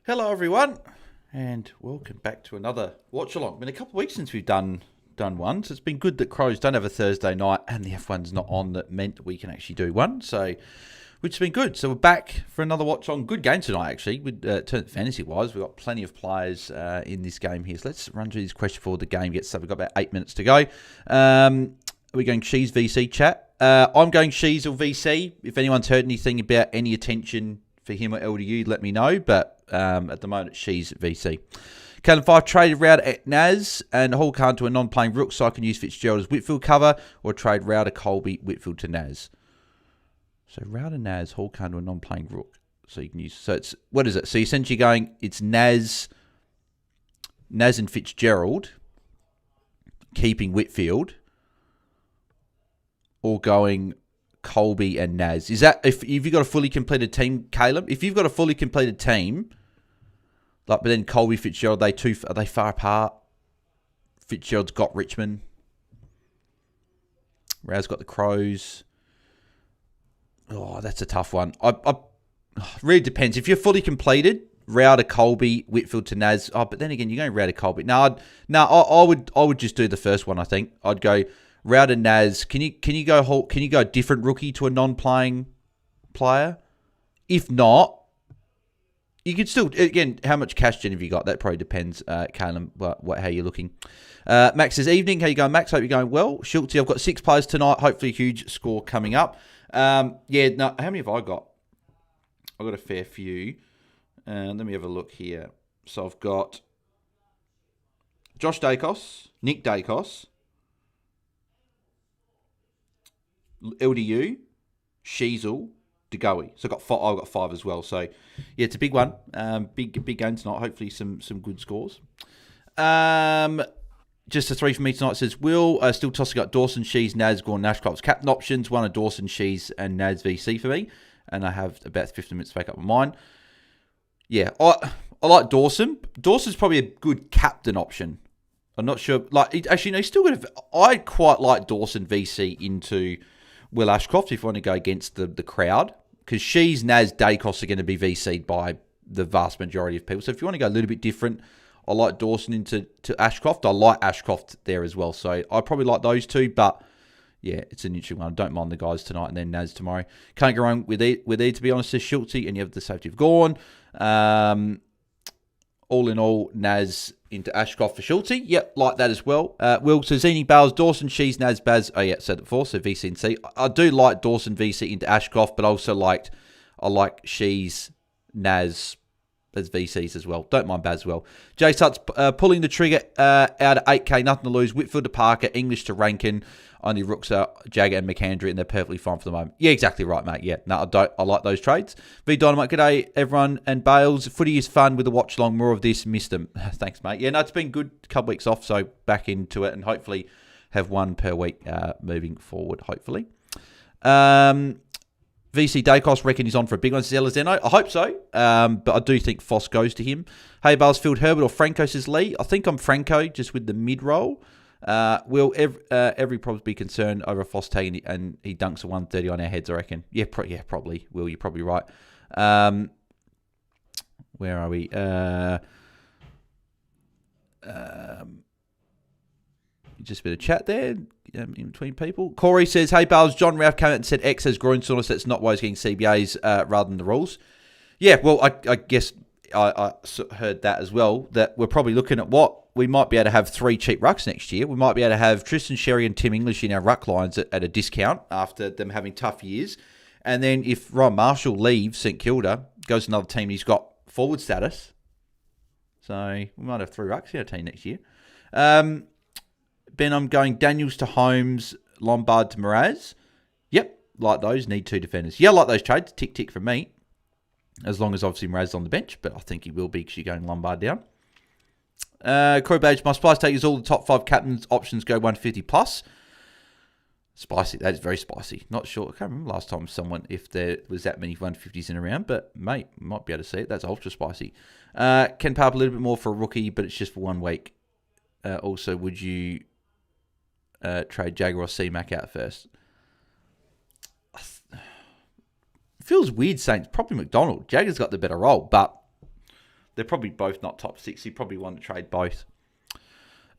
Hello, everyone, and welcome back to another Watchalong. Been a couple of weeks since we've done one, so it's been good that Crows don't have a Thursday night and the F1's not on. That meant we can actually do one, so which has been good. So we're back for another Watchalong. Good game tonight, actually. With fantasy-wise, we've got plenty of players in this game here. So let's run through this question before the game gets started. We've got about 8 minutes to go. We're going Shees VC chat. I'm going Shees or VC. If anyone's heard anything about any attention for him or LDU, let me know. But at the moment, Shees VC. Callan 5 traded Rowder at Naz and Hall Khan to a non-playing Rook, so I can use Fitzgerald as Whitfield cover, or trade Rowder, Colby, Whitfield to Naz. So Rowder, Naz, Hall Khan to a non-playing Rook. So you can use. So it's what is it? So you're essentially going. It's Naz and Fitzgerald, keeping Whitfield, or going Colby and Naz. Is that if you've got a fully completed team, Caleb? If you've got a fully completed team, like, but then Colby, Fitzgerald, are they far apart? Fitzgerald's got Richmond. Raz got the Crows. Oh, that's a tough one. Really depends. If you're fully completed, Rowder, Colby, Whitfield to Naz. Oh, but then again, you're going Rowder, Colby. I would just do the first one. I think I'd go Rowder, Naz. Can you go a different rookie to a non-playing player? If not, you could still, again, how much cash gen have you got? That probably depends, Caleb, how you're looking. Max says, evening. How you going, Max? Hope you're going well. Schultzy, I've got 6 players tonight. Hopefully a huge score coming up. How many have I got? I've got a fair few. Let me have a look here. So I've got Josh Dacos, Nick Dacos, LDU, Sheasel, DeGoey. So I've got 5 as well. So yeah, it's a big one. Big game tonight. Hopefully some good scores. Just a 3 for me tonight. Says Will. Still tossing up Dawson, Shees, Naz, Gordon, Ashcroft's captain options. One of Dawson, Shees, and Naz VC for me. And I have about 15 minutes to make up my mind. Yeah, I like Dawson. Dawson's probably a good captain option. I'm not sure. Actually, no, he's still good. I quite like Dawson VC into Will Ashcroft if you want to go against the crowd. Because Shees, Naz, Dacos are going to be VC'd by the vast majority of people. So if you want to go a little bit different, I like Dawson into Ashcroft. I like Ashcroft there as well. So I probably like those two. But yeah, it's an interesting one. I don't mind the guys tonight and then Naz tomorrow. Can't go wrong with E, to be honest, says Schultzy. And you have the safety of Gorn. All in all, Naz into Ashcroft for Schultzy. Yep, like that as well. Will says, Zini, Bales, Dawson, Shees, Naz, Baz. Oh yeah, said it before. So VC and C. I do like Dawson VC into Ashcroft, but also I like Shees, Naz as VCs as well. Don't mind Baz as well. Jay Sut's pulling the trigger out at 8K, nothing to lose. Whitfield to Parker, English to Rankin. Only Rooks are Jagger and McAndrew, and they're perfectly fine for the moment. Yeah, exactly right, mate. Yeah, no, I like those trades. V Dynamite, g'day, everyone. And Bales, footy is fun with the watch along. More of this, missed them. Thanks, mate. Yeah, no, it's been good. A couple weeks off, so back into it, and hopefully have one per week moving forward, hopefully. VC Dacos reckon he's on for a big one, says Elizeno. I hope so, but I do think Foss goes to him. Hey, Balesfield, Herbert or Franco, says Lee. I think I'm Franco, just with the mid-roll. Will every probably be concerned over Foss tagging and he dunks a 130 on our heads, I reckon. Yeah, probably. Will, you're probably right. Where are we? Just a bit of chat there in between people. Corey says, hey, Bales, John Ralph came out and said X has groin soreness. That's not why he's getting CBAs rather than the rules. Yeah, well, I guess I heard that as well, that we're probably looking at what? We might be able to have 3 cheap rucks next year. We might be able to have Tristan Sherry and Tim English in our ruck lines at a discount after them having tough years. And then if Ryan Marshall leaves St Kilda, goes to another team, he's got forward status. So we might have 3 rucks in our team next year. Ben, I'm going Daniels to Holmes, Lombard to Mraz. Yep, like those. Need 2 defenders. Yeah, I like those trades. Tick for me. As long as obviously Mraz is on the bench, but I think he will be because you're going Lombard down. Corey Bage, my spice take is all the top 5 captains options go 150 plus. Spicy, that is very spicy. Not sure, I can't remember last time if there was that many 150s in around, but mate, might be able to see it. That's ultra spicy. Can pay up a little bit more for a rookie, but it's just for 1 week. Also, would you trade Jagger or C-Mac out first? It feels weird saying it's probably McDonald. Jagger's got the better role, but They're probably both not top 6. You probably want to trade both.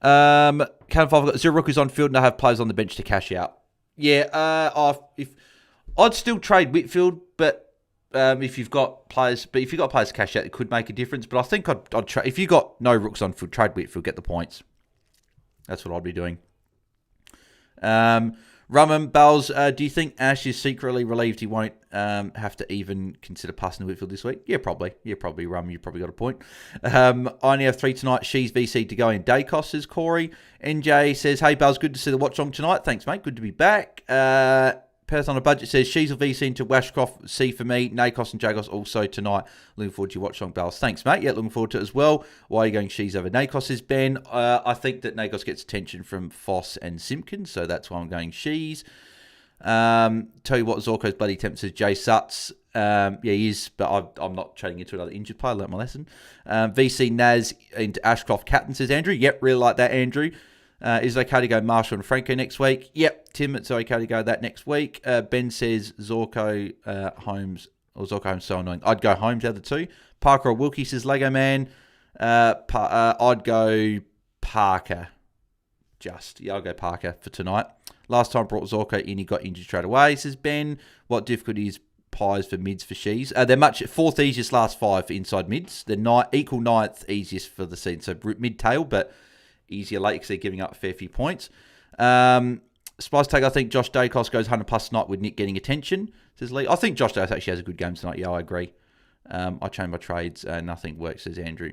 Cannon 5, I've got 0 rookies on field and I have players on the bench to cash out. Yeah, I'd still trade Whitfield, but if you've got players to cash out, it could make a difference. But I think I'd trade if you got no rooks on field, trade Whitfield, get the points. That's what I'd be doing. Rumman Bells, do you think Ash is secretly relieved he won't have to even consider passing to Whitfield this week? Yeah, probably. Rum, you probably got a point. I only have 3 tonight. She's VC to go in Dacos, says Corey. NJ says, hey, Bells, good to see the Watchalong tonight. Thanks, mate. Good to be back. Perth on a budget says, she's a VC into Washcroft. C for me. Nacos and Jagos also tonight. Looking forward to your Watchalong, Bells. Thanks, mate. Yeah, looking forward to it as well. Why are you going she's over Nacos, says Ben? I think that Nacos gets attention from Foss and Simpkins, so that's why I'm going she's. Tell you what, Zorko's bloody temp says Jay Sutts. Yeah, he is, but I'm not trading into another injured player. I learnt my lesson. VC Naz into Ashcroft captain, says Andrew. Yep, really like that, Andrew. Is it okay to go Marshall and Franco next week? Yep, Tim, it's okay to go that next week. Ben says Zorko Holmes, or Zorko Holmes so annoying. I'd go Holmes out of the 2. Parker or Wilkie, says Lego Man. I'd go Parker. I'll go Parker for tonight. Last time I brought Zorko in, he got injured straight away, says Ben. What difficulties pies for mids for she's? They're much 4th easiest last 5 for inside mids. They're equal 9th easiest for the season. So mid tail, but easier late because they're giving up a fair few points. Spice Tag, I think Josh Dacos goes 100 plus tonight with Nick getting attention, says Lee. I think Josh Dacos actually has a good game tonight. Yeah, I agree. I changed my trades. Nothing works, says Andrew.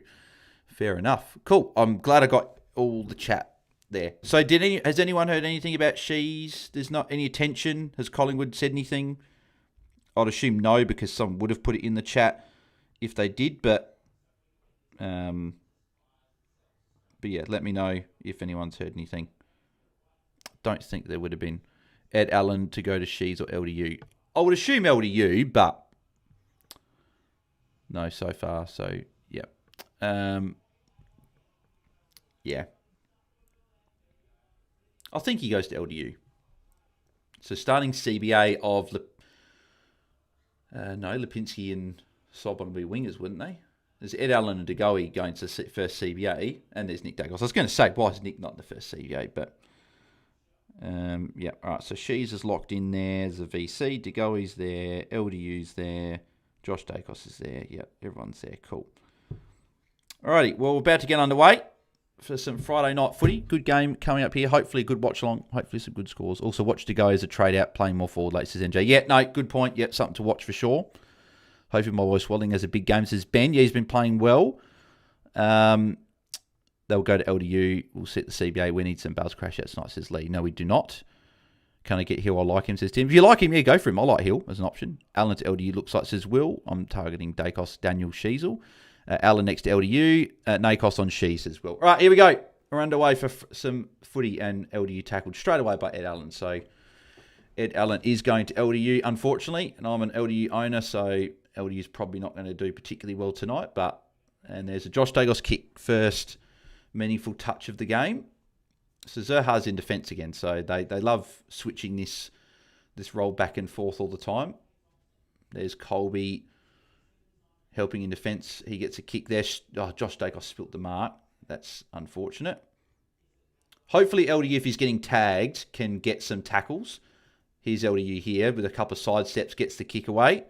Fair enough. Cool. I'm glad I got all the chat there. So has anyone heard anything about she's? There's not any attention. Has Collingwood said anything? I'd assume no, because someone would have put it in the chat if they did, but yeah, let me know if anyone's heard anything. Don't think there would have been. Ed Allen to go to she's or LDU. I would assume LDU, but no so far. So, yeah. Yeah. I think he goes to LDU. So starting CBA of Lipinski and Sobon would be wingers, wouldn't they? There's Ed Allen and DeGoey going to first CBA, and there's Nick Dacos. I was going to say, why is Nick not in the first CBA? But, yeah, all right. So she's is locked in there. There's a VC. DeGoey's there. LDU's there. Josh Dacos is there. Yeah, everyone's there. Cool. Alrighty, well, we're about to get underway for some Friday night footy. Good game coming up here. Hopefully a good watch along. Hopefully some good scores. Also, watch to go as a trade out, playing more forward late, says NJ. Yeah, no, good point. Yeah, something to watch for sure. Hopefully my boy Swelling has a big game, says Ben. Yeah, he's been playing well. They'll go to LDU. We'll set the CBA. We need some Bells crash outs tonight, says Lee. No, we do not. Can I get Hill? I like him, says Tim. If you like him, yeah, go for him. I like Hill as an option. Allen to LDU looks like, says Will. I'm targeting Dacos, Daniel Sheasel. Allen next to LDU. Nacos on She, says Will. All right, here we go. We're underway for some footy, and LDU tackled straight away by Ed Allen. So Ed Allen is going to LDU, unfortunately, and I'm an LDU owner, so LDU is probably not going to do particularly well tonight. And there's a Josh Dacos kick, first meaningful touch of the game. So Zerha's in defence again, so they love switching this role back and forth all the time. There's Colby helping in defence. He gets a kick there. Josh Dacos spilt the mark. That's unfortunate. Hopefully LDU, if he's getting tagged, can get some tackles. Here's LDU here with a couple of side steps, gets the kick away.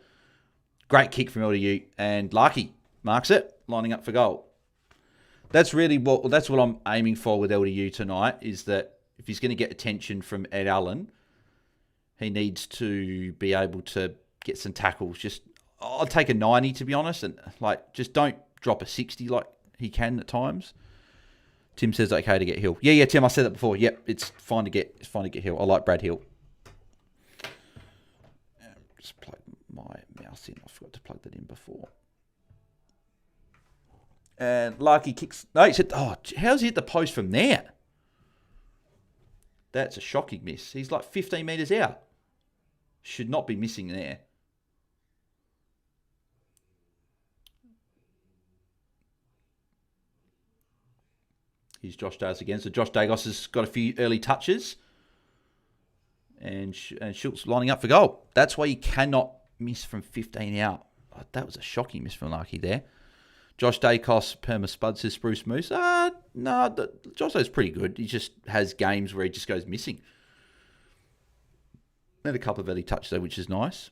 Great kick from LDU, and Larky marks it, lining up for goal. That's what I'm aiming for with LDU tonight, is that if he's going to get attention from Ed Allen, he needs to be able to get some tackles. I'll take a 90, to be honest, and just don't drop a 60 like he can at times. Tim says okay to get Hill. Yeah, Tim, I said that before. Yep, it's fine to get Hill. I like Brad Hill. Just plug my mouse in. I forgot to plug that in before. And Larky kicks. No, he said, how's he hit the post from there? That's a shocking miss. He's like 15 metres out. Should not be missing there. Here's Josh Dacos again. So Josh Dacos has got a few early touches. And Schultz lining up for goal. That's why you cannot miss from 15 out. That was a shocking miss from Larky there. Josh Dacos, Perma Spud, says Spruce Moose. No, Josso's pretty good. He just has games where he just goes missing. Had a couple of early touches, though, which is nice.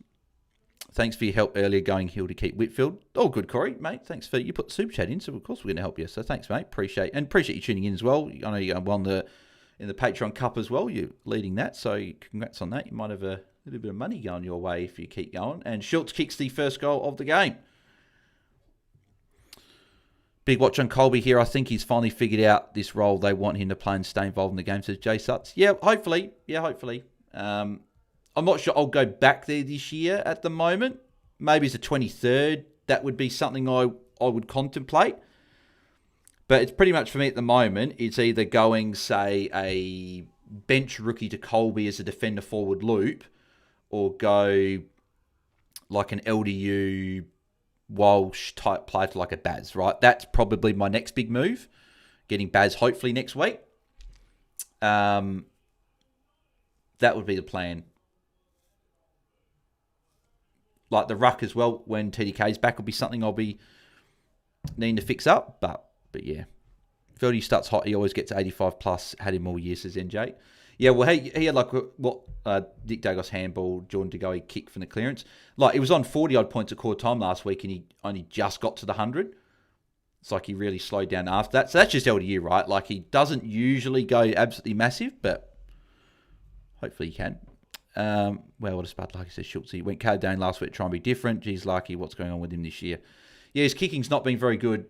Thanks for your help earlier going Hill to keep Whitfield. Oh, good, Corey, mate. Thanks for you put the super chat in, so of course we're going to help you. So thanks, mate. Appreciate you tuning in as well. I know you won in the Patreon Cup as well. You're leading that, so congrats on that. You might have a little bit of money going your way if you keep going. And Schultz kicks the first goal of the game. Big watch on Colby here. I think he's finally figured out this role they want him to play and stay involved in the game, says Jay Sutts. Yeah, hopefully. I'm not sure I'll go back there this year at the moment. Maybe as a 23rd. That would be something I would contemplate. But it's pretty much for me at the moment. It's either going, say, a bench rookie to Colby as a defender forward loop, or go like an LDU Walsh type player to like a Baz, right? That's probably my next big move. Getting Baz hopefully next week. That would be the plan. Like the ruck as well, when TDK's back, will be something I'll be needing to fix up. But yeah. Ferdy starts hot. He always gets 85 plus. Had him all year, says NJ. Yeah, well, he had like what Dick Dagos handball, Jordan DeGoey kick from the clearance. Like, he was on 40-odd points at quarter time last week, and he only just got to the 100. It's like he really slowed down after that. So that's just LDU, right? Like, he doesn't usually go absolutely massive, but hopefully he can. Well, what a spud, like I said, Schultz. He went Cade Dane last week to try and be different. Geez, lucky, what's going on with him this year? Yeah, his kicking's not been very good.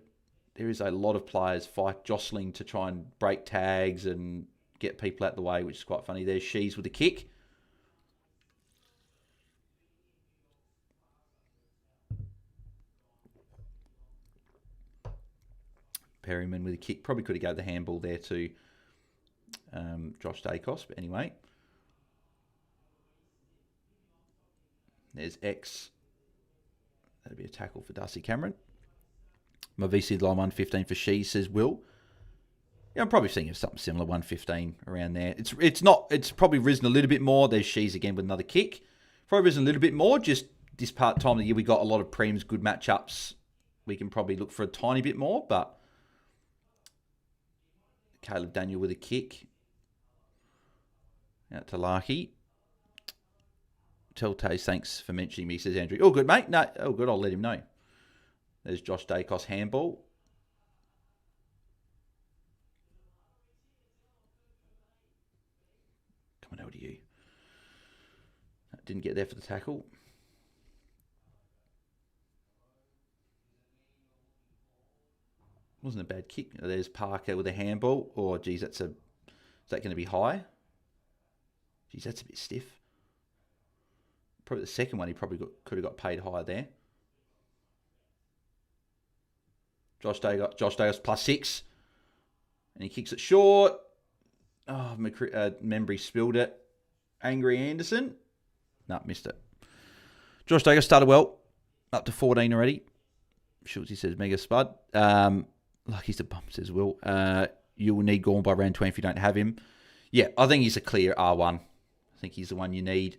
There is a lot of players jostling to try and break tags and get people out the way, which is quite funny. There's Shees with a kick. Perryman with a kick. Probably could have gave the handball there to Josh Dacos, but anyway. There's X. That'd be a tackle for Darcy Cameron. My VC line 115 for She, says Will. Yeah, I'm probably thinking of something similar, 115 around there. It's probably risen a little bit more. There's She's again with another kick. Probably risen a little bit more. Just this part time of the year, we got a lot of prems, good matchups. We can probably look for a tiny bit more, but Caleb Daniel with a kick. Out to Larky. Tell Taze, thanks for mentioning me, says Andrew. Oh, good, mate. No, oh, good. I'll let him know. There's Josh Dacos handball. Come on, LDU. Didn't get there for the tackle. Wasn't a bad kick. There's Parker with a handball. Oh, geez, is that going to be high? Geez, that's a bit stiff. Probably the second one, he probably could have got paid higher there. Josh Davis +6. And he kicks it short. Oh, Membry spilled it. Angry Anderson. No, missed it. Josh Davis started well. Up to 14 already. Schultz says mega spud. Lucky's the bump, says Will. You will need Gorn by round 20 if you don't have him. Yeah, I think he's a clear R1. I think he's the one you need.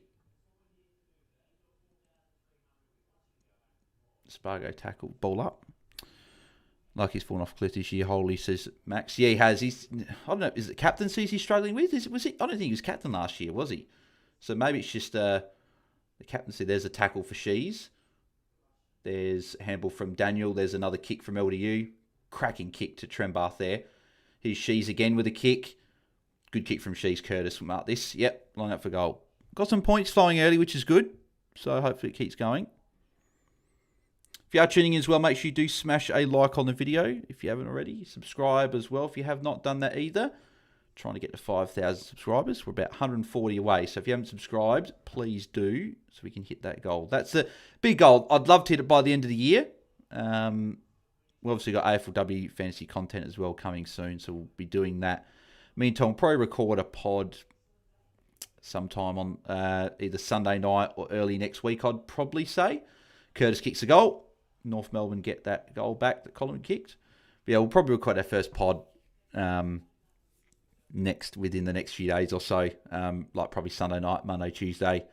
Spargo tackle, ball up. Like he's fallen off cliff this year. Holy, says Max. Yeah, he has. I don't know. Is it captaincy he's struggling with? Was he? I don't think he was captain last year, was he? So maybe it's just the captaincy. There's a tackle for Shees. There's a handball from Daniel. There's another kick from LDU. Cracking kick to Trembath there. Here's Shees again with a kick. Good kick from Shees. Curtis will mark this. Yep, line up for goal. Got some points flying early, which is good. So hopefully it keeps going. If you are tuning in as well, make sure you do smash a like on the video if you haven't already. Subscribe as well if you have not done that either. Trying to get to 5,000 subscribers. We're about 140 away. So if you haven't subscribed, please do so we can hit that goal. That's a big goal. I'd love to hit it by the end of the year. We've obviously got AFLW fantasy content as well coming soon, so we'll be doing that. Meantime, we'll probably record a pod sometime on either Sunday night or early next week, I'd probably say. Curtis kicks a goal. North Melbourne get that goal back that Collingwood kicked. But yeah, we'll probably record our first pod within the next few days or so, like probably Sunday night, Monday, Tuesday.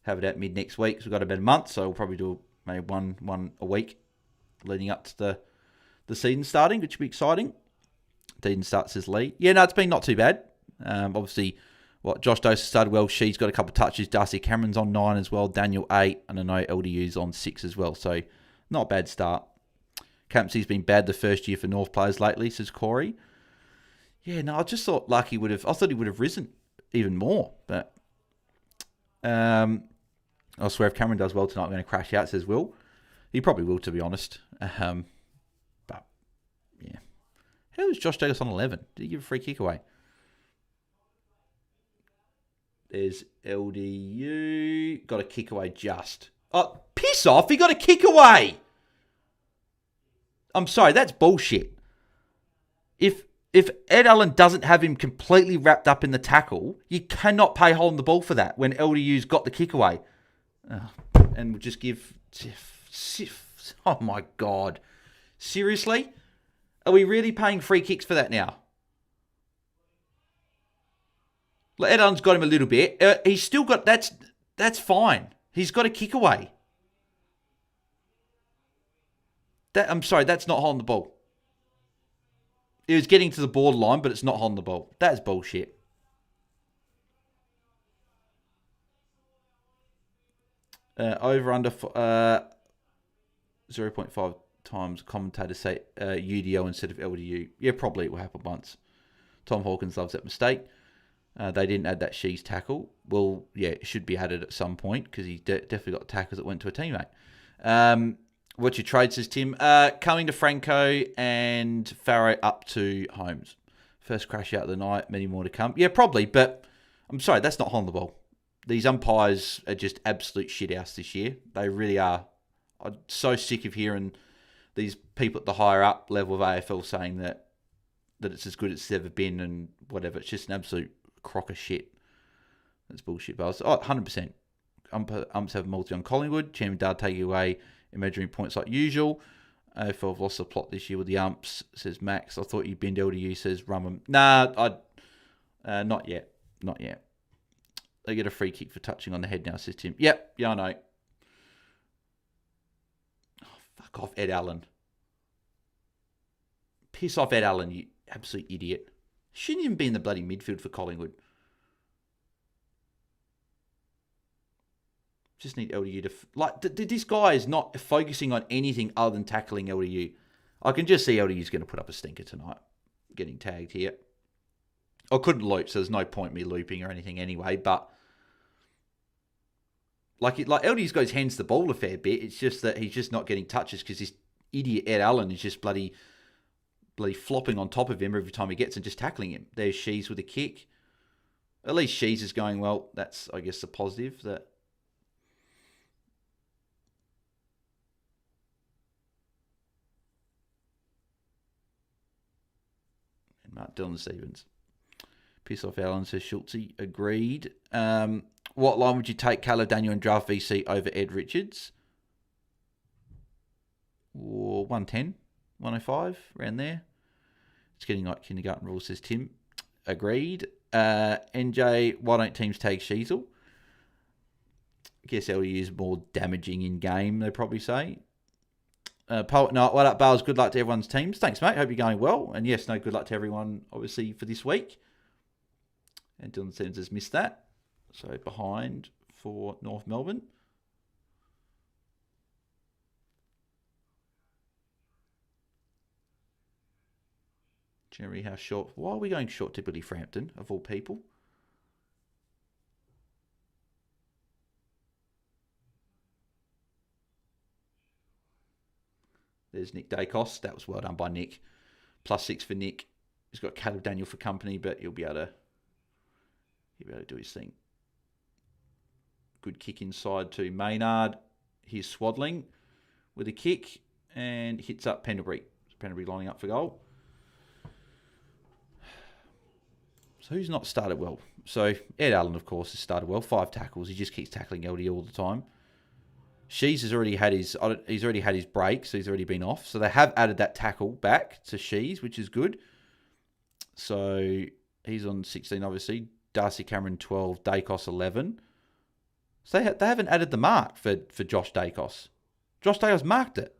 Have it out mid next week. So we've got about a month, so we'll probably do maybe one a week leading up to the season starting, which will be exciting. Jaiden starts as lead. Yeah, no, it's been not too bad. Obviously, Josh Dose started well. She's got a couple of touches. Darcy Cameron's on 9 as well. Daniel 8. And I know LDU's on 6 as well. So, not a bad start. Captaincy's been bad the first year for North players lately, says Corey. Yeah, no, I just thought Lucky would have... I thought he would have risen even more. But I swear if Cameron does well tonight, I'm going to crash out, says Will. He probably will, to be honest. But, yeah. How was Josh Davis on 11? Did he give a free kick away? There's LDU. Got a kick away just. Oh, piss off. He got a kick away. I'm sorry. That's bullshit. If Ed Allen doesn't have him completely wrapped up in the tackle, you cannot pay holding the ball for that when LDU's got the kick away. And we'll just give... Oh, my God. Seriously? Are we really paying free kicks for that now? Ed Allen's got him a little bit. He's still got... That's fine. He's got a kick away. I'm sorry, that's not holding the ball. It was getting to the borderline, but it's not holding the ball. That's bullshit. Over under 0.5 times commentators say UDO instead of LDU. Yeah, probably it will happen once. Tom Hawkins loves that mistake. They didn't add that She's tackle. Well, yeah, it should be added at some point because he definitely got tackles that went to a teammate. What's your trade, says Tim? Coming to Franco and Farrow up to Holmes. First crash out of the night, many more to come. Yeah, probably, but I'm sorry, that's not holding the ball. These umpires are just absolute shithouse this year. They really are. I'm so sick of hearing these people at the higher up level of AFL saying that it's as good as it's ever been and whatever. It's just an absolute crock of shit. That's bullshit, Bales. 100%. Umps have multi on Collingwood. Chairman Dard taking away imaginary points like usual. AFL have lost the plot this year with the umps, says Max. I thought you binned LDU, says Rumham. Nah, not yet. Not yet. They get a free kick for touching on the head now, says Tim. Yep, yeah, I know. Oh, fuck off, Ed Allen. Piss off, Ed Allen, you absolute idiot. Shouldn't even be in the bloody midfield for Collingwood. Just need LDU to... this guy is not focusing on anything other than tackling LDU. I can just see LDU's going to put up a stinker tonight. Getting tagged here. I couldn't loop, so there's no point me looping or anything anyway, but... Like LDU's got his hands to the ball a fair bit. It's just that he's just not getting touches because this idiot Ed Allen is just bloody flopping on top of him every time he gets and just tackling him. There's Shees with a kick. At least Shees is going well. That's, I guess, a positive that... Mark Dylan Stevens. Piss off Allen, says Schultze. Agreed. What line would you take Caleb Daniel and draft VC over Ed Richards? 110, 105, around there. It's getting like kindergarten rules, says Tim. Agreed. NJ, why don't teams tag Sheasel? I guess LU is more damaging in game, they probably say. Poet Night, what up, Bales? Good luck to everyone's teams. Thanks, mate. Hope you're going well. And yes, no, good luck to everyone, obviously, for this week. And Dylan Stevens has missed that. So behind for North Melbourne. Jerry, how short? Why are we going short to Billy Frampton, of all people? There's Nick Dacos. That was well done by Nick. +6 for Nick. He's got Caleb Daniel for company, but he'll be able to do his thing. Good kick inside to Maynard. Here's Swaddling with a kick and hits up Pendlebury. Pendlebury lining up for goal. So who's not started well? So Ed Allen, of course, has started well. 5 tackles. He just keeps tackling LD all the time. Shees has already had his break, so he's already been off. So they have added that tackle back to Shees, which is good. So he's on 16, obviously. Darcy Cameron 12, Dacos 11. So they haven't added the mark for Josh Dacos. Josh Dacos marked it.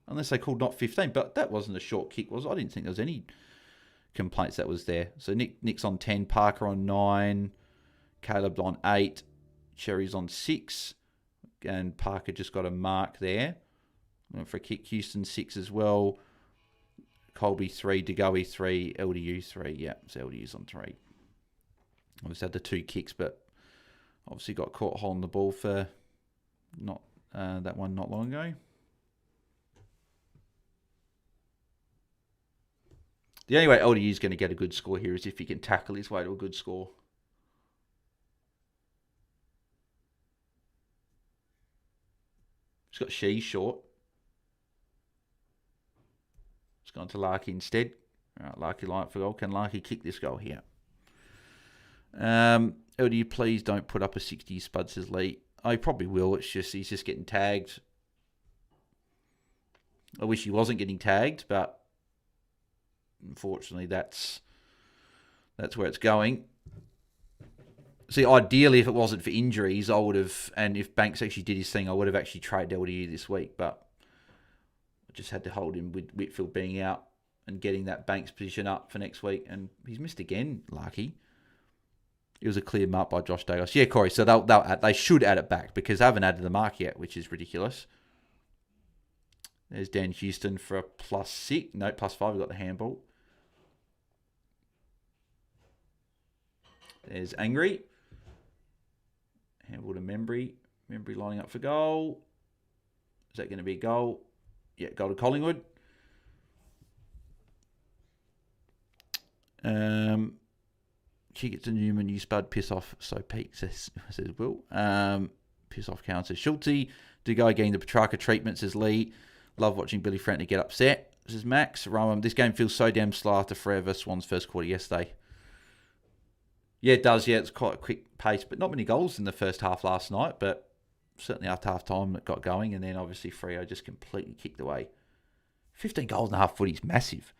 Unless they called not 15, but that wasn't a short kick, was it? I didn't think there was any complaints that was there. So Nick's on 10, Parker on 9, Caleb on 8, Cherry's on 6, and Parker just got a mark there. Went for a kick. Houston 6 as well. Colby 3, DeGoey 3, LDU 3. Yeah, so LDU's on 3. Obviously had the 2 kicks, but obviously got caught holding the ball for not that one not long ago. The only way LDU is going to get a good score here is if he can tackle his way to a good score. He's got She short. It's gone to Larky instead. All right, Larky line up for goal. Can Larky kick this goal here? LDU, please don't put up a 60 spud, says Lee. Oh, he probably will. It's just he's just getting tagged. I wish he wasn't getting tagged, but unfortunately that's where it's going. See, ideally, if it wasn't for injuries, I would have, and if Banks actually did his thing, I would have actually traded LDU this week, but I just had to hold him with Whitfield being out and getting that Banks position up for next week, and he's missed again, Larky. It was a clear mark by Josh Dagos. Yeah, Corey, so they should add it back because they haven't added the mark yet, which is ridiculous. There's Dan Houston for a +6. No, +5. We've got the handball. There's Angry. Handball to Membry. Membry lining up for goal. Is that going to be a goal? Yeah, goal to Collingwood. Kick it to Newman. You spud. Piss off. So Pete says Will. Piss off. Cowan says Schulte. Do go getting the Petrarca treatment, says Lee. Love watching Billy Franklin get upset, says Max. This game feels so damn slow after forever. Swans first quarter yesterday. Yeah, it does. Yeah, it's quite a quick pace, but not many goals in the first half last night. But certainly after half time, it got going, and then obviously Freo just completely kicked away. 15 goals and a half footy is massive.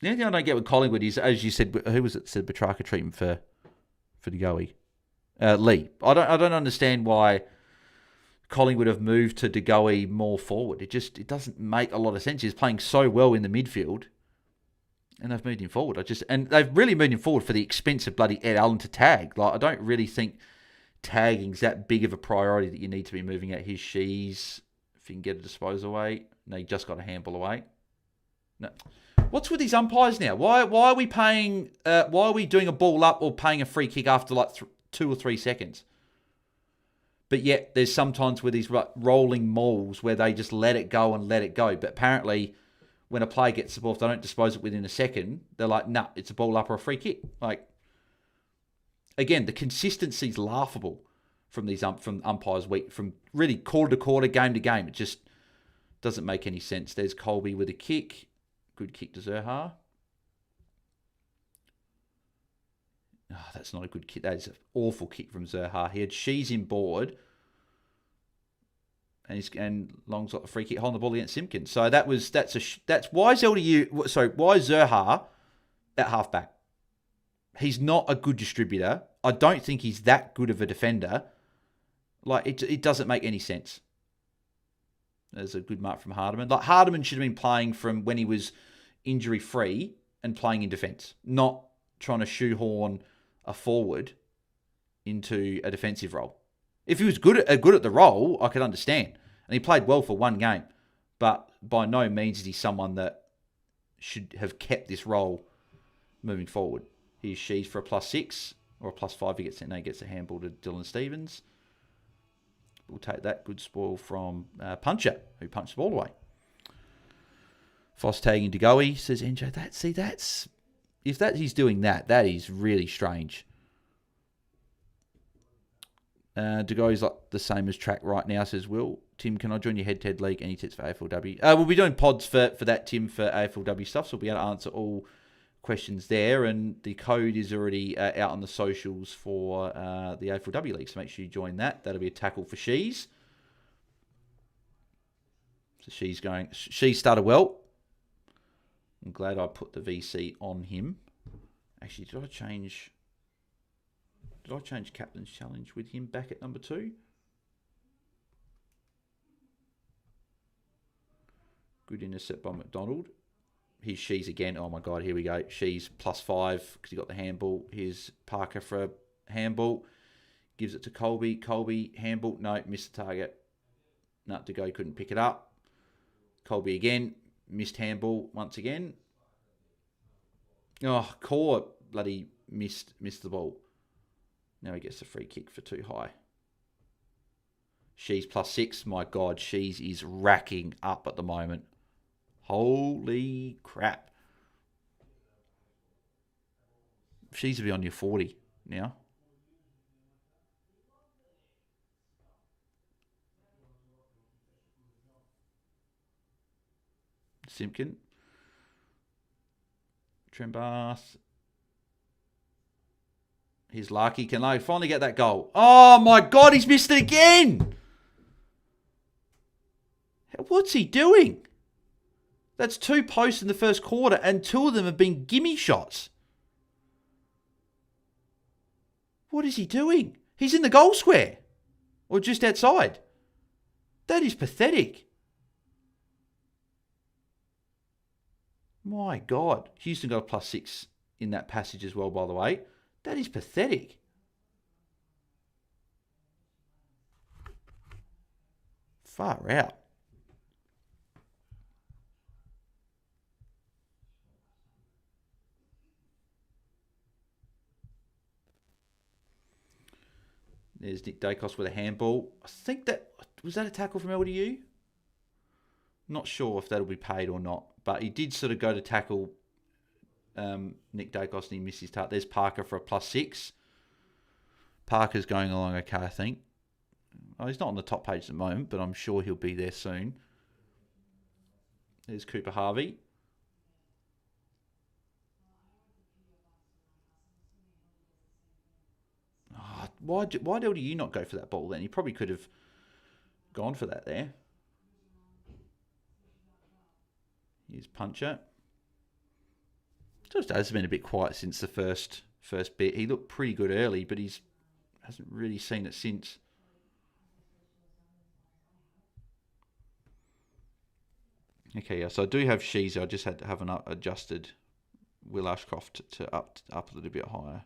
The only thing I don't get with Collingwood is, as you said, who was it that said Petrarca treatment for the goalie? Lee. I don't understand why Collingwood have moved to De Goey more forward. It doesn't make a lot of sense. He's playing so well in the midfield, and they've moved him forward. And they've really moved him forward for the expense of bloody Ed Allen to tag. Like, I don't really think tagging's that big of a priority that you need to be moving out his Shees if you can get a disposal away. No, you just got a handball away. No. What's with these umpires now? Why are we paying? Why are we doing a ball up or paying a free kick after like 2 or 3 seconds? But yet there's sometimes with these rolling mauls where they just let it go and let it go. But apparently, when a player gets the ball, if they don't dispose it within a second, they're like, nah, it's a ball up or a free kick. Like, again, the consistency's laughable from these from umpires week, from really quarter to quarter, game to game. It just doesn't make any sense. There's Colby with a kick. Good kick to Zerha. Oh, that's not a good kick. That is an awful kick from Zerha. He had Shees in board. And Long's got the free kick holding the ball against Simpkins. So that's why is LDU, sorry, why is Zerha at halfback? He's not a good distributor. I don't think he's that good of a defender. Like, it doesn't make any sense. There's a good mark from Hardiman. Like, Hardiman should have been playing from when he was injury-free and playing in defence, not trying to shoehorn a forward into a defensive role. If he was good at the role, I could understand. And he played well for one game. But by no means is he someone that should have kept this role moving forward. Here's Shees for a +6 or a +5. He gets a handball to Dylan Stevens. We'll take that good spoil from Puncher, who punched the ball away. Foss tagging De Goey, says NJ. If he's doing that is really strange. De Goey's like the same as track right now, says Will. Tim, can I join your head-to-head league? Any tips for AFLW? We'll be doing pods for that, Tim, for AFLW stuff, so we'll be able to answer all questions there, and the code is already out on the socials for the AFLW League, so make sure you join that. That'll be a tackle for Shees. So She's started well. I'm glad I put the VC on him. Actually, did I change Captain's Challenge with him back at number 2? Good intercept by McDonald. Here's Shees again. Oh, my God. Here we go. Shees +5 because he got the handball. Here's Parker for a handball. Gives it to Colby. Colby, handball. No, missed the target. No, to go. Couldn't pick it up. Colby again. Missed handball once again. Oh, Core bloody missed the ball. Now he gets a free kick for too high. She's +6. My God, She's is racking up at the moment. Holy crap. She's will be on your 40 now. Simpkin. Trembath. Here's Larky. Can Larky finally get that goal? Oh my God, he's missed it again. What's he doing? That's 2 posts in the first quarter and 2 of them have been gimme shots. What is he doing? He's in the goal square. Or just outside. That is pathetic. My God. Houston got a +6 in that passage as well, by the way. That is pathetic. Far out. There's Nick Dacos with a handball. I think that... Was that a tackle from LDU? Not sure if that'll be paid or not. But he did sort of go to tackle Nick Dacos and he missed his touch. There's Parker for a +6. Parker's going along okay, I think. Oh, he's not on the top page at the moment, but I'm sure he'll be there soon. There's Cooper Harvey. Oh, why did you not go for that ball then? He probably could have gone for that there. Here's Puncher. Just has been a bit quiet since the first bit. He looked pretty good early, but he's hasn't really seen it since. Okay, yeah, so I do have Sheezer. I just had to have an adjusted Will Ashcroft to up a little bit higher.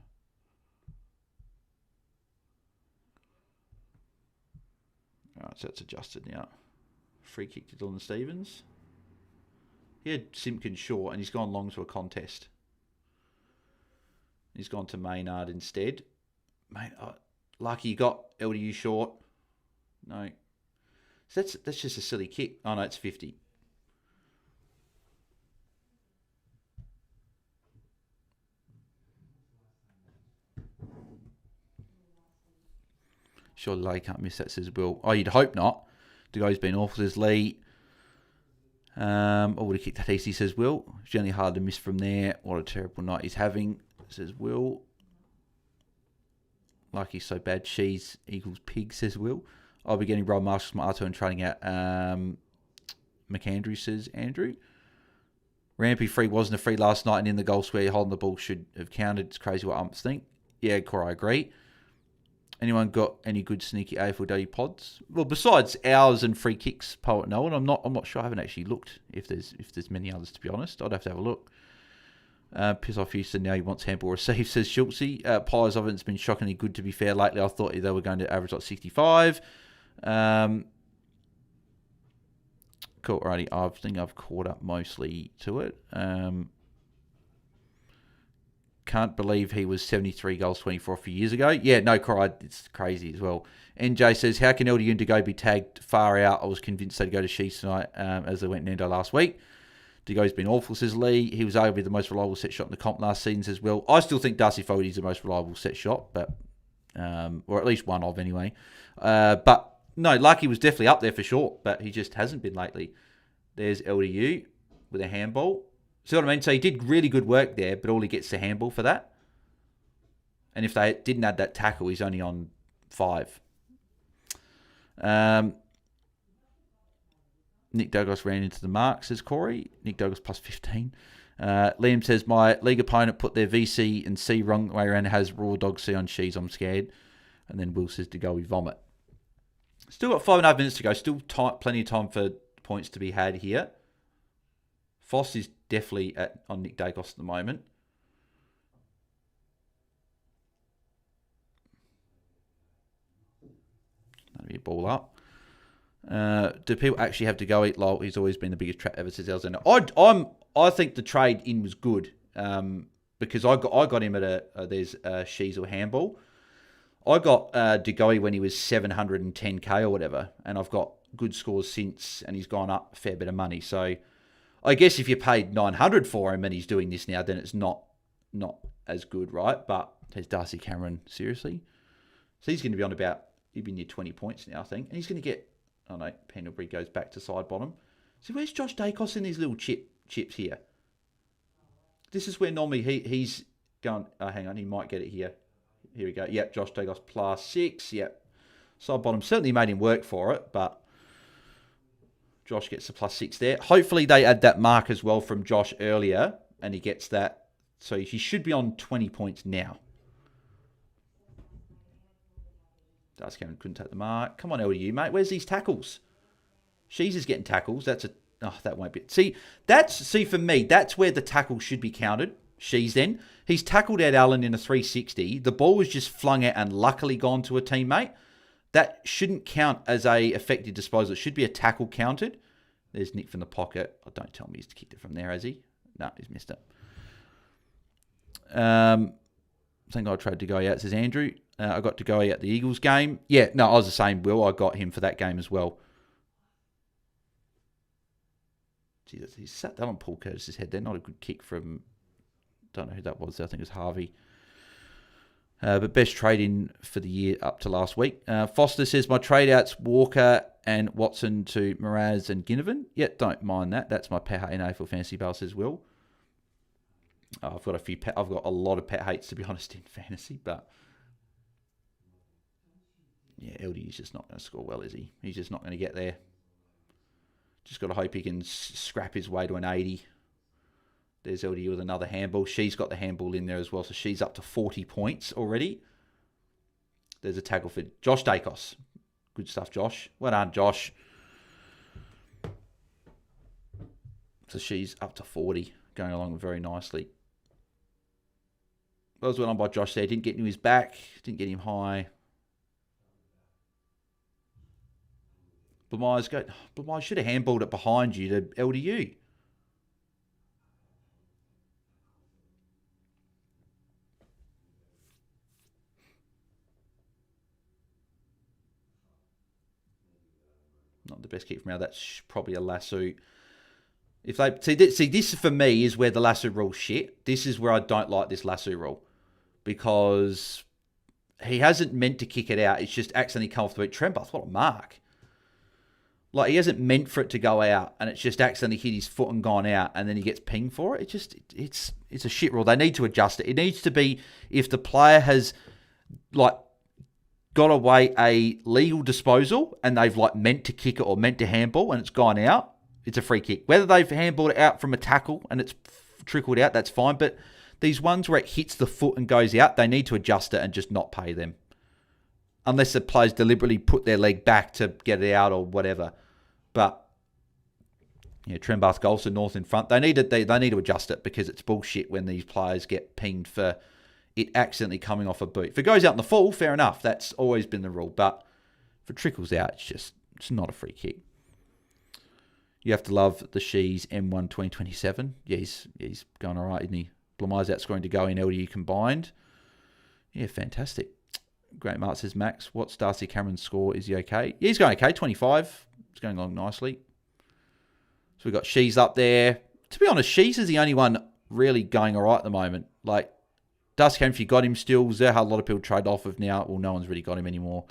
Alright, so it's adjusted now. Free kick to Dylan Stevens. He had Simpkins short and he's gone long to a contest. He's gone to Maynard instead. Lucky you got LDU short. No. So that's just a silly kick. Oh no, it's 50. Surely Lee can't miss that, says Will. Oh, you'd hope not. The guy's been awful, says Lee. Would have kicked that easy, says Will. It's generally hard to miss from there. What a terrible night he's having, says Will. Like he's so bad. Cheese equals pig, says Will. I'll be getting Rob Marshall's my Arto and trying out McAndrew, says Andrew. Rampy free wasn't a free last night and in the goal square holding the ball should have counted. It's crazy what umps think. Yeah, Cora, I agree. Anyone got any good sneaky AFLW pods? Well, besides ours and free kicks, Poet Nolan, I'm not sure. I haven't actually looked if there's many others, to be honest. I'd have to have a look. Piss off Houston, now he wants handball receive, says Schultzy. Pies of it's been shockingly good, to be fair, lately. I thought they were going to average like 65. Cool, alrighty. I think I've caught up mostly to it. Can't believe he was 73 goals 24 a few years ago. Yeah, no, cried. It's crazy as well. NJ says, how can LDU to go be tagged far out? I was convinced they'd go to Sheets tonight as they went Nando last week. Digo's been awful, says Lee. He was arguably the most reliable set shot in the comp last season, says Will. I still think Darcy Fogarty's the most reliable set shot, but or at least one of anyway. But no, Lucky was definitely up there for sure, but he just hasn't been lately. There's LDU with a handball. See what I mean? So he did really good work there, but all he gets is a handball for that. And if they didn't add that tackle, he's only on 5. Nick Douglas ran into the mark, says Corey. Nick Douglas +15. Liam says, my league opponent put their VC and C wrong way around, has raw dog C on Shees, I'm scared. And then Will says, to go, we vomit. Still got 5.5 minutes to go. Still plenty of time for points to be had here. Foss is definitely on Nick Dacos at the moment. That'll be a ball up. Do people actually have to go eat Lol? He's always been the biggest trap ever since I was in. I think the trade in was good because I got him at there's Shees or handball. I got Degoe when he was 710k or whatever, and I've got good scores since, and he's gone up a fair bit of money. So I guess if you paid 900 for him and he's doing this now, then it's not as good, right? But there's Darcy Cameron, seriously. So he's going to be on about, he'll be near 20 points now, I think. And he's going to get, oh no, Pendlebury goes back to side bottom. So where's Josh Dacos in these little chips here? This is where normally he's going, oh, hang on, he might get it here. Here we go. Yep, Josh Dacos +6. Yep. Side bottom certainly made him work for it, but Josh gets the +6 there. Hopefully they add that mark as well from Josh earlier, and he gets that. So he should be on 20 points now. Darcy Cameron couldn't take the mark. Come on, LDU, mate. Where's these tackles? She's is getting tackles. That won't be. See, for me, that's where the tackle should be counted. She's then. He's tackled out Allen in a 360. The ball was just flung out and luckily gone to a teammate. That shouldn't count as a effective disposal. It should be a tackle counted. There's Nick from the pocket. Oh, don't tell me he's kicked it from there, has he? No, he's missed it. Thank God I tried to go out, says Andrew. I got to go out the Eagles game. Yeah, no, I was the same, Will. I got him for that game as well. Gee, he sat that on Paul Curtis's head there. Not a good kick from, don't know who that was. I think it was Harvey. But best trade in for the year up to last week. Foster says, my trade outs Walker and Watson to Mraz and Ginnivan. Yeah, don't mind that. That's my pet hate in AFL Fantasy, Bale says Will. I've got a lot of pet hates, to be honest, in fantasy, but yeah, LD is just not going to score well, is he? He's just not going to get there. Just got to hope he can scrap his way to an 80. There's LD with another handball. She's got the handball in there as well, so she's up to 40 points already. There's a tackle for Josh Dacos. Good stuff, Josh. Well done, Josh. So she's up to 40, going along very nicely. That was well done by Josh there. Didn't get into his back. Didn't get him high. Blamire should have handballed it behind you to LDU. Not the best kick from now. That's probably a lasso. If they see this for me is where the lasso rule shit. This is where I don't like this lasso rule because he hasn't meant to kick it out. It's just accidentally come off the boot. Trembath, what a mark! Like he hasn't meant for it to go out, and it's just accidentally hit his foot and gone out, and then he gets pinged for it. It's a shit rule. They need to adjust it. It needs to be if the player has like got away a legal disposal and they've like meant to kick it or meant to handball and it's gone out, it's a free kick. Whether they've handballed it out from a tackle and it's trickled out, that's fine. But these ones where it hits the foot and goes out, they need to adjust it and just not pay them. Unless the players deliberately put their leg back to get it out or whatever. But yeah, Trembath, Golson, North in front. They need to adjust it because it's bullshit when these players get pinged for it accidentally coming off a boot. If it goes out in the full, fair enough. That's always been the rule. But if it trickles out, it's not a free kick. You have to love the Shees M1 2027. Yeah, he's going all right, isn't he? Blamire's outscoring to go in LDU combined. Yeah, fantastic. Great Mark says, Max, what's Darcy Cameron's score? Is he okay? Yeah, he's going okay, 25. It's going along nicely. So we've got Shees up there. To be honest, Shees is the only one really going all right at the moment. Like, Darcy Cameron, if you got him still, Zerha, a lot of people trade off of now. Well, no one's really got him anymore.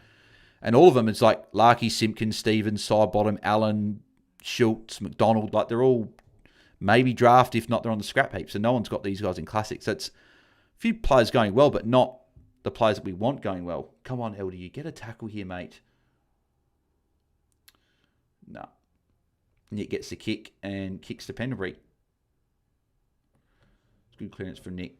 And all of them, it's like Larky, Simpkins, Stevens, Sidebottom, Allen, Schultz, McDonald. Like, they're all maybe draft, if not, they're on the scrap heap. So no one's got these guys in classics. So it's a few players going well, but not the players that we want going well. Come on, LDU, get a tackle here, mate. No. Nick gets the kick and kicks to Pendlebury. Good clearance from Nick.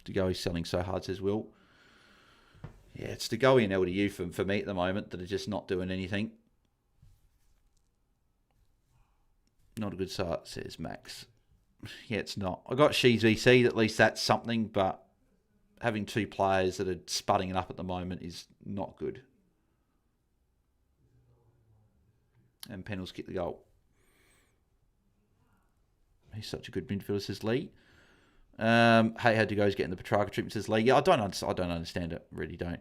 To go, he's selling so hard, says Will. Yeah, it's to go in LDU for me at the moment that are just not doing anything. Not a good start, says Max. Yeah, it's not. I got Shees VC, at least that's something, but having two players that are sputting it up at the moment is not good. And Pennell's kicked the goal. He's such a good midfielder, says Lee. Hey, had to go getting the Petrarca treatment, says Lee. Yeah, I don't understand it. Really don't.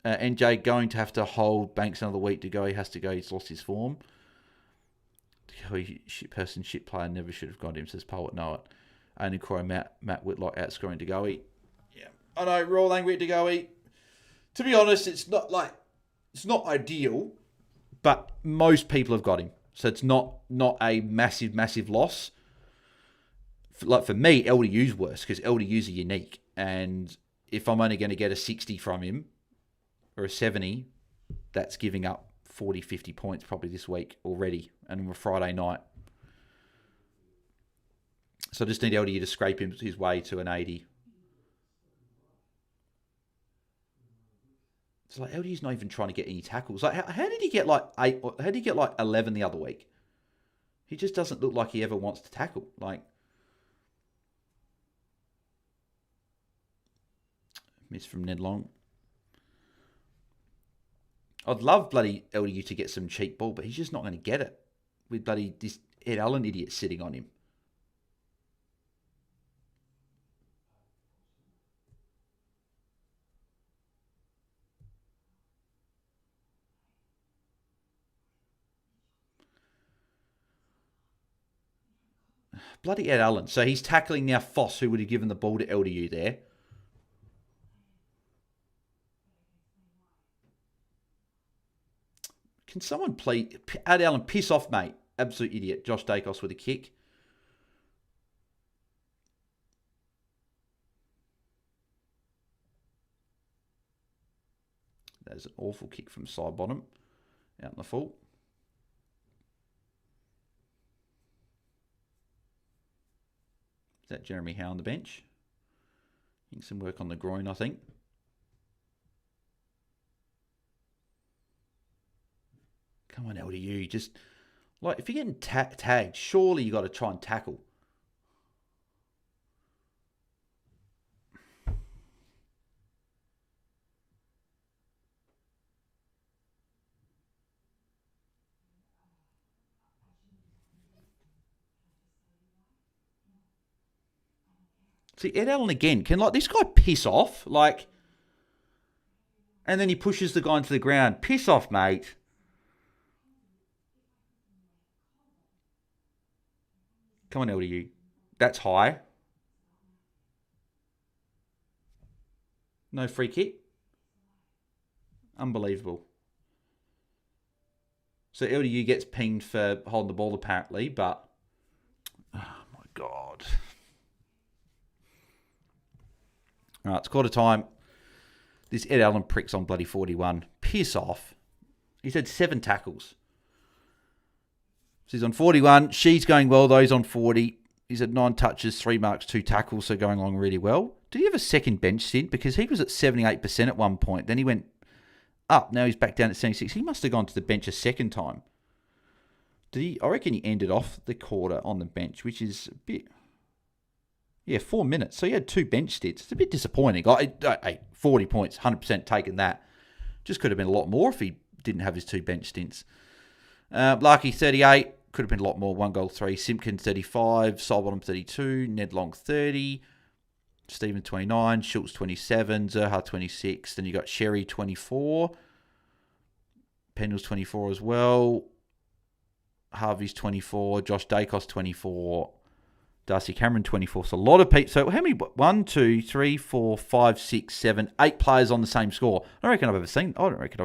NJ going to have to hold Banks another week to go. He has to go. He's lost his form. Shit player never should have got him, says Poet Know It. Only Corey Matt Whitlock outscoring to go eat. Yeah, I know. Raw language to go eat. To be honest, it's not ideal, but most people have got him, so it's not a massive loss. For me, LDU's worse because LDU's are unique, and if I'm only going to get a 60 from him or a 70, that's giving up 40, 50 points probably this week already, and on a Friday night. So I just need LDU to scrape his way to an 80. So like LDU's not even trying to get any tackles. Like how did he get like 8? How did he get like 11 the other week? He just doesn't look like he ever wants to tackle. Like miss from Ned Long. I'd love bloody LDU to get some cheap ball, but he's just not going to get it with bloody this Ed Allen idiot sitting on him. Bloody Ed Allen. So he's tackling now Foss, who would have given the ball to LDU there. Can someone please... Ed Allen, piss off, mate. Absolute idiot. Josh Dacos with a kick. That is an awful kick from side bottom. Out in the full. Is that Jeremy Howe on the bench? Getting some work on the groin, I think. Come on, LDU. Just, like, if you're getting tagged, surely you got to try and tackle. See, Ed Allen again. Can, like, this guy piss off? Like, and then he pushes the guy into the ground. Piss off, mate. Come on, LDU. That's high. No free kick. Unbelievable. So LDU gets pinged for holding the ball, apparently, but... Oh, my God. All right, it's quarter time. This Ed Allen prick's on bloody 41. Piss off. He's had 7 tackles. So he's on 41. She's going well, though. He's on 40. He's at 9 touches, 3 marks, 2 tackles, so going along really well. Did he have a second bench stint? Because he was at 78% at one point. Then he went up. Now he's back down at 76. He must have gone to the bench a second time. Did he? I reckon he ended off the quarter on the bench, which is a bit... Yeah, 4 minutes. So he had 2 bench stints. It's a bit disappointing. 40 points, 100% taken that. Just could have been a lot more if he didn't have his 2 bench stints. Larky, 38. Could have been a lot more. 1 goal, 3. Simpkins, 35. Solbottom, 32. Ned Long, 30. Stephen, 29. Schultz, 27. Zerha, 26. Then you got Sherry, 24. Pendle's 24 as well. Harvey's 24. Josh Dacos, 24. Darcy Cameron, 24. So a lot of people. So how many? 1, 2, 3, 4, 5, 6, 7, 8 players on the same score. I don't reckon I've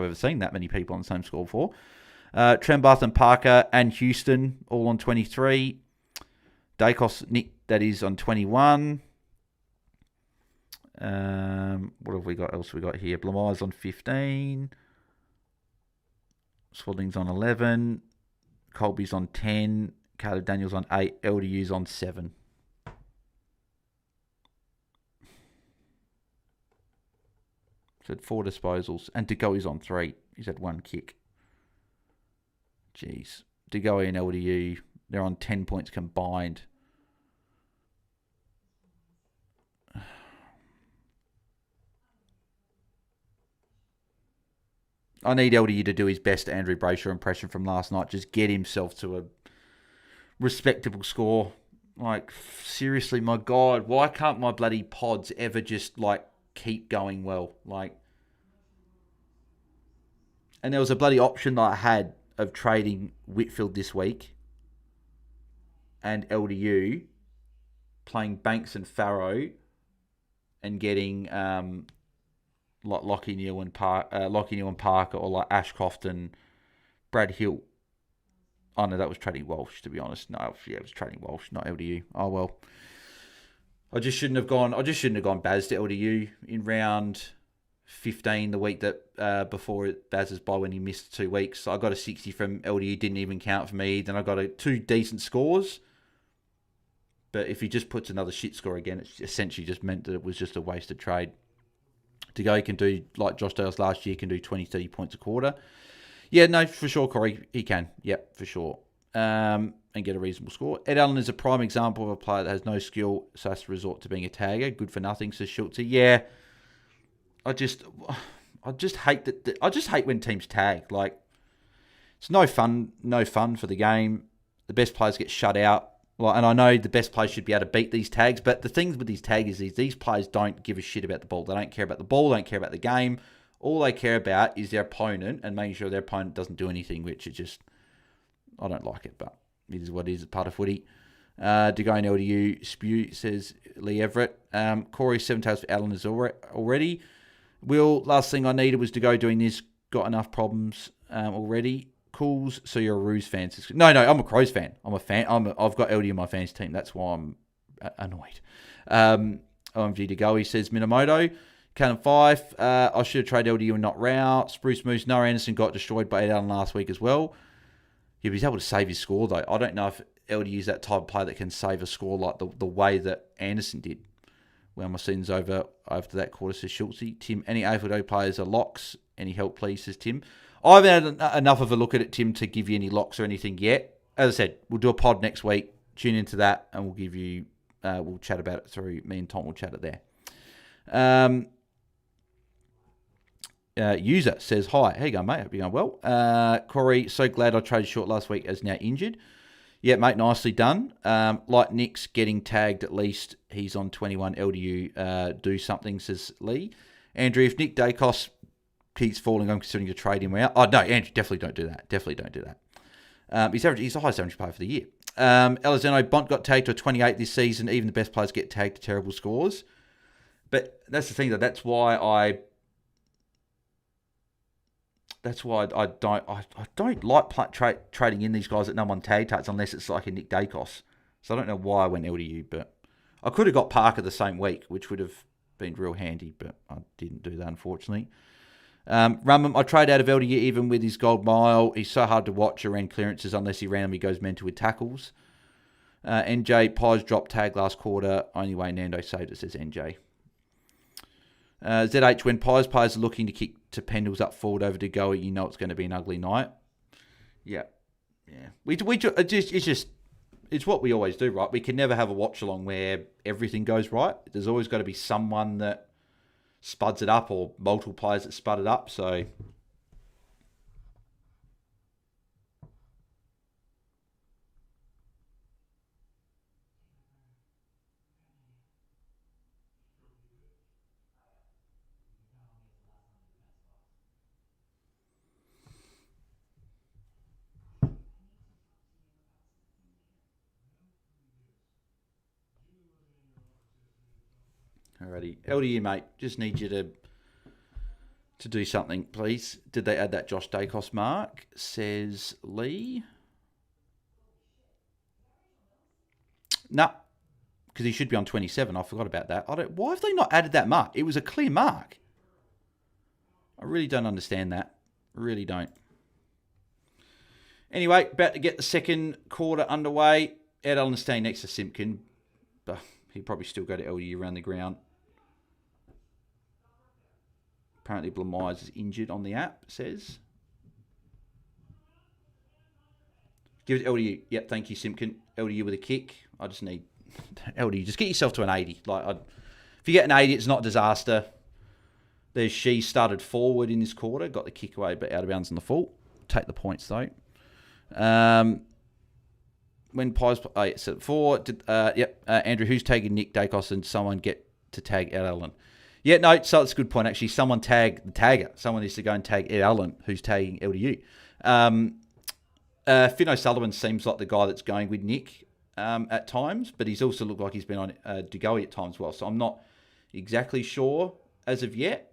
ever seen that many people on the same score before. Trembath and Parker and Houston all on 23. Dacos, Nick, that is on 21. What have we got else? We got here. Blamire's on 15. Swaddling's on 11. Colby's on 10. Carter Daniels on 8. LDU's on 7. He's had 4 disposals. And Degoe's on 3. He's had 1 kick. Jeez. Degoe and LDU, They're on 10 points combined. I need LDU to do his best Andrew Brayshaw impression from last night. Just get himself to a respectable score. Like, seriously, my God, why can't my bloody pods ever just, like, keep going well? Like, and there was a bloody option that I had of trading Whitfield this week and LDU, playing Banks and Farrow and getting like Lockie Neal and Parker, or like Ashcroft and Brad Hill. Oh no, that was trading Walsh, to be honest. No, yeah, it was trading Walsh, not LDU. Oh well. I just shouldn't have gone Baz to LDU in round 15 the week that before Baz's bye when he missed 2 weeks. So I got a 60 from LDU, didn't even count for me. Then I got 2 decent scores. But if he just puts another shit score again, it essentially just meant that it was just a wasted trade. To go, he can do, like Josh Dales last year, can do 20, 30 points a quarter. Yeah, no, for sure, Corey, he can. Yep, for sure. And get a reasonable score. Ed Allen is a prime example of a player that has no skill, so has to resort to being a tagger. Good for nothing, says Schultz. Yeah, I just hate that. I just hate when teams tag. Like, it's no fun for the game. The best players get shut out. Like, and I know the best players should be able to beat these tags, but the thing with these tags is these players don't give a shit about the ball. They don't care about the ball. They don't care about the game. All they care about is their opponent and making sure their opponent doesn't do anything, which is just, I don't like it, but it is what it is. It's part of footy. To go in LDU, spew, says Lee Everett. Corey, 7 tails for Allen is already. Will, last thing I needed was to go doing this. Got enough problems already. Cools, so you're a Roos fan. No, I'm a Crows fan. I'm a fan. I've got LDU in my fans team. That's why I'm annoyed. OMG to go, he says Minamoto. Cannon 5. I should have traded LDU and not Rao. Spruce Moose, Noah Anderson got destroyed by Ed Allen last week as well. Yeah, but he's able to save his score, though. I don't know if LDU is that type of player that can save a score like the way that Anderson did. Well, my season's over after that quarter, says Schultzy. Tim, any AFL players are locks? Any help, please, says Tim. I haven't had enough of a look at it, Tim, to give you any locks or anything yet. As I said, we'll do a pod next week. Tune into that, and we'll give you. We'll chat about it through. Me and Tom will chat it there. User says, hi. How you going, mate? Hope you're going well. Corey, so glad I traded short last week as now injured. Yeah, mate, nicely done. Like Nick's getting tagged at least. He's on 21 LDU. Do something, says Lee. Andrew, if Nick Dacos keeps falling, I'm considering to trade him out. Oh, no, Andrew, definitely don't do that. Definitely don't do that. He's the highest average player for the year. Elizondo, Bont got tagged to 28 this season. Even the best players get tagged to terrible scores. But that's the thing, though. That's why I don't like trading in these guys that no one tag targets unless it's like a Nick Dacos. So I don't know why I went LDU, but I could have got Parker the same week, which would have been real handy, but I didn't do that, unfortunately. Rumham, I trade out of LDU even with his gold mile. He's so hard to watch around clearances unless he randomly goes mental with tackles. NJ, Pies dropped tag last quarter. Only way Nando saved it, says NJ. ZH, when Pies players are looking to kick to Pendles up forward over to go, you know it's going to be an ugly night. Yeah. It's what we always do, right? We can never have a watch along where everything goes right. There's always got to be someone that spuds it up or multiple players that spud it up. So alrighty. LDU, mate, just need you to do something, please. Did they add that Josh Dacos mark? Says Lee. No, because he should be on 27. I forgot about that. Why have they not added that mark? It was a clear mark. I really don't understand that. Really don't. Anyway, about to get the second quarter underway. Ed Allen staying next to Simpkin. But he'd probably still go to LDU around the ground. Apparently Blamires is injured on the app, says. Give it LDU. Yep, thank you, Simpkin. LDU with a kick. I just need LDU. Just get yourself to an 80. If you get an 80, it's not a disaster. There's She started forward in this quarter, got the kick away, but out of bounds on the full. Take the points, though. When Pies... so 4... Andrew, who's tagging Nick Dacos and someone get to tag Ed Allen? Yeah, no, so it's a good point, actually. Someone tag the tagger. Someone needs to go and tag Ed Allen, who's tagging LDU. Finn O'Sullivan seems like the guy that's going with Nick at times, but he's also looked like he's been on DeGoey at times as well, so I'm not exactly sure as of yet.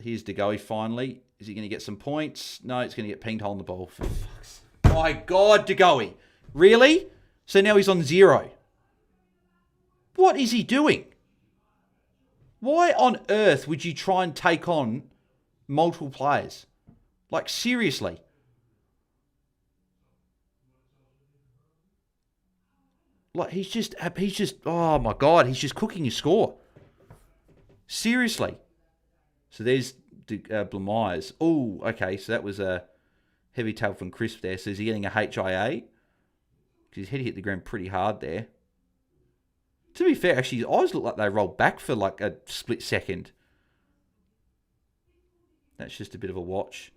Here's DeGoey finally. Is he going to get some points? No, it's going to get pinged holding the ball. For fuck's sake. My God, DeGoey. Really? So now he's on 0. What is he doing? Why on earth would you try and take on multiple players? Like, seriously. Like, he's just, oh my God, he's just cooking your score. Seriously. So there's Blamires. Oh, okay, so that was a heavy tail from Crisp there. So is he getting a HIA? Because his head hit the ground pretty hard there. To be fair, actually, his eyes look like they rolled back for like a split second. That's just a bit of a watch.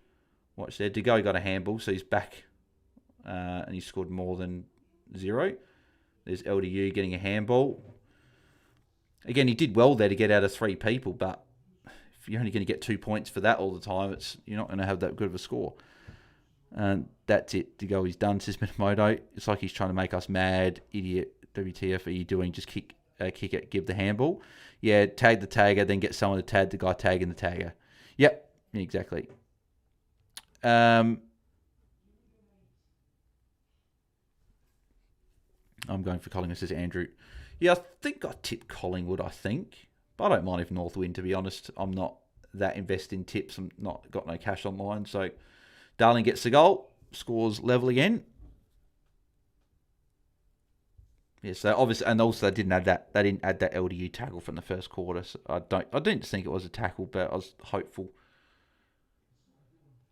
Watch there. DeGoey got a handball, so he's back. And he scored more than 0. There's LDU getting a handball. Again, he did well there to get out of 3 people, but if you're only going to get 2 points for that all the time, you're not going to have that good of a score. And that's it. DeGoey's done. Says Minamoto. It's like he's trying to make us mad. Idiot. WTF are you doing? Just kick it, give the handball. Yeah, tag the tagger, then get someone to tag the guy tagging the tagger. Yep, exactly. I'm going for Collingwood, says Andrew. Yeah, I think I tipped Collingwood, But I don't mind if North win, to be honest. I'm not that invested in tips. I'm not got no cash online. So Darling gets the goal. Scores level again. Yeah, so obviously, and also they didn't add that LDU tackle from the first quarter. So I didn't think it was a tackle, but I was hopeful.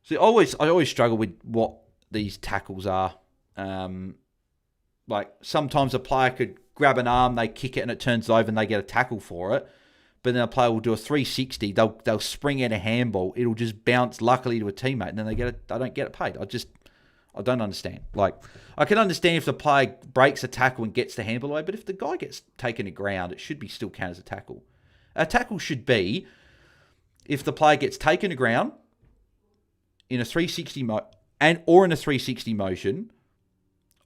See, I always struggle with what these tackles are. Like sometimes a player could grab an arm, they kick it, and it turns over, and they get a tackle for it. But then a player will do a 360. They'll spring out a handball. It'll just bounce luckily to a teammate, and then they don't get it paid. I don't understand. Like, I can understand if the player breaks a tackle and gets the handball away, but if the guy gets taken to ground, it should be still count as a tackle. A tackle should be if the player gets taken to ground in a 360 or in a 360 motion,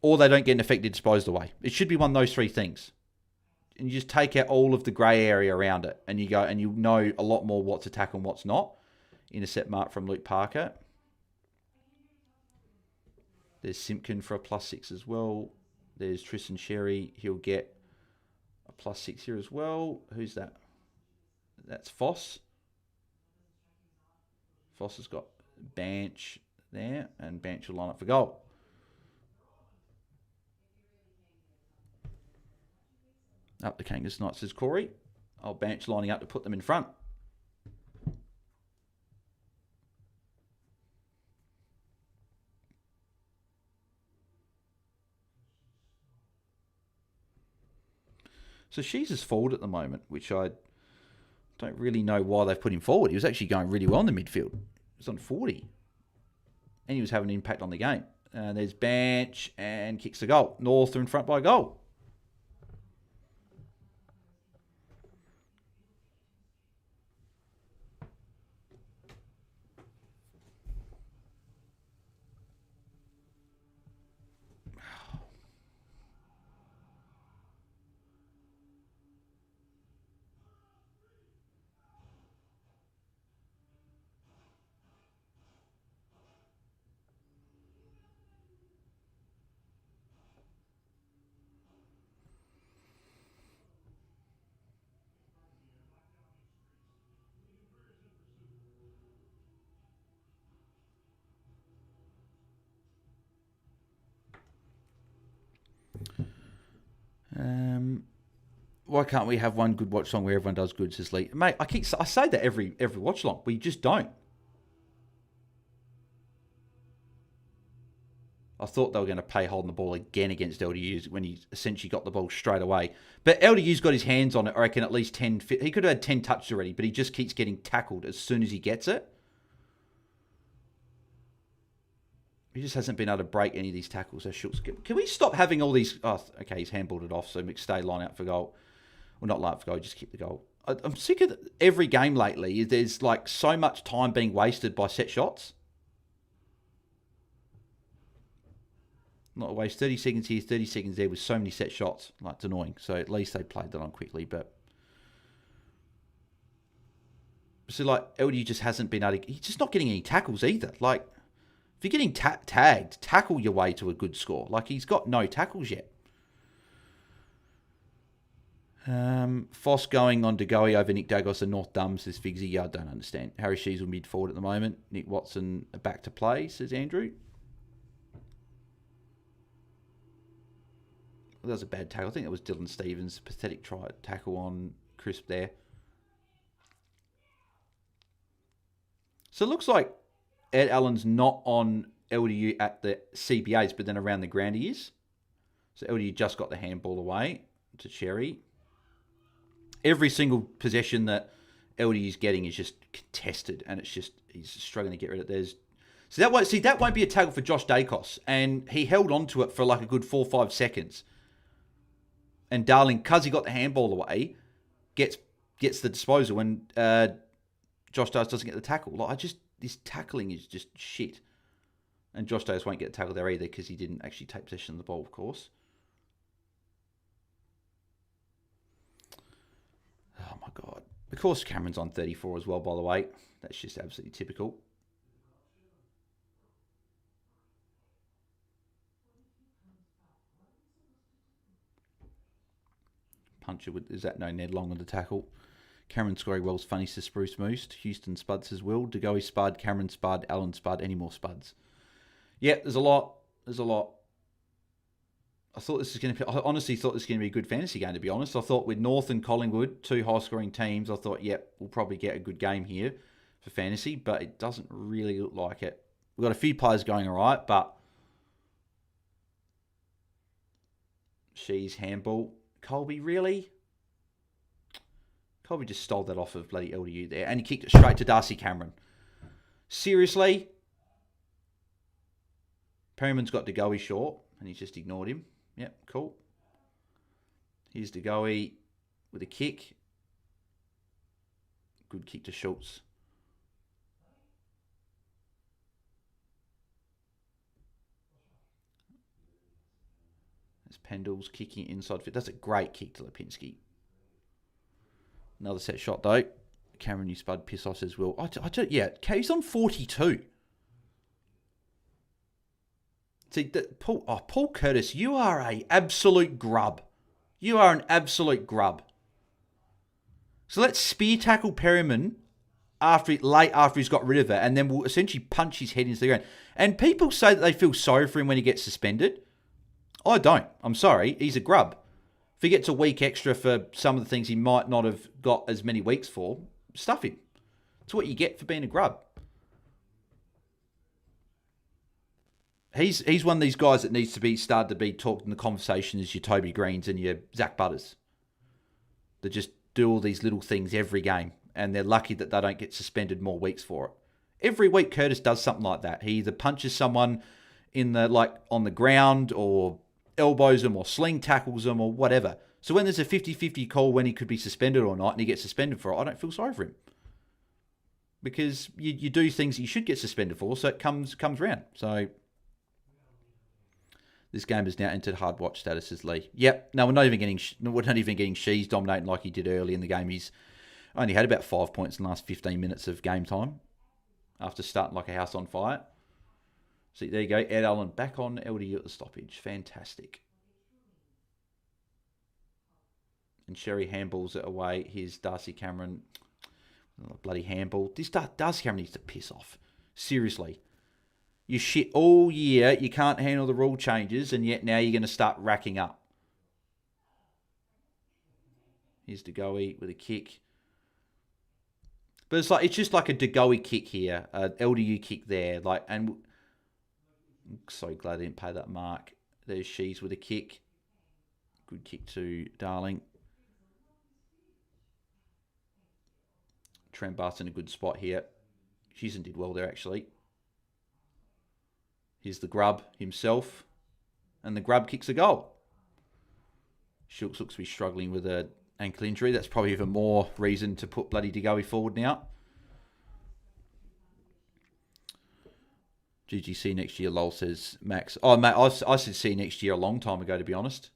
or they don't get an effective disposed away. It should be one of those 3 things. And you just take out all of the grey area around it, and you go and you know a lot more what's a tackle and what's not. Intercept mark from Luke Parker. There's Simpkin for a +6 as well. There's Tristan Sherry. He'll get a +6 here as well. Who's that? That's Foss. Foss has got Banch there, and Banch will line up for goal. Up the Kangas Knight, says Corey. Old Banch lining up to put them in front. So She's is forward at the moment, which I don't really know why they've put him forward. He was actually going really well in the midfield. He was on 40. And he was having an impact on the game. There's Banch and kicks the goal. North are in front by a goal. Why can't we have one good watch song where everyone does good, says Lee? Mate, I say that every watch long. We just don't. I thought they were going to play holding the ball again against LDU when he essentially got the ball straight away. But LDU's got his hands on it, I reckon, at least 10. He could have had 10 touches already, but he just keeps getting tackled as soon as he gets it. He just hasn't been able to break any of these tackles. So Schultz, can we stop having all these... Oh, okay, he's handballed it off, so McStay line out for goal. Well, not line out for goal, just kick the goal. I'm sick of every game lately. There's like so much time being wasted by set shots. Not a waste. 30 seconds here, 30 seconds there with so many set shots. Like, it's annoying. So at least they played that on quickly. But so like LDU just hasn't been able to... He's just not getting any tackles either. Like, if you're getting tagged, tackle your way to a good score. Like, he's got no tackles yet. Foss going on DeGoey over Nick Dagos and North Dum, says Figsy. Yeah, I don't understand. Harry Sheasel mid forward at the moment. Nick Watson back to play, says Andrew. That was a bad tackle. I think it was Dylan Stevens. Pathetic tackle on Crisp there. So it looks like Ed Allen's not on LDU at the CBAs, but then around the ground he is. So LDU just got the handball away to Cherry. Every single possession that LDU's getting is just contested, and it's just he's struggling to get rid of it. That won't be a tackle for Josh Dacos, and he held on to it for like a good 4 or 5 seconds. And Darling, because he got the handball away, gets the disposal when Josh Dacos doesn't get the tackle. Like, this tackling is just shit. And Josh Dacos won't get the tackle there either because he didn't actually take possession of the ball, of course. Oh my God. Of course, Cameron's on 34 as well, by the way. That's just absolutely typical. Puncher with, is that no Ned Long on the tackle? Cameron scoring well's funny, says Spruce Moose. Houston Spud says Will. DeGoey Spud, Cameron Spud, Allen Spud, any more Spuds? Yeah, there's a lot. I honestly thought this was going to be a good fantasy game, to be honest. I thought with North and Collingwood, 2 high-scoring teams, I thought, we'll probably get a good game here for fantasy, but it doesn't really look like it. We've got a few players going all right, but she's handball. Colby, really? Colby just stole that off of bloody LDU there, and he kicked it straight to Darcy Cameron. Seriously? Perryman's got DeGoey short, and he's just ignored him. Yep, cool. Here's DeGoey with a kick. Good kick to Schultz. There's Pendles kicking inside fit. That's a great kick to Lipinski. Another set shot, though. Cameron, you spud, piss off as well. He's on 42. See, Paul Curtis, you are an absolute grub. You are an absolute grub. So let's spear tackle Perryman after he's got rid of it, and then we'll essentially punch his head into the ground. And people say that they feel sorry for him when he gets suspended. I don't. I'm sorry. He's a grub. If he gets a week extra for some of the things he might not have got as many weeks for, stuff him. It's what you get for being a grub. He's one of these guys that needs to be started to be talked in the conversation as your Toby Greens and your Zach Butters. They just do all these little things every game, and they're lucky that they don't get suspended more weeks for it. Every week Curtis does something like that. He either punches someone on the ground, or elbows them, or sling tackles them, or whatever. So when there's a 50-50 call when he could be suspended or not, and he gets suspended for it, I don't feel sorry for him. Because you do things you should get suspended for, so it comes around. So this game has now entered hard watch status, says Lee. Yep. No, we're not even getting Shees dominating like he did early in the game. He's only had about 5 points in the last 15 minutes of game time after starting like a house on fire. So there you go. Ed Allen back on LDU at the stoppage. Fantastic. And Sherry handballs it away. Here's Darcy Cameron. Oh, bloody handball. This Darcy Cameron needs to piss off. Seriously. You shit all year. You can't handle the rule changes, and yet now you're going to start racking up. Here's DeGoey with a kick. But it's just like a DeGoey kick here, a LDU kick there, and I'm so glad they didn't pay that mark. There's Shees with a kick. Good kick to Darling. Trent Bart's in a good spot here. Sheeson did well there, actually. Here's the grub himself. And the grub kicks a goal. Schultz looks to be struggling with an ankle injury. That's probably even more reason to put bloody DeGoey forward now. GGC next year, lol, says Max. Oh, mate, I said see next year a long time ago, to be honest.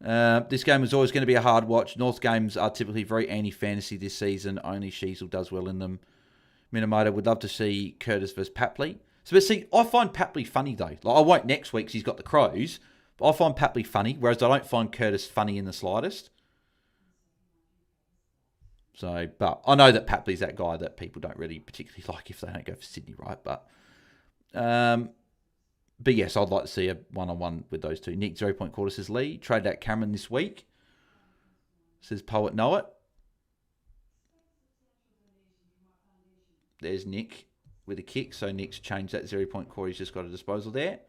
This game is always going to be a hard watch. North games are typically very anti-fantasy this season. Only Sheasel does well in them. Minamoto would love to see Curtis versus Papley. So, but see, I find Papley funny, though. Like, I won't next week because he's got the Crows. But I find Papley funny, whereas I don't find Curtis funny in the slightest. So, but I know that Papley's that guy that people don't really particularly like if they don't go for Sydney, right? But yes, I'd like to see a one-on-one with those two. Nick, 0 point quarter, says Lee. Traded out Cameron this week. Says Poet Know It. There's Nick with a kick. So Nick's changed that 0 point quarter. He's just got a disposal there.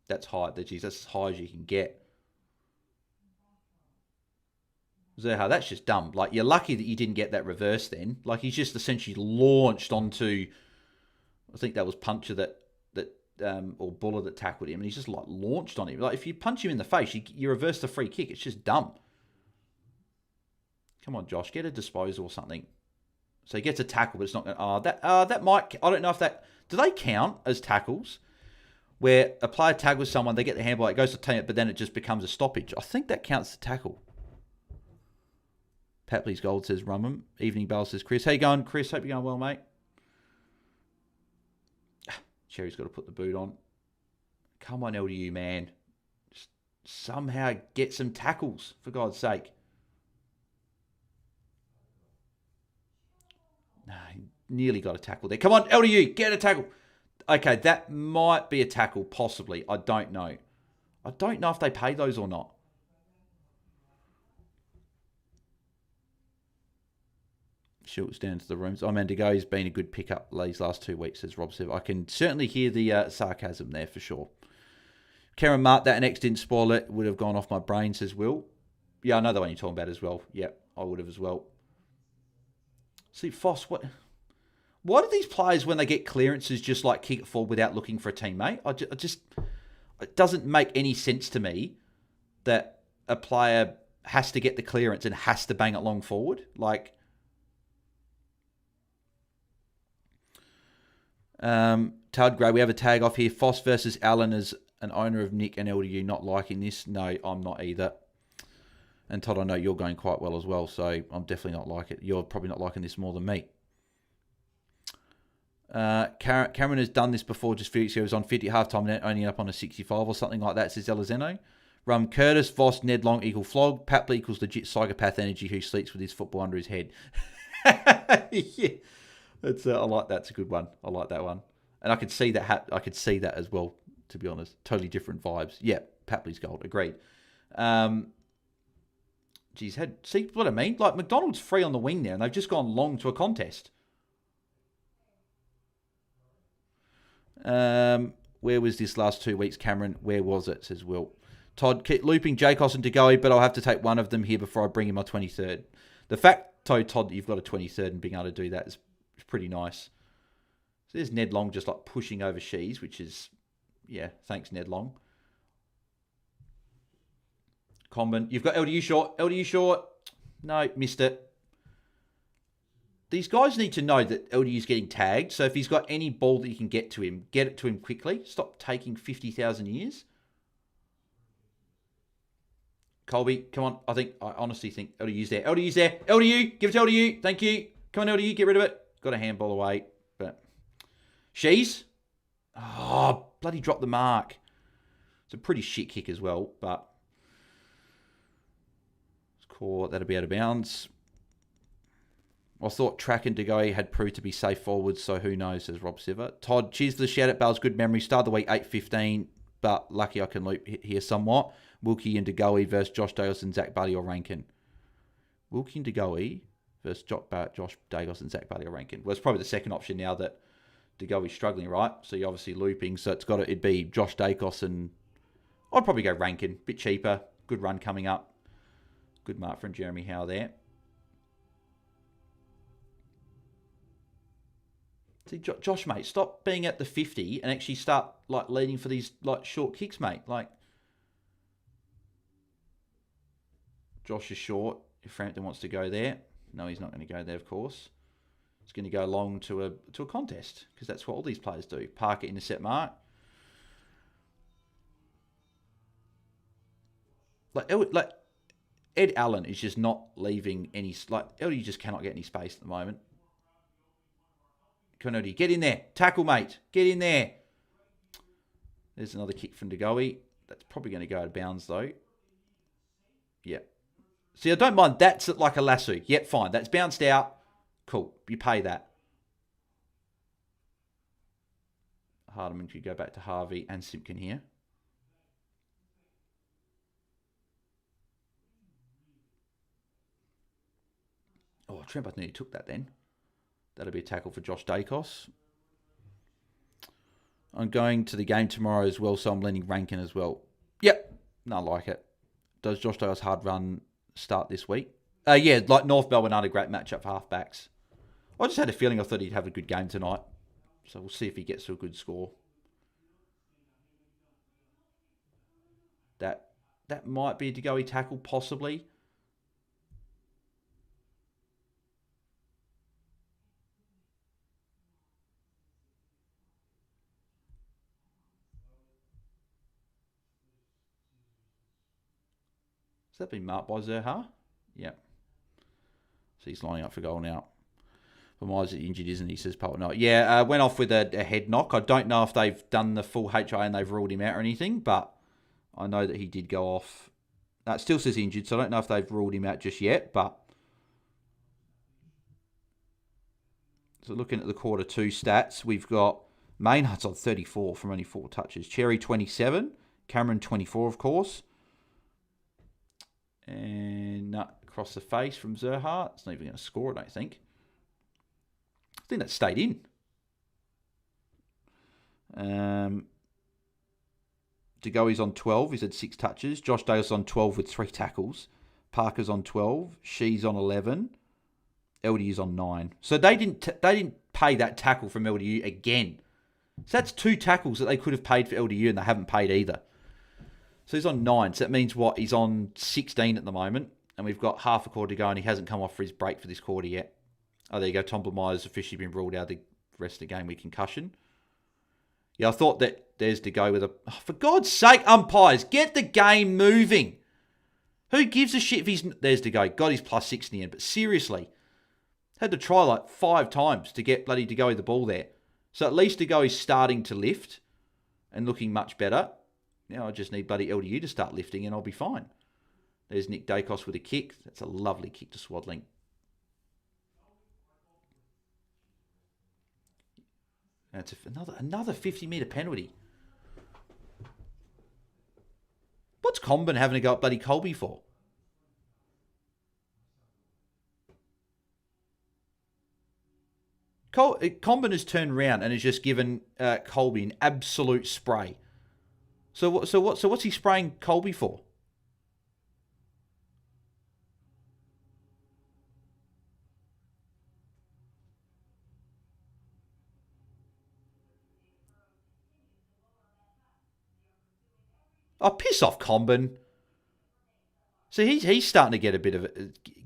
That's high. That's as high as you can get. Zerha, that's just dumb. Like, you're lucky that you didn't get that reverse then. Like, he's just essentially launched onto, I think that was Puncher or Buller that tackled him, and he's just like launched on him. Like, if you punch him in the face, you reverse the free kick. It's just dumb. Come on, Josh, get a disposal or something. So he gets a tackle, but it's not going to... that might... I don't know if that... Do they count as tackles? Where a player tackles someone, they get the handball, it goes to team it, but then it just becomes a stoppage. I think that counts as a tackle. Papley's Gold says Rumham. Evening Bell says Chris. How you going, Chris? Hope you're going well, mate. Cherry's got to put the boot on. Come on, LDU, man. Just somehow get some tackles, for God's sake. No, he nearly got a tackle there. Come on, LDU, get a tackle. Okay, that might be a tackle, possibly. I don't know. I don't know if they pay those or not. Schultz down to the rooms. Oh, man, Dego's been a good pickup these last 2 weeks, says Rob Sev. I can certainly hear the sarcasm there for sure. Karen Mart, that X didn't spoil it. Would have gone off my brain, says Will. Yeah, I know the one you're talking about as well. Yeah, I would have as well. See, Foss, what... Why do these players, when they get clearances, just like kick it forward without looking for a teammate? I just it doesn't make any sense to me that a player has to get the clearance and has to bang it long forward. Like, Todd Gray, we have a tag off here. Foss versus Allen as an owner of Nick and LDU not liking this. No, I'm not either. And Todd, I know you're going quite well as well, so I'm definitely not liking it. You're probably not liking this more than me. Cameron has done this before just a few weeks ago. He was on 50 half-time and only up on a 65 or something like that, says Elizeno. Curtis, Voss, Ned Long equal flog. Papley equals legit psychopath energy who sleeps with his football under his head. Yeah. That's, I like that. It's a good one. I like that one. And I could see that I could see that as well, to be honest. Totally different vibes. Yeah, Papley's Gold. Agreed. See what I mean? Like, McDonald's free on the wing there, and they've just gone long to a contest. Where was this last 2 weeks, Cameron? Where was it, says Will. Todd, keep looping Jacos and Degoe, but I'll have to take one of them here before I bring in my 23rd. The fact, Todd, that you've got a 23rd and being able to do that is pretty nice. So there's Ned Long just like pushing over Shees, which is, yeah, thanks, Ned Long. Combin, you've got LDU short. No, missed it. These guys need to know that LDU's getting tagged, so if he's got any ball that you can get to him, get it to him quickly. Stop taking 50,000 years. Colby, come on. I honestly think LDU's there. LDU, give it to LDU. Thank you. Come on, LDU, get rid of it. Got a handball away, but... Shees? Oh, bloody dropped the mark. It's a pretty shit kick as well, but... Score, that'll be out of bounds. I thought Track and Degoe had proved to be safe forwards, so who knows, says Rob Siver. Todd, cheers for the shout-out, Bales. Good memory. Start of the week, 8:15. but lucky I can loop here somewhat. Wilkie and DeGoey versus Josh Dagos and Zach Buddy or Rankin. Wilkie and DeGoey versus Josh Dagos and Zach Buddy or Rankin. Well, it's probably the second option now that DeGoey's struggling, right? So you're obviously looping, so it'd be Josh Dacos and I'd probably go Rankin. Bit cheaper. Good run coming up. Good mark from Jeremy Howe there. See, Josh, mate, stop being at the 50 and actually start like leading for these like short kicks, mate. Like, Josh is short. If Frampton wants to go there, no, he's not going to go there. Of course, he's going to go long to a contest because that's what all these players do. Parker intercept mark. Like Ed Allen is just not leaving any. Like LDU just cannot get any space at the moment. Cody, get in there. Tackle, mate. Get in there. There's another kick from DeGoey. That's probably going to go out of bounds, though. Yeah. See, I don't mind. That's like a lasso. Yep, fine. That's bounced out. Cool. You pay that. Hardiman could go back to Harvey and Simpkin here. Oh, Trent nearly took that then. That'll be a tackle for Josh Dacos. I'm going to the game tomorrow as well, so I'm leaning Rankin as well. Yep. No, I like it. Does Josh Dacos hard run start this week? Yeah, like North Melbourne aren't a great matchup for halfbacks. I just had a feeling I thought he'd have a good game tonight. So we'll see if he gets to a good score. That might be a DeGoey tackle, possibly. Has that been marked by Zerha? Yep. So he's lining up for goal now. But why is it injured, isn't he? Says Paul. No. Yeah, went off with a head knock. I don't know if they've done the full HI and they've ruled him out or anything, but I know that he did go off. It still says injured, so I don't know if they've ruled him out just yet, but... So looking at the quarter 2 stats, we've got Maynard's on 34 from only 4 touches. Cherry 27. Cameron 24, of course. And across the face from Zerha. It's not even going to score, I don't think. I think that stayed in. DeGoey's on 12. He's had 6 touches. Josh Dale's on 12 with 3 tackles. Parker's on 12. She's on 11. LDU's on 9. So they didn't pay that tackle from LDU again. So that's 2 tackles that they could have paid for LDU and they haven't paid either. So he's on 9. So that means what? He's on 16 at the moment. And we've got half a quarter to go and he hasn't come off for his break for this quarter yet. Oh, there you go. Tom Blameyer's officially been ruled out of the rest of the game with concussion. Yeah, I thought that there's to go with a... Oh, for God's sake, umpires, get the game moving. Who gives a shit if he's... There's to go. Got his +6 in the end. But seriously, had to try like 5 times to get bloody to go with the ball there. So at least to go is starting to lift and looking much better. Now I just need bloody LDU to start lifting and I'll be fine. There's Nick Dacos with a kick. That's a lovely kick to Swaddling. That's another 50-metre penalty. What's Comben having to go up bloody Colby for? Comben has turned around and has just given Colby an absolute spray. So what's he spraying Colby for? Oh, piss off, Comben. So he's starting to get a bit of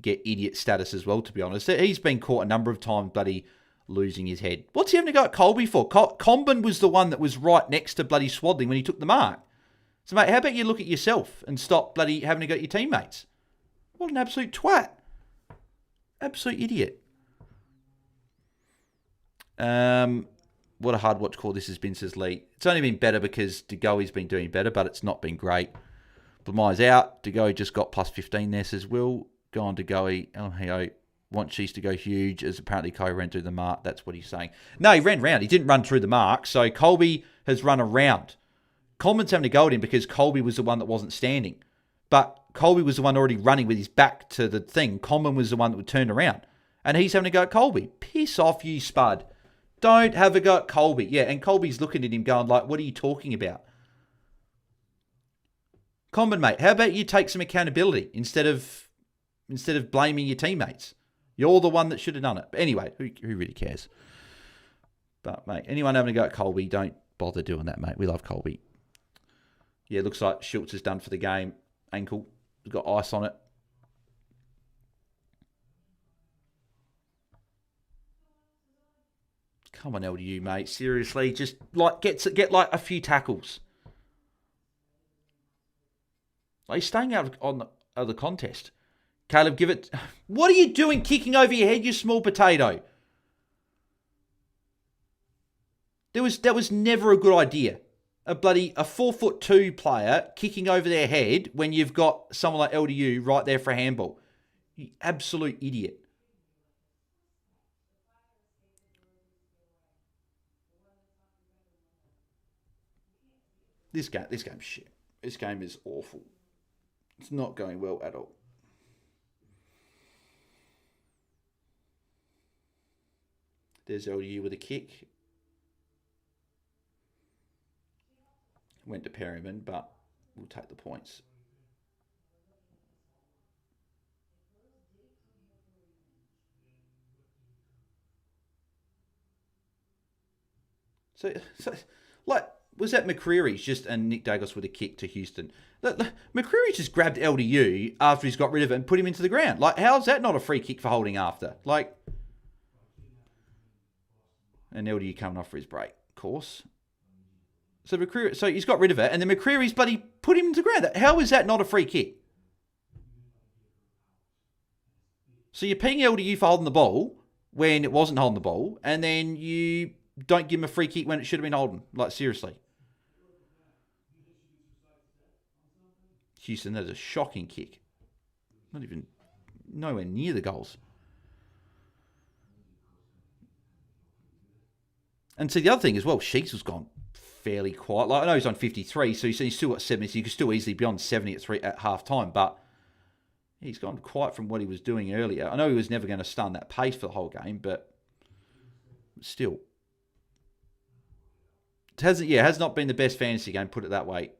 get idiot status as well, to be honest. He's been caught a number of times, bloody losing his head. What's he having to go at Colby for? Comben was the one that was right next to bloody Swaddling when he took the mark. So, mate, how about you look at yourself and stop bloody having to go at your teammates? What an absolute twat. Absolute idiot. What a hard watch call this has been, says Lee. It's only been better because DeGoey's been doing better, but it's not been great. Blameyer's out. DeGoey just got +15 there, says Will. Go on, DeGoey. LMHO wants Cheese to go huge, as apparently Colby ran through the mark. That's what he's saying. No, he ran round. He didn't run through the mark. So Colby has run around. Coleman's having to go at him because Colby was the one that wasn't standing. But Colby was the one already running with his back to the thing. Coleman was the one that would turn around. And he's having to go at Colby. Piss off, you spud. Don't have a go at Colby. Yeah, and Colby's looking at him going like, what are you talking about? Coleman, mate, how about you take some accountability instead of blaming your teammates? You're the one that should have done it. But anyway, who really cares? But, mate, anyone having a go at Colby, don't bother doing that, mate. We love Colby. Yeah, looks like Schultz is done for the game. Ankle. He's got ice on it. Come on, LDU, mate. Seriously, just like get like a few tackles. Like he's staying out of the contest. Caleb, give it. What are you doing kicking over your head, you small potato? That was never a good idea. A 4'2" player kicking over their head when you've got someone like LDU right there for a handball. You absolute idiot. This game's shit. This game is awful. It's not going well at all. There's LDU with a kick. Went to Perryman, but we'll take the points. So like, was that McCreary's just and Nick Dagos with a kick to Houston? McCreary just grabbed LDU after he's got rid of it and put him into the ground. Like, how's that not a free kick for holding after? Like, and LDU coming off for his break, of course. So McCreary, so he's got rid of it, and then McCreary's bloody put him into the ground. How is that not a free kick? So you're paying LDU for holding the ball when it wasn't holding the ball, and then you don't give him a free kick when it should have been holding. Like, seriously. Houston, that is a shocking kick. Not even nowhere near the goals. And see, the other thing as well, Sheets has gone fairly quiet. Like, I know he's on 53, so he's still got 70, so you could still easily be on 70 at half time, but he's gone quiet from what he was doing earlier. I know he was never going to stun that pace for the whole game, but still. It has not been the best fantasy game, put it that way.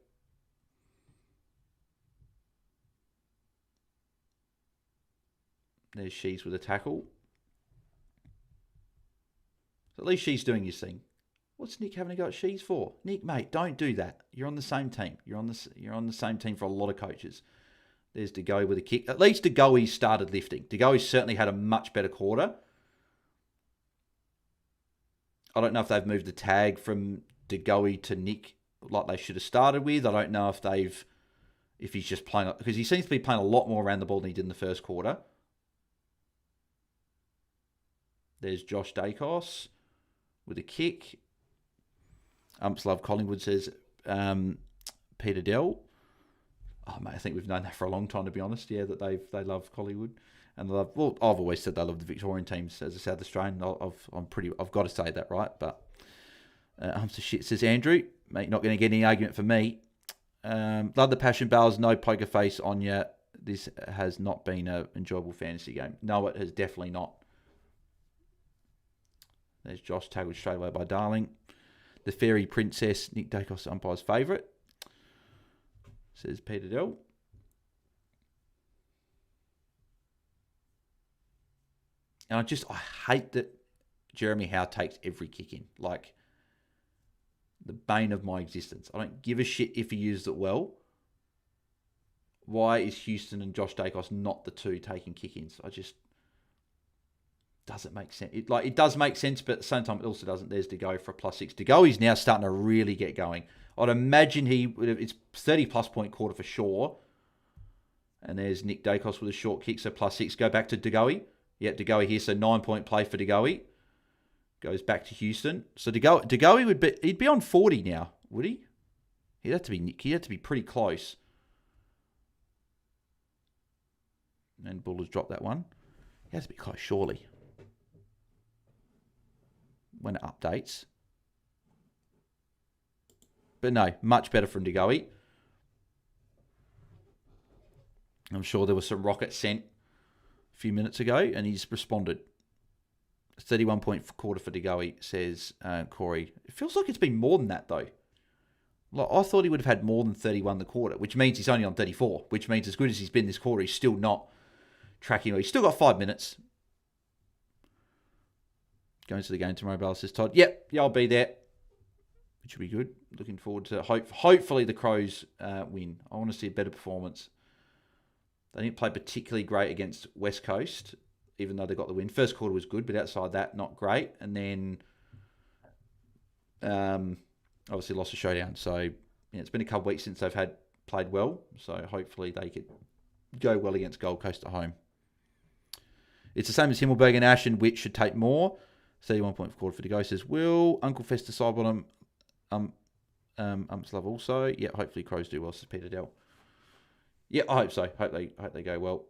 There's Shees with a tackle. So at least she's doing his thing. What's Nick having a go at Shees for? Nick, mate, don't do that. You're on the same team. You're on the same team for a lot of coaches. There's DeGoey with a kick. At least DeGoey started lifting. DeGoey certainly had a much better quarter. I don't know if they've moved the tag from DeGoey to Nick like they should have started with. I don't know if he's just playing, because he seems to be playing a lot more around the ball than he did in the first quarter. There's Josh Dacos with a kick. Umps love Collingwood, says Peter Dell. Oh, mate, I think we've known that for a long time, to be honest. Yeah, that they love Collingwood. And they love, well, I've always said they love the Victorian teams as a South Australian. I've got to say that, right? But Umps the shit, says Andrew. Mate, not going to get any argument for me. Love the passion bales, no poker face on you. This has not been an enjoyable fantasy game. No, it has definitely not. There's Josh tackled straight away by Darling. The Fairy Princess, Nick Dacos, umpire's favourite, says Peter Dell. And I hate that Jeremy Howe takes every kick in. Like, the bane of my existence. I don't give a shit if he used it well. Why is Houston and Josh Dacos not the two taking kick-ins? I just... doesn't make sense. It does make sense, but at the same time, it also doesn't. There's DeGoey for a +6. DeGoey's now starting to really get going. I'd imagine it's 30+ point quarter for sure. And there's Nick Dacos with a short kick, so +6. Go back to DeGoey. Yeah, DeGoey here, so 9-point play for DeGoey. Goes back to Houston. So DeGoey he'd be on 40 now, would he? He'd have to be pretty close. And Bull has dropped that one. He has to be close, surely. When it updates. But no, much better from De Goey. I'm sure there was some rocket sent a few minutes ago, and he's responded. 31-point quarter for De Goey, says Corey. It feels like it's been more than that, though. Like, I thought he would have had more than 31 the quarter, which means he's only on 34, which means as good as he's been this quarter, he's still not tracking. He's still got 5 minutes. Going to the game tomorrow, Bale, says Todd. Yep, yeah, I'll be there. Which will be good. Looking forward to hopefully the Crows win. I want to see a better performance. They didn't play particularly great against West Coast, even though they got the win. First quarter was good, but outside that, not great. And then obviously lost a showdown. So it's been a couple of weeks since they've played well. So hopefully they could go well against Gold Coast at home. It's the same as Himmelberg and Ash, and Witt should take more. 31-point quarter for De Goey, says Will. Uncle Festa Sidebottom umps love also. Yeah, hopefully Crows do well, says Peter Dell. Yeah, I hope so. Hope they go well.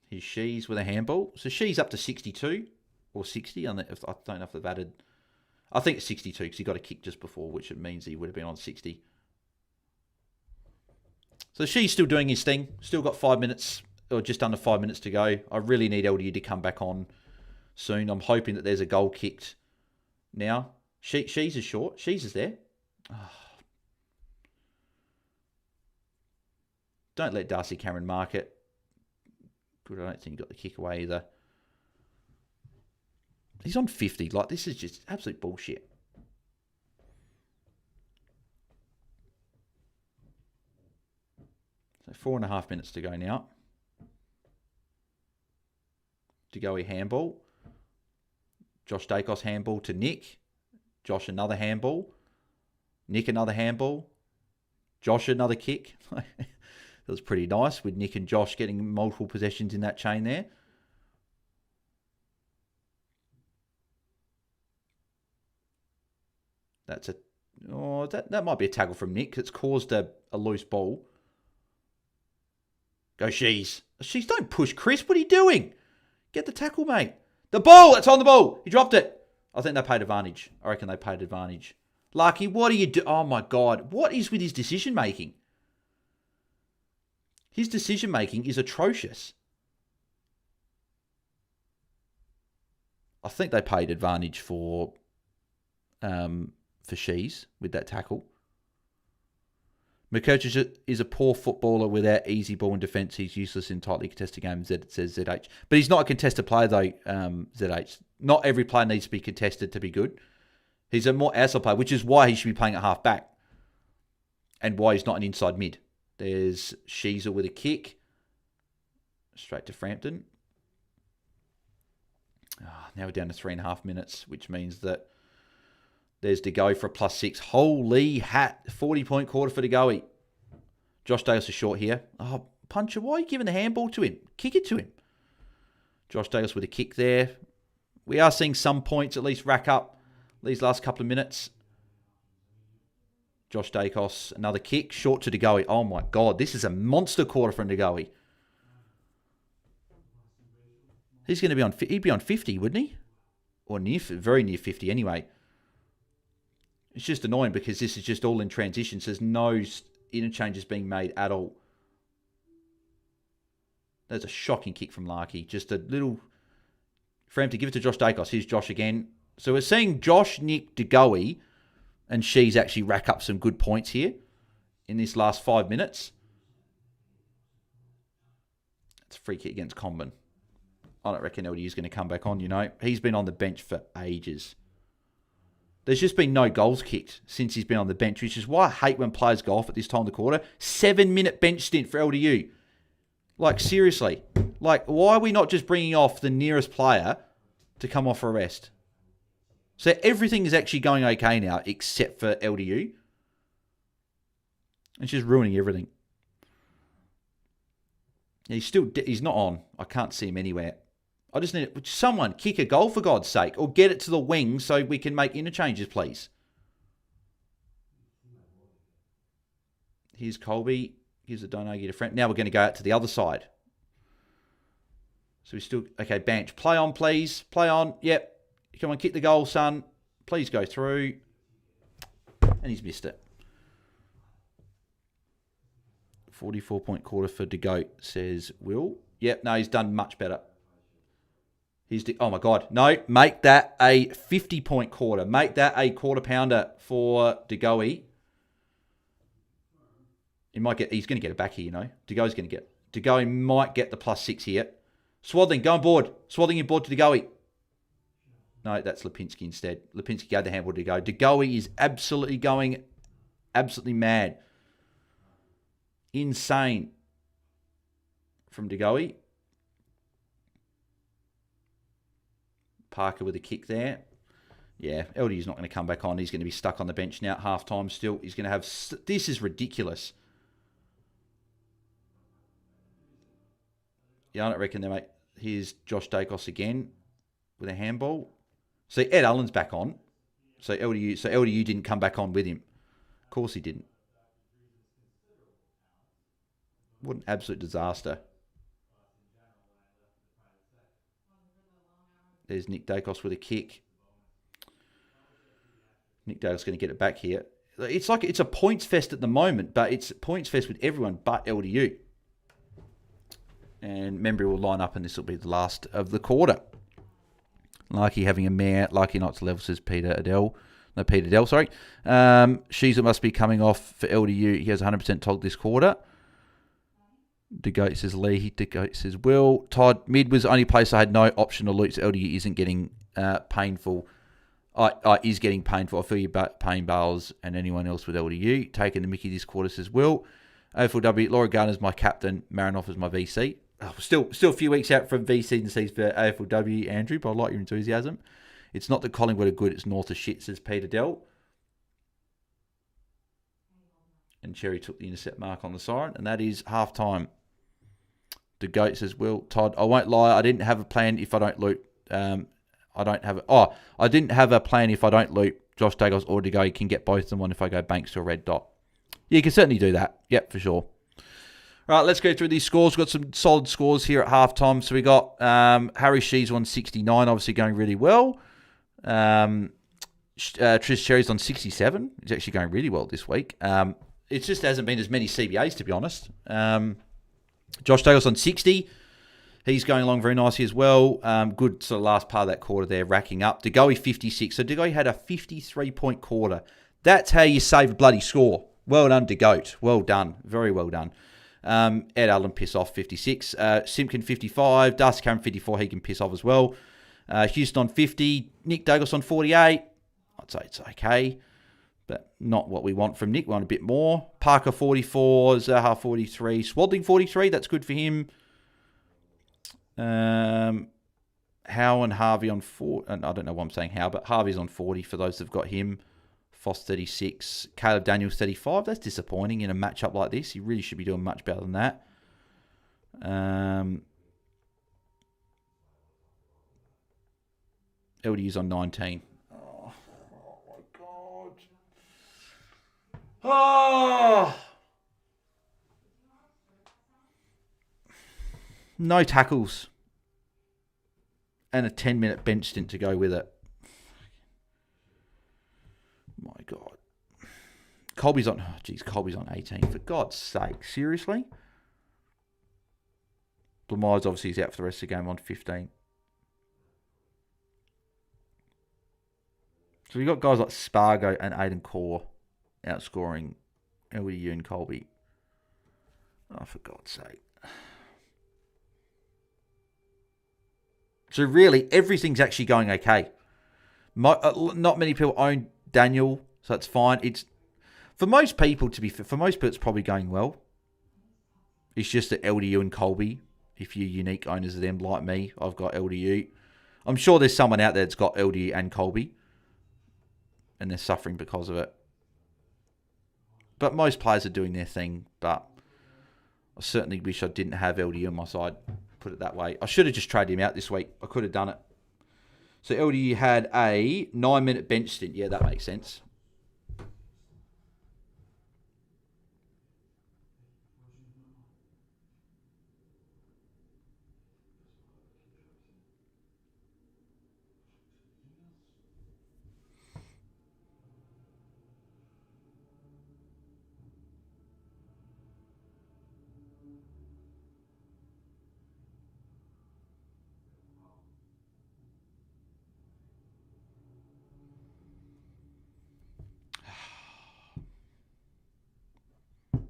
Here's Shees with a handball. So Shees up to 62 or 60. I don't know if they've added. I think it's 62 because he got a kick just before, which it means he would have been on 60. So Shees still doing his thing. Still got 5 minutes or just under 5 minutes to go. I really need LDU to come back on soon. I'm hoping that there's a goal kicked now. Shees is short. Shees is there. Oh. Don't let Darcy Cameron mark it. Good, I don't think he got the kick away either. He's on 50. Like, this is just absolute bullshit. So 4.5 minutes to go now. De Goey handball. Josh Dacos handball to Nick. Josh another handball. Nick another handball. Josh another kick. That was pretty nice with Nick and Josh getting multiple possessions in that chain there. That might be a tackle from Nick. It's caused a loose ball. Go Shees. Shees, don't push Chris. What are you doing? Get the tackle, mate. The ball. It's on the ball. He dropped it. I think they paid advantage. I reckon they paid advantage. Lucky, what are you doing? Oh, my God. What is with his decision-making? His decision-making is atrocious. I think they paid advantage for Shees with that tackle. McCurch is a poor footballer without easy ball and defence. He's useless in tightly contested games, says ZH. But he's not a contested player, though, ZH. Not every player needs to be contested to be good. He's a more outside player, which is why he should be playing at half back. And why he's not an inside mid. There's Sheezer with a kick. Straight to Frampton. Now we're down to 3.5 minutes, which means that there's De Goey for a +6. Holy hat. 40-point quarter for De Goey. Josh Davis is short here. Oh, Puncher, why are you giving the handball to him? Kick it to him. Josh Davis with a kick there. We are seeing some points at least rack up these last couple of minutes. Josh Dacos, another kick. Short to De Goey. Oh, my God. This is a monster quarter from De Goey. He's going to be on... He'd be on 50, wouldn't he? Or very near 50 anyway. It's just annoying because this is just all in transition. So there's no interchanges being made at all. That's a shocking kick from Larky. Just a little... For him to give it to Josh Dacos. Here's Josh again. So we're seeing Josh, Nick, De Goey... And She's actually rack up some good points here in this last 5 minutes. It's a free kick against Comben. I don't reckon LDU is going to come back on, you know. He's been on the bench for ages. There's just been no goals kicked since he's been on the bench, which is why I hate when players go off at this time of the quarter. 7-minute bench stint for LDU. Like, seriously. Like, why are we not just bringing off the nearest player to come off for a rest? So everything is actually going okay now, except for LDU. It's just ruining everything. He's not on. I can't see him anywhere. I just need someone kick a goal for God's sake, or get it to the wing so we can make interchanges, please. Here's Colby. Gives a don't argue to friend. Now we're going to go out to the other side. So we still... Okay, bench. Play on, please. Play on. Yep. Come on, kick the goal, son. Please go through. And he's missed it. 44-point quarter for De Goat, says Will. Yep, no, he's done much better. Oh my God. No, make that a 50-point quarter. Make that a quarter pounder for De Goey. He's going to get it back here, you know. De Goey's going to get. De Goey might get the +6 here. Swaddling, go on board. Swaddling your board to De Goey. No, that's Lipinski instead. Lipinski gave the handball to De Goey. De Goey is absolutely going absolutely mad. Insane from De Goey. Parker with a kick there. Yeah, LDU's not going to come back on. He's going to be stuck on the bench now at halftime still. He's going to have... This is ridiculous. Yeah, I don't reckon they make... Here's Josh Dacos again with a handball. So Ed Allen's back on. So LDU didn't come back on with him. Of course he didn't. What an absolute disaster. There's Nick Dacos with a kick. Nick Dacos going to get it back here. It's like it's a points fest at the moment, but it's points fest with everyone but LDU. And Membry will line up, and this will be the last of the quarter. Likey having a mare. Likey not to level, says Peter Adele. No, Peter Adele, sorry. Sheezer must be coming off for LDU. He has 100% togged this quarter. De Goat says Lee. De Goat says Will. Todd, mid was the only place I had no option to loot, so LDU isn't getting painful. Is getting painful. I feel your pain, Bales, and anyone else with LDU. Taking the Mickey this quarter, says Will. AFLW, Laura Garner's my captain. Marinoff is my VC. Oh, still a few weeks out from VC and C's for AFLW, Andrew, but I like your enthusiasm. It's not that Collingwood are good, it's North of shit, says Peter Dell. And Cherry took the intercept mark on the siren, and that is half time. De Goat says, Will, Todd, I won't lie, I didn't have a plan if I don't loot. I didn't have a plan if I don't loot. Josh Dagos or De Goat can get both of them on if I go banks to a red dot. Yeah, you can certainly do that. Yep, for sure. All right, let's go through these scores. We've got some solid scores here at halftime. So we got Harry Shees on 69, obviously going really well. Trish Cherry's on 67. He's actually going really well this week. It just hasn't been as many CBAs, to be honest. Josh Dagos on 60. He's going along very nicely as well. Good sort of last part of that quarter there, racking up. De Goey 56. So De Goey had a 53-point quarter. That's how you save a bloody score. Well done, De Goat. Well done. Very well done. Ed Allen piss off 56. Simpkin 55. Darcy Cameron 54. He can piss off as well. Houston on 50. Nick Douglas on 48. I'd say it's okay, but not what we want from Nick. We want a bit more. Parker 44. Zaha 43. Swaddling 43. That's good for him. Howe and Harvey on 4. And I don't know why I'm saying Howe, but Harvey's on 40 for those that've got him. Foss 36. Caleb Daniels 35. That's disappointing in a matchup like this. He really should be doing much better than that. LDU's on 19. Oh my God. Oh! No tackles. And a 10-minute bench stint to go with it. My God. Colby's on 18. For God's sake. Seriously? Blamires obviously is out for the rest of the game on 15. So we've got guys like Spargo and Aiden Core outscoring LDU and Colby. Oh, for God's sake. So really, everything's actually going okay. Not many people own Daniel, so that's fine. It's for most people, it's probably going well. It's just that LDU and Colby, if you're unique owners of them like me, I've got LDU. I'm sure there's someone out there that's got LDU and Colby, and they're suffering because of it. But most players are doing their thing, but I certainly wish I didn't have LDU on my side, put it that way. I should have just traded him out this week. I could have done it. So LDU had a 9-minute bench stint. Yeah, that makes sense.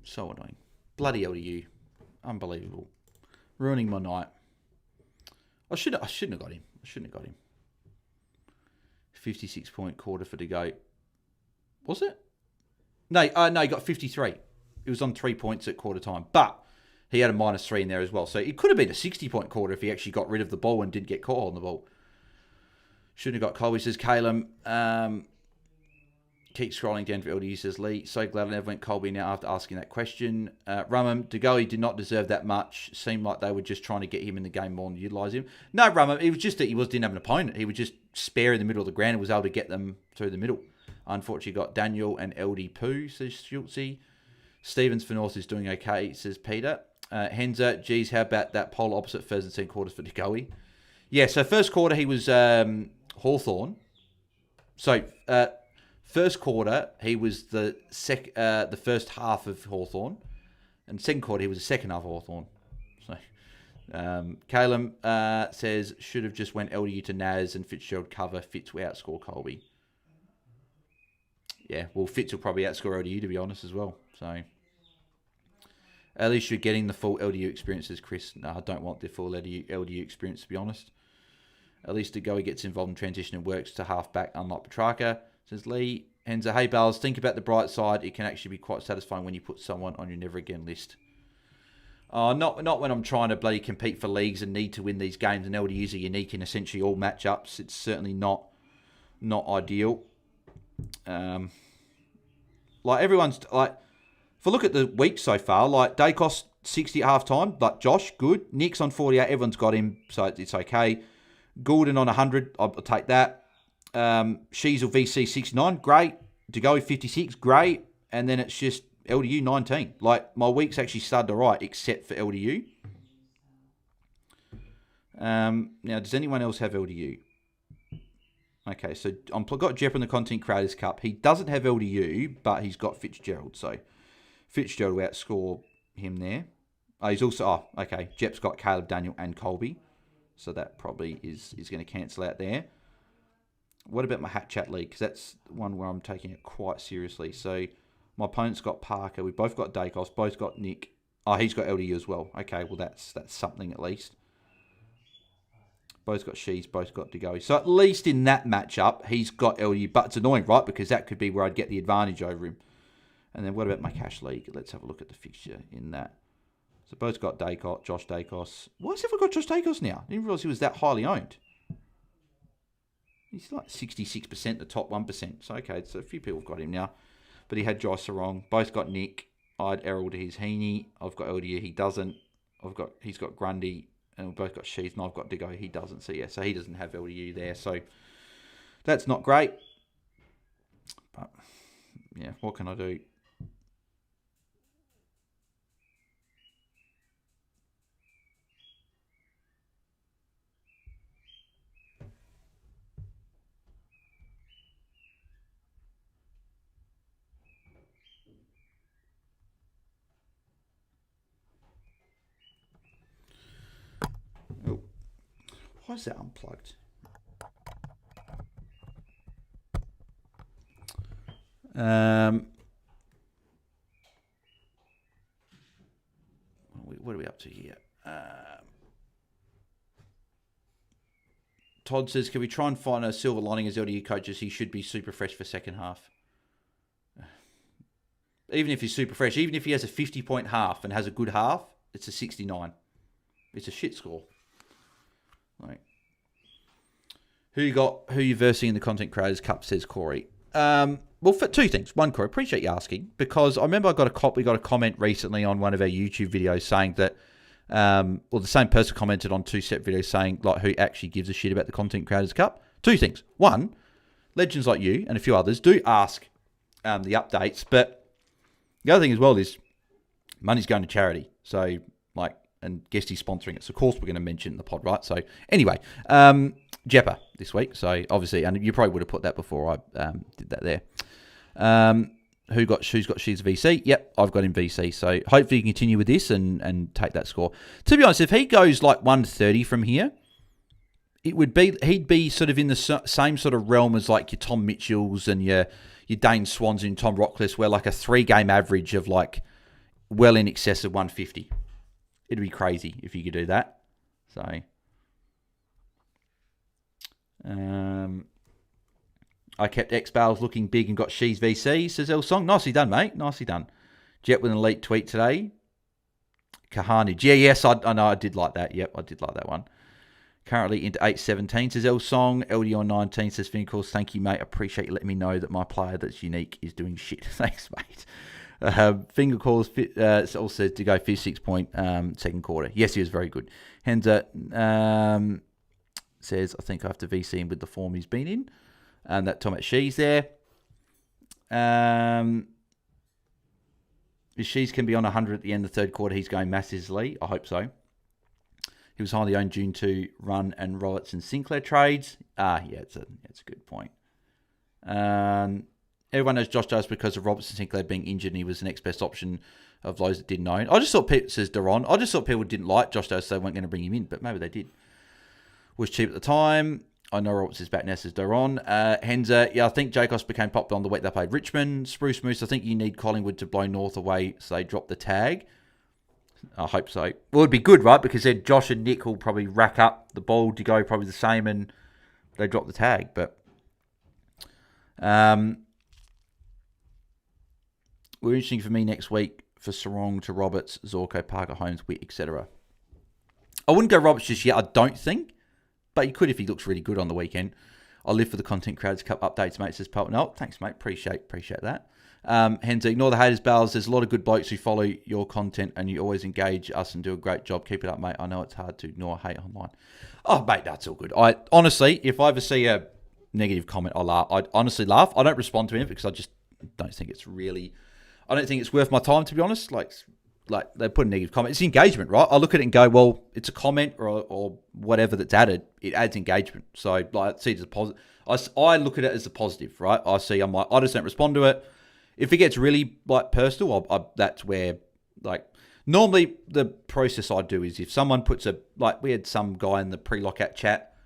So annoying. Bloody LDU. Unbelievable. Ruining my night. I shouldn't have got him. 56-point quarter for to go. Was it? No, he got 53. It was on 3 points at quarter time. But he had a -3 in there as well. So it could have been a 60-point quarter if he actually got rid of the ball and didn't get caught on the ball. Shouldn't have got Colby, says Caleb. Keep scrolling down for LDU, says Lee. So glad I never went Colby now after asking that question. Rumham, Degoe did not deserve that much. Seemed like they were just trying to get him in the game more and utilise him. No, Rumham, it was just that didn't have an opponent. He was just spare in the middle of the ground and was able to get them through the middle. Unfortunately, got Daniel and LD Poo, says Schultzy. Stevens for North is doing okay, says Peter. Henzer, geez, how about that polar opposite first and second quarters for Degoe? Yeah, so first quarter he was Hawthorn. So first quarter he was the first half of Hawthorn, and second quarter he was the second half of Hawthorn. So Caleb says should have just went LDU to Naz and Fitzgerald cover. Fitz will outscore Colby. Yeah, well Fitz will probably outscore LDU to be honest as well. So at least you're getting the full LDU experiences, Chris. No, I don't want the full LDU experience to be honest. At least Degoe gets involved in transition and works to half-back, unlike Petrarca, says Lee. Henzer, hey, Bales, think about the bright side. It can actually be quite satisfying when you put someone on your never-again list. Not when I'm trying to bloody compete for leagues and need to win these games, and LDUs are unique in essentially all matchups. It's certainly not ideal. Everyone's... if I look at the week so far, Dacos, 60 at half-time. Josh, good. Nick's on 48. Everyone's got him, so it's okay. Goulden on 100, I'll take that. Sheasel VC 69, great. Degoe 56, great. And then it's just LDU 19. My week's actually started all right, except for LDU. Now, does anyone else have LDU? Okay, so I've got Jep in the Content Creators Cup. He doesn't have LDU, but he's got Fitzgerald. So Fitzgerald will outscore him there. He's also, okay, Jep's got Caleb, Daniel, and Colby. So that probably is going to cancel out there. What about my Hat Chat League? Because that's one where I'm taking it quite seriously. So my opponent's got Parker. We both got Dacos. Both got Nick. Oh, he's got LDU as well. Okay, well that's something at least. Both got Shees. Both got Degoe. So at least in that matchup, he's got LDU. But it's annoying, right? Because that could be where I'd get the advantage over him. And then what about my Cash League? Let's have a look at the fixture in that. So both got Dacos, Josh Dacos. Why has everyone got Josh Dacos now? I didn't realise he was that highly owned. He's 66%, the top 1%. So, okay, so a few people have got him now. But he had Josh Sarong. Both got Nick. I'd Errol to his Heaney. I've got LDU. He doesn't. He's got Grundy. And we've both got Sheath. And I've got Degoe. He doesn't. So, yeah, so he doesn't have LDU there. So, that's not great. But, yeah, what can I do? Why is that unplugged? What are we up to here? Todd says, can we try and find a silver lining as LDU coaches? He should be super fresh for second half. Even if he's super fresh, even if he has a 50-point half and has a good half, it's a 69. It's a shit score. Right. Who you versing in the Content Creators Cup, says Corey. Well, for two things. One, Corey, appreciate you asking, because I remember we got a comment recently on one of our YouTube videos saying that, the same person commented on two separate videos saying who actually gives a shit about the Content Creators Cup. Two things. One, legends like you and a few others do ask the updates, but the other thing as well is money's going to charity. So and Guesty sponsoring it. So, of course, we're going to mention the pod, right? So, anyway, Jepper this week. So, obviously, and you probably would have put that before I did that there. Who's got She's VC? Yep, I've got him VC. So, hopefully, you can continue with this and take that score. To be honest, if he goes 130 from here, he'd be sort of in the same sort of realm as your Tom Mitchells and your Dane Swans and Tom Rockcliffe, where a 3-game average of well in excess of 150. It'd be crazy if you could do that. So, I kept X-Bales looking big and got She's VC, says El Song. Nicely done, mate. Nicely done. Jet with an elite tweet today. Kahanage. Yeah, yes, I know. I did like that. Yep, I did like that one. Currently into 817, says El Song. LD on 19 says, Fincals, thank you, mate. Appreciate you letting me know that my player that's unique is doing shit. Thanks, mate. Finger calls also says to go 56 point second quarter. Yes, he was very good. Henza says, I think I have to VC him with the form he's been in. And that Tom at She's there. If She's can be on 100 at the end of the third quarter, he's going massively. I hope so. He was highly owned June 2 run and Robertson Sinclair trades. Yeah, it's a good point. Everyone knows Josh does because of Robertson Sinclair being injured and he was the next best option of those that didn't own. I just thought people, says Daron, I just thought people didn't like Josh Doe, so they weren't going to bring him in, but maybe they did. Was cheap at the time. I know Roberts is back now, says Daron. Henza, yeah, I think Jacobs became popular on the week they played Richmond. Spruce Moose, I think you need Collingwood to blow North away so they drop the tag. I hope so. Well, it'd be good, right? Because then Josh and Nick will probably rack up the ball to go probably the same and they drop the tag. But we're interesting for me next week for Sarong to Roberts, Zorko, Parker, Holmes, Witt, etc. I wouldn't go Roberts just yet, I don't think. But you could if he looks really good on the weekend. I live for the Content Crowds Cup updates, mate, says Pelton. Oh, thanks, mate. Appreciate that. Henza, ignore the haters, Bales. There's a lot of good blokes who follow your content and you always engage us and do a great job. Keep it up, mate. I know it's hard to ignore hate online. Oh, mate, that's all good. I honestly, if I ever see a negative comment, I laugh. I honestly laugh. I don't respond to it because I just don't think it's really... I don't think it's worth my time, to be honest. Like they put a negative comment. It's engagement, right? I look at it and go, well, it's a comment or whatever that's added. It adds engagement. So I see it as a positive. I look at it as a positive, right? I just don't respond to it. If it gets really personal, that's where normally the process I do is if someone puts we had some guy in the pre-lockout chat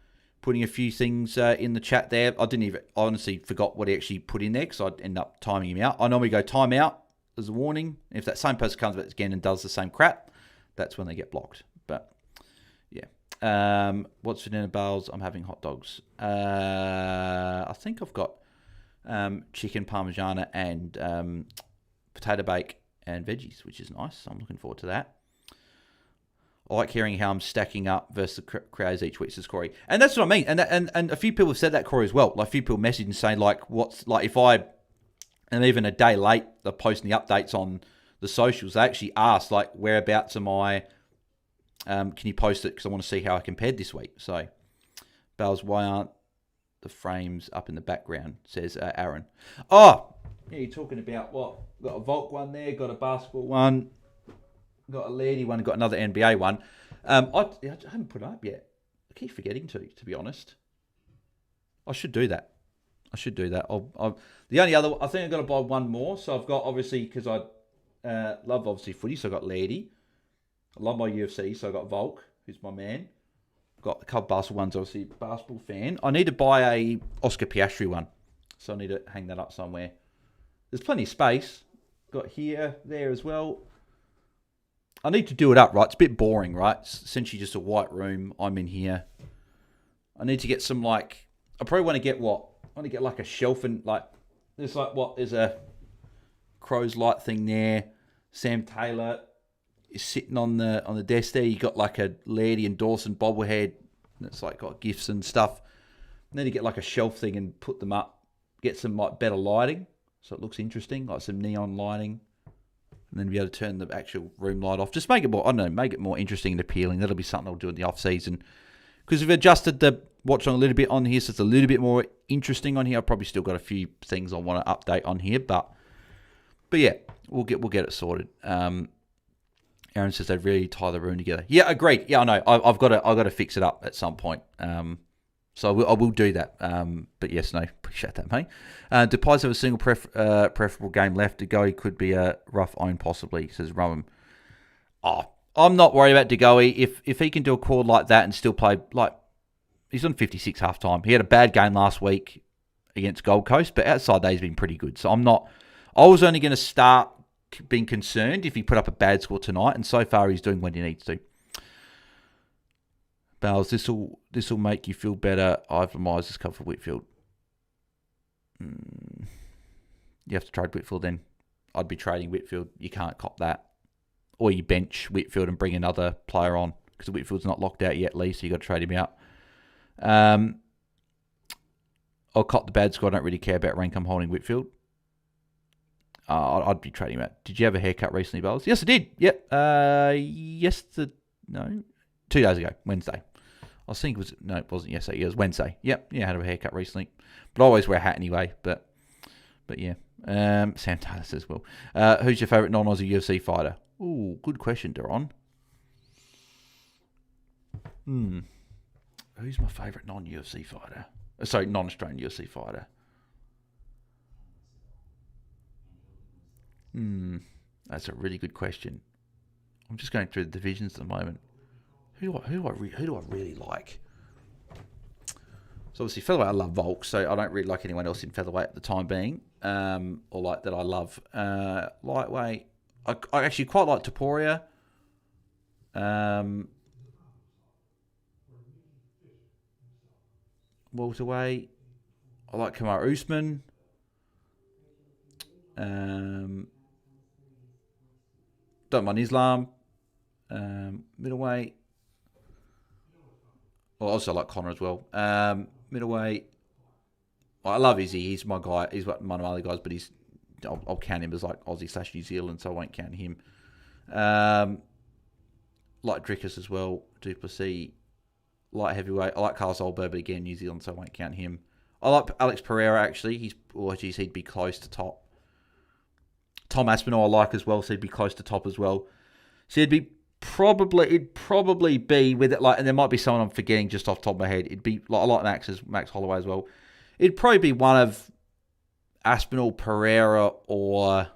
putting a few things in the chat there. I honestly forgot what he actually put in there because I'd end up timing him out. I normally go time out as a warning. If that same person comes back again and does the same crap, that's when they get blocked. But yeah. What's for dinner, Bales? I'm having hot dogs. I think I've got chicken parmigiana and potato bake and veggies, which is nice. So I'm looking forward to that. I like hearing how I'm stacking up versus the crowds each week, says Corey. And that's what I mean. And a few people have said that, Corey, as well. Like a few people message and say, if I, and even a day late, they're posting the updates on the socials. They actually asked, whereabouts am I? Can you post it? Because I want to see how I compared this week. So, Bales, why aren't the frames up in the background, says Aaron. Oh, yeah, you're talking about what? Got a Volk one there, got a basketball one, got a lady one, got another NBA one. I haven't put it up yet. I keep forgetting to be honest. I should do that. The only other, I think I've got to buy one more. So I've got, obviously, because I love, obviously, footy, so I've got Lady. I love my UFC, so I've got Volk, who's my man. Got a couple of basketball ones, obviously, basketball fan. I need to buy a Oscar Piastri one, so I need to hang that up somewhere. There's plenty of space. Got here, there as well. I need to do it up, right? It's a bit boring, right? It's essentially just a white room. I'm in here. I need to get some, I probably want to get what? I want to get a shelf and there's there's a crow's light thing there. Sam Taylor is sitting on the desk there. You got a Lairdy and Dawson bobblehead. And it's got gifts and stuff. I need to get a shelf thing and put them up. Get some better lighting so it looks interesting, some neon lighting. And then be able to turn the actual room light off. Just make it more, make it more interesting and appealing. That'll be something I'll do in the off season. Because we've adjusted the Watchalong a little bit on here, so it's a little bit more interesting on here. I've probably still got a few things I want to update on here, but yeah, we'll get it sorted. Aaron says they really tie the room together. Yeah, agreed. Yeah, I know. I've got to fix it up at some point. So I will do that. But yes, no, appreciate that, mate. Do Pies have a single preferable game left to go? He could be a rough own possibly, says Rumham. Oh, I'm not worried about DeGoey. If he can do a call like that and still play he's on 56 half time. He had a bad game last week against Gold Coast, but outside that he's been pretty good. So I was only going to start been concerned if he put up a bad score tonight, and so far he's doing what he needs to. Bales, this will make you feel better. I've Myers has come for Whitfield. You have to trade Whitfield then. I'd be trading Whitfield. You can't cop that. Or you bench Whitfield and bring another player on, because Whitfield's not locked out yet, Lee, so you've got to trade him out. I'll cop the bad score. I don't really care about rank. I'm holding Whitfield. I'd be trading him out. Did you have a haircut recently, Bales? Yes, I did. Yep. 2 days ago, Wednesday. I was thinking it wasn't yesterday. It was Wednesday. Yep. Yeah, I had a haircut recently. But I always wear a hat anyway. But yeah. Sam Taezer says, well. Who's your favourite non-Aussie UFC fighter? Ooh, good question, Daron. Who's my favourite non-UFC fighter? Sorry, non-Australian UFC fighter. That's a really good question. I'm just going through the divisions at the moment. Who do I really like? So obviously featherweight I love Volk, so I don't really like anyone else in featherweight at the time being, or like that I love. Lightweight, I actually quite like Topuria. Welterweight, I like Kamaru Usman. Don't mind Islam. Middleweight. Well, also I like Connor as well. Middleweight. Well, I love Izzy. He's my guy. He's one of my other guys, but I'll count him as like Aussie / New Zealand, so I won't count him. Like Drickus as well. Duplessis. Light heavyweight. I like Carl Solberg, but again, New Zealand, so I won't count him. I like Alex Pereira, actually. He'd be close to top. Tom Aspinall I like as well, so he'd be close to top as well. So it'd probably be with it, like, and there might be someone I'm forgetting just off the top of my head. It'd be like, I like Max Holloway as well. It'd probably be one of Aspinall, Pereira, or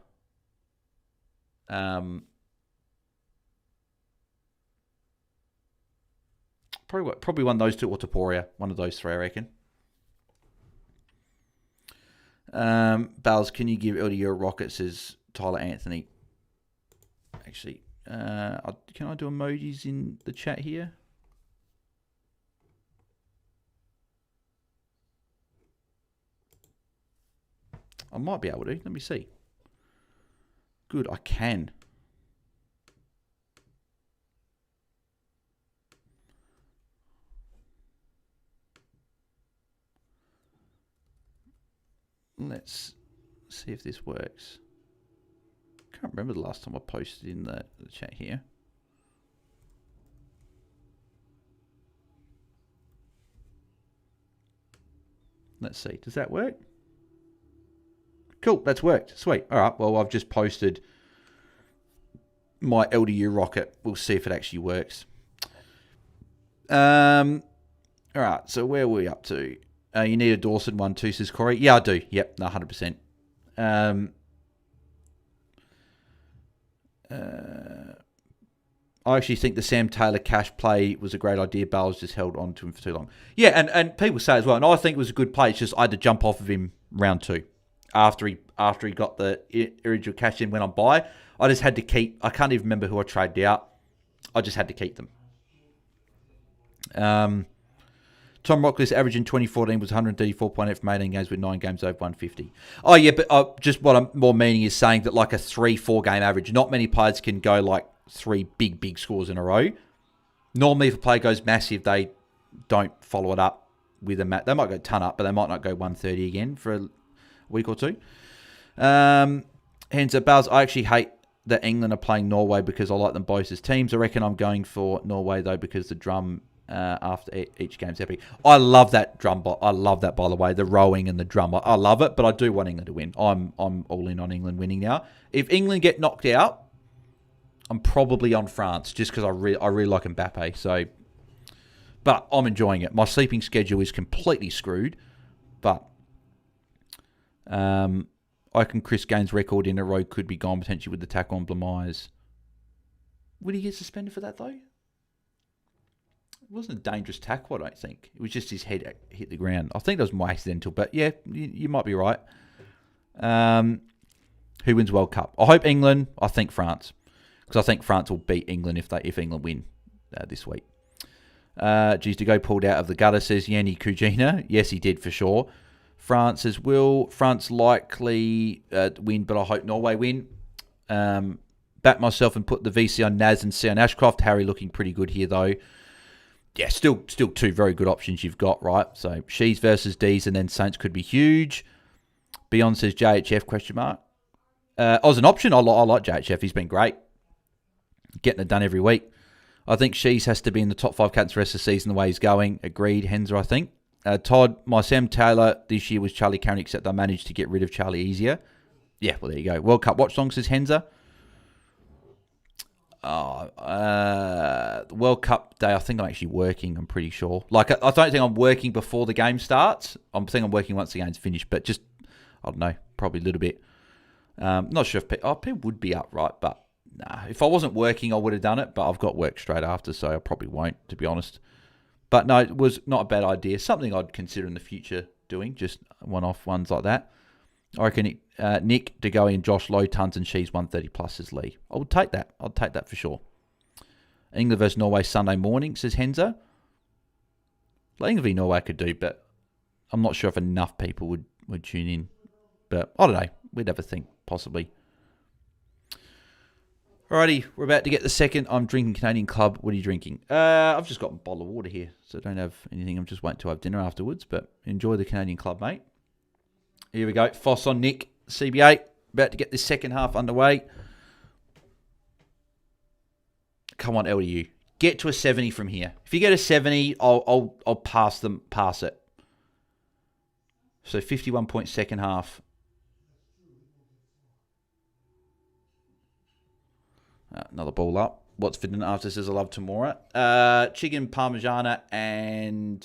probably one of those two, or Topuria. One of those three, I reckon. Bales, can you give LDU a rocket? Says Tyler Anthony. Actually, can I do emojis in the chat here? I might be able to. Let me see. Good, I can. Let's see if this works. Can't remember the last time I posted in the chat here. Let's see. Does that work? Cool, that's worked. Sweet. All right, well, I've just posted my LDU rocket. We'll see if it actually works. All right, so where are we up to? You need a Dawson one too, says Corey. Yeah, I do. Yep, no, 100%. I actually think the Sam Taylor cash play was a great idea. Bales just held on to him for too long. Yeah, and people say as well, and I think it was a good play. It's just I had to jump off of him round 2 after he got the original cash in, went on buy. I just had to keep. I can't even remember who I traded out. I just had to keep them. Tom Rockley's average in 2014 was 134.8 from 18 games with 9 games over 150. Oh, yeah, but just what I'm more meaning is saying that like a 3-4 game average, not many players can go like 3 big scores in a row. Normally, if a player goes massive, they don't follow it up with a match. They might go ton up, but they might not go 130 again for a week or two. Hence, Bales, I actually hate that England are playing Norway because I like them both as teams. I reckon I'm going for Norway, though, because the drum... after each game's epic. I love that drum. I love that, by the way, the rowing and the drum. I love it, but I do want England to win. I'm all in on England winning now. If England get knocked out, I'm probably on France just because I really like Mbappe. So, but I'm enjoying it. My sleeping schedule is completely screwed, but I reckon Chris Gaine's record in a row could be gone potentially with the tackle on Blamise. Would he get suspended for that though? It wasn't a dangerous tackle, I don't think. It was just his head hit the ground. I think it was more accidental, but yeah, you might be right. Who wins World Cup? I hope England. I think France. Because I think France will beat England if England win this week. De Go pulled out of the gutter, says Yanni Kujina. Yes, he did for sure. France says, will France likely win, but I hope Norway win. Back myself and put the VC on Naz and C on Ashcroft. Harry looking pretty good here, though. Yeah, still two very good options you've got, right? So Shees versus D's and then Saints could be huge. Beyond says JHF, question mark. As an option, I like JHF. He's been great. Getting it done every week. I think Shees has to be in the top 5 captains for the rest of the season the way he's going. Agreed, Henzer, I think. Todd, my Sam Taylor this year was Charlie Carey, except I managed to get rid of Charlie easier. Yeah, well, there you go. World Cup Watchalong, says Henzer. The World Cup day, I think I'm actually working, I'm pretty sure. Like, I don't think I'm working before the game starts. I think I'm working once the game's finished, but just, I don't know, probably a little bit. Not sure if people would be up, right? But nah, if I wasn't working, I would have done it, but I've got work straight after, so I probably won't, to be honest. But no, it was not a bad idea. Something I'd consider in the future doing, just one-off ones like that. I reckon Nick, De Goey and Josh low tons and She's 130 plus as Lee. I would take that. I'd take that for sure. England versus Norway Sunday morning, says Henzer. England v Norway I could do, but I'm not sure if enough people would tune in. But I don't know. We'd have a think, possibly. Alrighty, we're about to get the second. I'm drinking Canadian Club. What are you drinking? I've just got a bottle of water here, so I don't have anything. I'm just waiting to have dinner afterwards, but enjoy the Canadian Club, mate. Here we go. Foss on Nick, CB8. About to get this second half underway. Come on, LDU. Get to a 70 from here. If you get a 70, I'll pass it. So 51 point second half. Another ball up. What's fitting after says I love Tamora. Chicken parmigiana and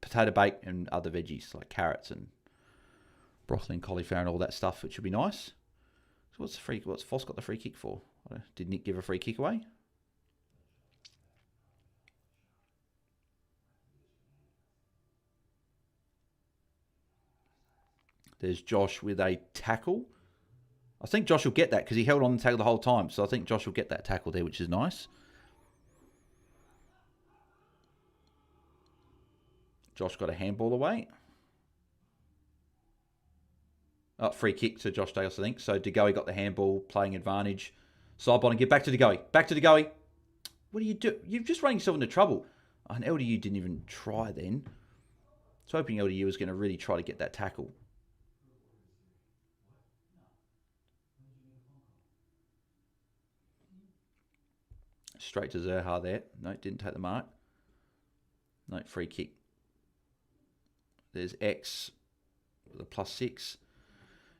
potato bake and other veggies like carrots and broccoli and cauliflower and all that stuff, which would be nice. So what's Foss got the free kick for? Did Nick give a free kick away? There's Josh with a tackle. I think Josh will get that because he held on the tackle the whole time. So I think Josh will get that tackle there, which is nice. Josh got a handball away. Oh, free kick to Josh Davis, I think. So De Goey got the handball, playing advantage. Sideball and get back to De Goey. Back to De Goey. What do you do? You're just running yourself into trouble. Oh, and LDU didn't even try then. So hoping LDU was going to really try to get that tackle. Straight to Zerha there. No, didn't take the mark. No, free kick. There's X with a +6.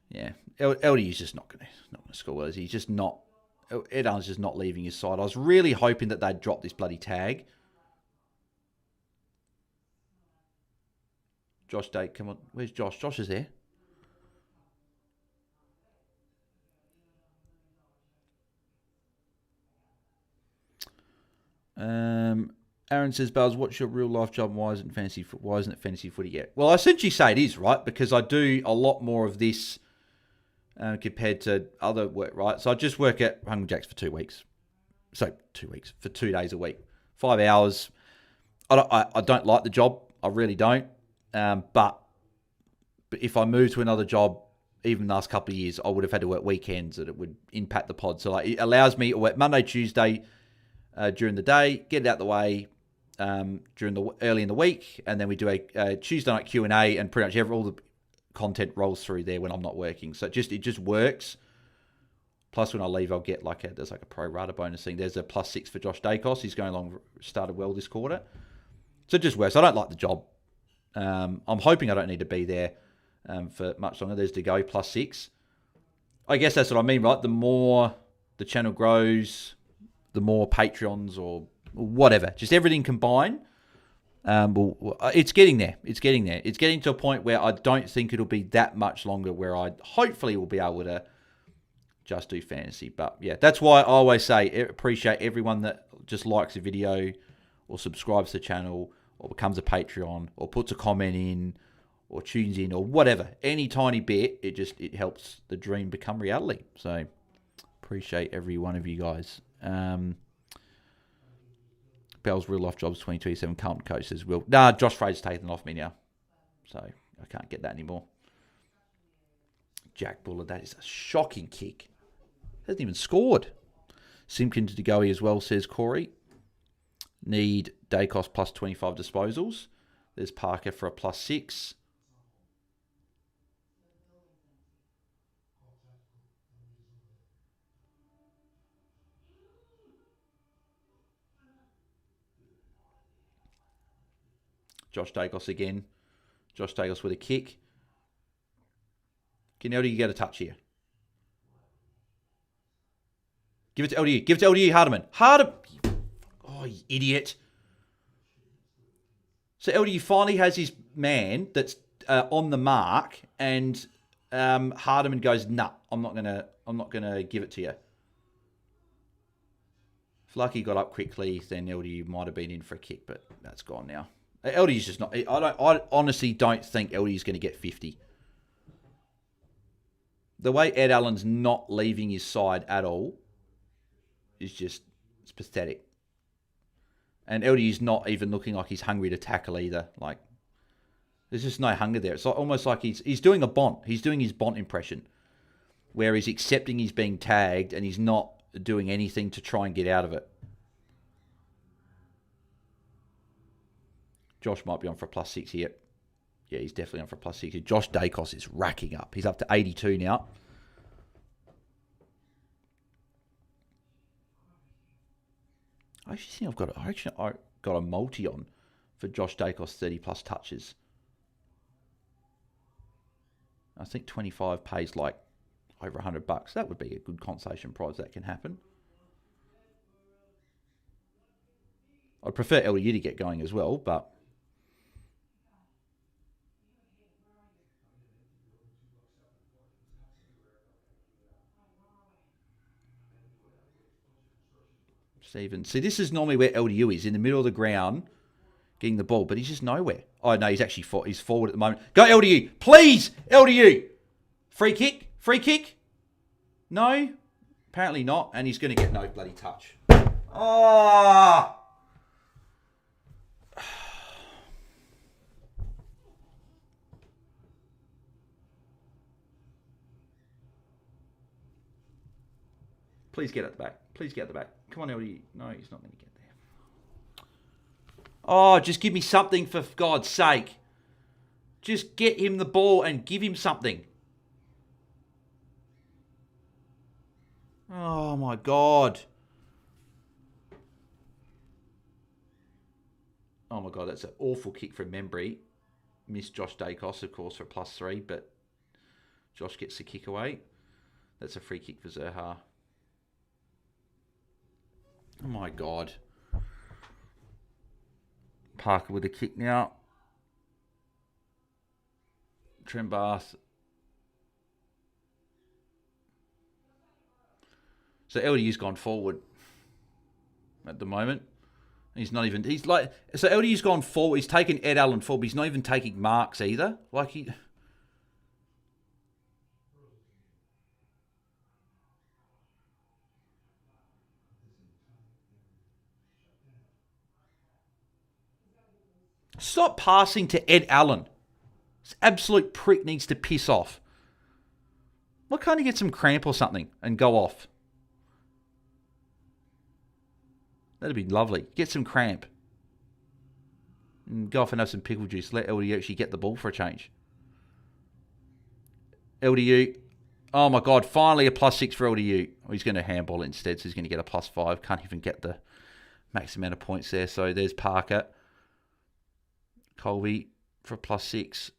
Yeah, LDU's just not going to score well. He's just not. Edan's just not leaving his side. I was really hoping that they'd drop this bloody tag. Josh Day, come on. Where's Josh? Josh is there. Aaron says, Bells, what's your real life job? Why isn't it fantasy footy yet? Well, I essentially say it is, right? Because I do a lot more of this compared to other work, right? So I just work at Hungry Jack's for 2 weeks. So 2 weeks, for 2 days a week. 5 hours. I don't like the job. I really don't. But if I move to another job, even the last couple of years, I would have had to work weekends and it would impact the pod. So it allows me to work Monday, Tuesday, during the day, get it out the way early in the week, and then we do a Tuesday night Q&A, and pretty much all the content rolls through there when I'm not working. So it just works. Plus, when I leave, I'll get there's a pro rata bonus thing. There's a +6 for Josh Dacos. He's going along, started well this quarter. So it just works. I don't like the job. I'm hoping I don't need to be there for much longer. There's to go +6. I guess that's what I mean, right? The more the channel grows, the more Patreons or whatever, just everything combined. It's getting there. It's getting to a point where I don't think it'll be that much longer where I hopefully will be able to just do fantasy. But yeah, that's why I always say appreciate everyone that just likes a video or subscribes to the channel or becomes a Patreon or puts a comment in or tunes in or whatever. Any tiny bit, it helps the dream become reality. So appreciate every one of you guys. Bell's real life jobs 2027 Carlton coach says Will. Nah, Josh Fraser's taken off me now. So I can't get that anymore. Jack Bullard, that is a shocking kick. Hasn't even scored. Simpkins to go as well, says Corey. Need Dacos plus 25 disposals. There's Parker for a plus 6. Josh Dacos again. Josh Dacos with a kick. Can LDU get a touch here? Give it to LDU. Give it to LDU, Hardiman. Oh, you idiot. So LDU finally has his man that's on the mark, and Hardiman goes, "Nah, I'm not gonna give it to you." If Lucky got up quickly, then LDU might have been in for a kick, but that's gone now. LDU's just not. I honestly don't think LDU's going to get 50. The way Ed Allen's not leaving his side at all is it's pathetic. And LDU's not even looking like he's hungry to tackle either. Like, there's just no hunger there. It's almost like he's doing a Bont. He's doing his Bont impression, where he's accepting he's being tagged and he's not doing anything to try and get out of it. Josh might be on for a plus 6 here. Yeah, he's definitely on for a plus 6 here. Josh Dacos is racking up. He's up to 82 now. I actually think I got a multi on for Josh Dacos 30 plus touches. I think 25 pays like over $100. That would be a good consolation prize. That can happen. I'd prefer LDU to get going as well, but Stephen. See, this is normally where LDU is, in the middle of the ground, getting the ball, but he's just nowhere. Oh, no, he's actually he's forward at the moment. Go LDU. Please, LDU. Free kick. No, apparently not, and he's going to get no bloody touch. Oh! Please get at the back. Please get at the back. Come on, LDU. No, he's not going to get there. Oh, just give me something for God's sake. Just get him the ball and give him something. Oh, my God. Oh, my God, that's an awful kick from Membry. Missed Josh Dacos, of course, for a plus 3, but Josh gets the kick away. That's a free kick for Zerha. Oh, my God. Parker with a kick now. Trembath. So LDU's gone forward at the moment. He's not even... So LDU's gone forward. He's taken Ed Allen forward, but he's not even taking marks either. Like, he... Stop passing to Ed Allen. This absolute prick needs to piss off. Why can't he get some cramp or something and go off? That'd be lovely. Get some cramp. And go off and have some pickle juice. Let LDU actually get the ball for a change. LDU. Oh my God. Finally a plus 6 for LDU. Oh, he's going to handball it instead, so he's going to get a plus 5. Can't even get the max amount of points there. So there's Parker. Colby for a plus 6.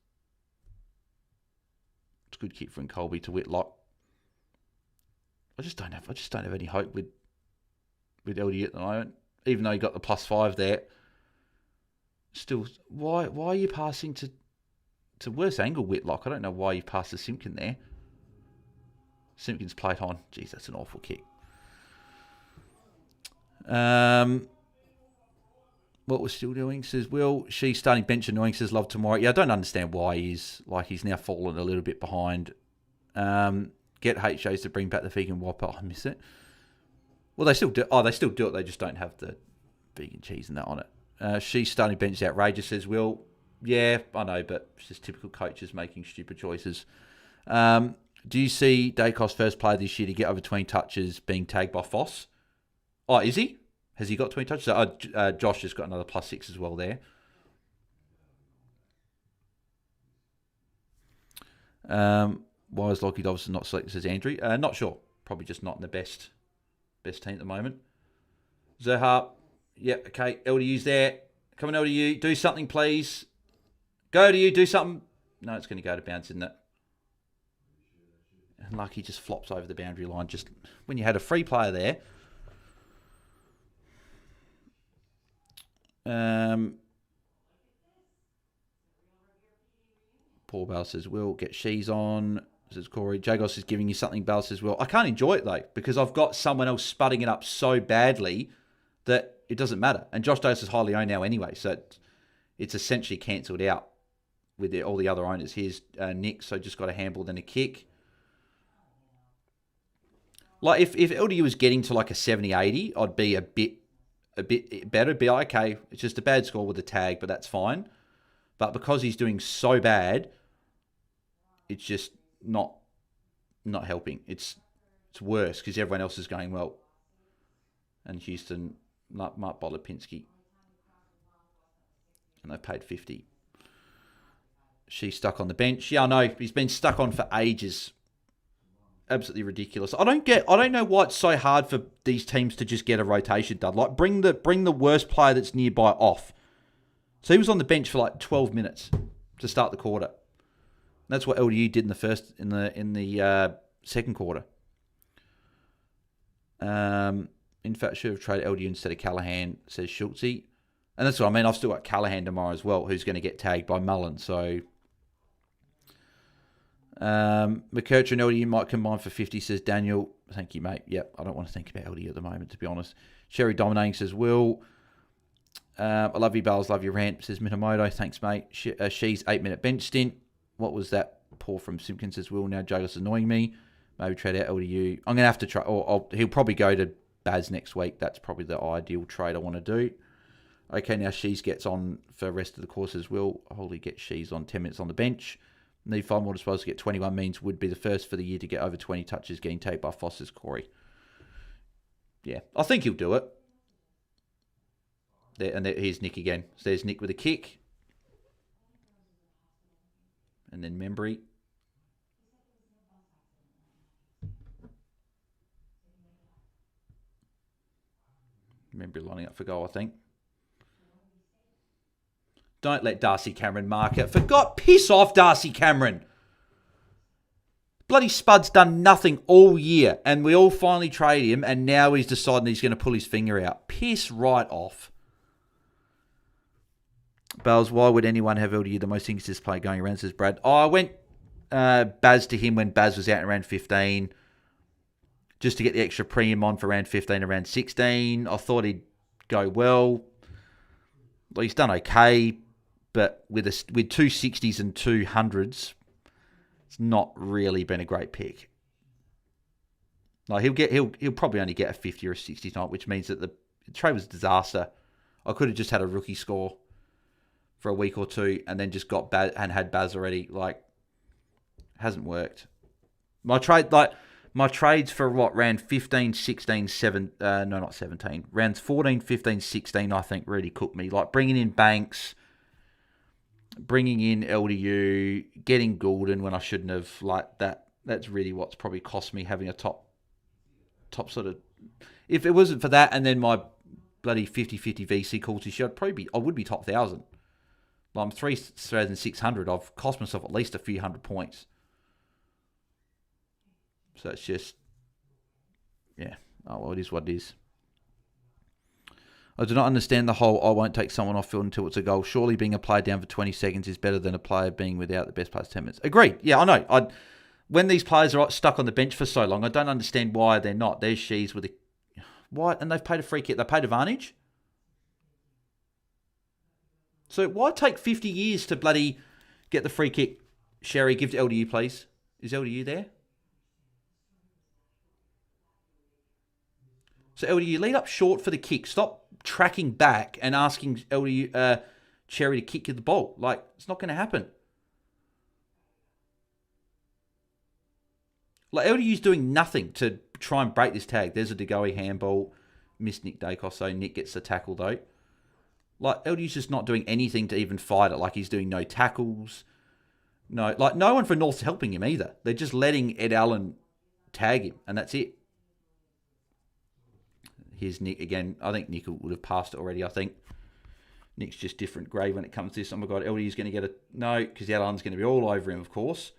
It's a good kick from Colby to Whitlock. I just don't have any hope with LDU at the moment. Even though he got the plus 5 there. Still, why are you passing to worse angle Whitlock? I don't know why you passed to Simpkin there. Simpkin's played on. Jeez, that's an awful kick. What what we're still doing, says Will. She's starting bench annoying, says love tomorrow. Yeah, I don't understand why he's now fallen a little bit behind. Get HJs to bring back the vegan Whopper. I miss it. Well, they still do. Oh, they still do it. They just don't have the vegan cheese and that on it. She's starting bench outrageous, says Will. Yeah, I know, but it's just typical coaches making stupid choices. Do you see Dacos first player this year to get over 20 touches being tagged by Foss? Oh, is he? Has he got 20 touches? Josh has got another +6 as well there. Why is Lockie Dobson not selected, says Andrew? Not sure. Probably just not in the best team at the moment. Zerha. Yep, okay. LDU's there. Come on, LDU. Do something, please. Go to you. Do something. No, it's going to go to bounce, isn't it? And Lucky just flops over the boundary line. Just when you had a free player there. Paul Bell says, Will, get Shees on. Says Corey. Jagos is giving you something. Bell says, well, I can't enjoy it, though, because I've got someone else spudding it up so badly that it doesn't matter. And Josh Dose is highly owned now anyway, so it's essentially cancelled out with all the other owners. Here's Nick, so just got a handball, then a kick. Like, if LDU was getting to like a 70-80, I'd be a bit better. Be like, okay, it's just a bad score with the tag, but that's fine. But because he's doing so bad, it's just not helping. It's worse because everyone else is going well. And Houston, Mark Bolopinski. And they've paid 50. She's stuck on the bench. Yeah, I know. He's been stuck on for ages. Absolutely ridiculous. I don't know why it's so hard for these teams to just get a rotation done. Like, bring the worst player that's nearby off. So he was on the bench for like 12 minutes to start the quarter. That's what LDU did in the second quarter. In fact, should have traded LDU instead of Callahan, says Schultze. And that's what I mean. I've still got Callahan tomorrow as well, who's going to get tagged by Mullen. So McKercher and LDU might combine for 50, says Daniel. Thank you, mate. Yep, I don't want to think about LDU at the moment, to be honest. Sherry Dominating says, Will. I love you, Bells. Love your rant, says Minamoto. Thanks, mate. She's 8-minute bench stint. What was that? Paul from Simpkins says, Will, now Jagos annoying me. Maybe trade out LDU. I'm going to have to try, he'll probably go to Baz next week. That's probably the ideal trade I want to do. Okay, now Shees gets on for the rest of the course as well. Holy, get Shees on 10 minutes on the bench. Need 5 more disposals to get 21 means would be the first for the year to get over 20 touches getting taken by Foster's Corey. Yeah, I think he'll do it. Here's Nick again. So there's Nick with a kick. And then Membry. Membry lining up for goal, I think. Don't let Darcy Cameron mark it. Piss off, Darcy Cameron. Bloody Spud's done nothing all year, and we all finally trade him, and now he's deciding he's going to pull his finger out. Piss right off. Bells, why would anyone have LDU the most inconsistent play going around, says Brad. I went Baz to him when Baz was out in round 15, just to get the extra premium on for round 15 and round 16. I thought he'd go well. He's done okay, but with 260s and 200s, it's not really been a great pick. Like he'll probably only get a 50 or a 60 tonight, which means that the trade was a disaster. I could have just had a rookie score for a week or two and then just got Baz and had Baz already. Like, hasn't worked. My trades for round 15, 16, 7, no, not 17. Rounds 14, 15, 16, I think really cooked me. Like bringing in Banks, bringing in LDU, getting Goulden when I shouldn't have. Like that. That's really what's probably cost me having a top sort of. If it wasn't for that, and then my bloody 50-50 VC calls this year, I would be top 1,000. Like I'm 3,600. I've cost myself at least a few hundred points. So it's just, yeah. Oh, well, it is what it is. I do not understand the whole, I won't take someone off field until it's a goal. Surely being a player down for 20 seconds is better than a player being without the best players 10 minutes. Agreed. Yeah, I know. When these players are stuck on the bench for so long, I don't understand why they're not. There's Shees with a... What? And they've paid a free kick. They paid advantage? So why take 50 years to bloody get the free kick? Sherry, give to LDU, please. Is LDU there? So LDU, lead up short for the kick. Stop tracking back and asking LDU, Cherry to kick you the ball. Like, it's not going to happen. Like, LDU's doing nothing to try and break this tag. There's a DeGoey handball. Missed Nick Dacos, so Nick gets the tackle, though. Like, LDU's just not doing anything to even fight it. Like, he's doing no tackles. No one for North's helping him either. They're just letting Ed Allen tag him, and that's it. Here's Nick again. I think Nick would have passed it already, I think. Nick's just different grade when it comes to this. Oh my God, LDU's going to get a... No, because Ed Allen's going to be all over him, of course.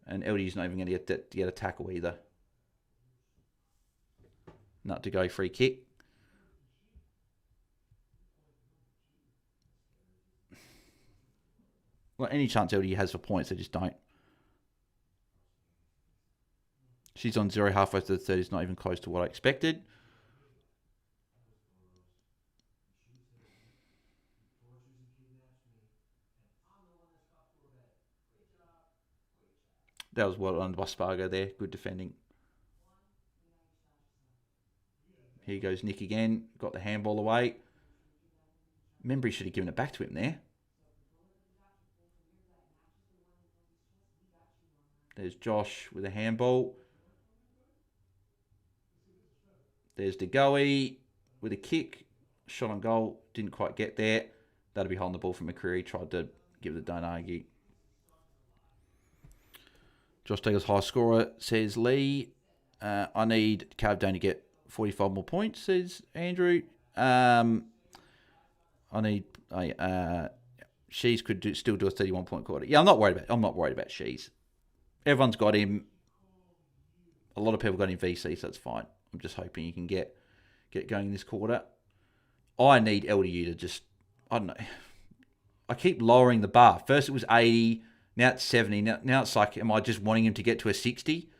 And LDU's not even going to get a tackle either. Not to go free kick. Well, any chance LDU has for points, they just don't. She's on 0 halfway through the third. It's not even close to what I expected. That was well done by Spargo there. Good defending. Here goes Nick again. Got the handball away. Remember, he should have given it back to him there. There's Josh with a handball. There's DeGoey with a kick. Shot on goal. Didn't quite get there. That'll be holding the ball from McCreary. Tried to give it to Don't Argue. Josh Taylor's high scorer, says Lee. I need Cavdane to get 45 more points, says Andrew. Shees could still do a 31-point quarter. Yeah, I'm not worried about Shees. Everyone's got him. A lot of people got him VC, so that's fine. I'm just hoping he can get going in this quarter. I need LDU to just... I don't know. I keep lowering the bar. First it was 80... Now it's 70. Now it's like, am I just wanting him to get to a 60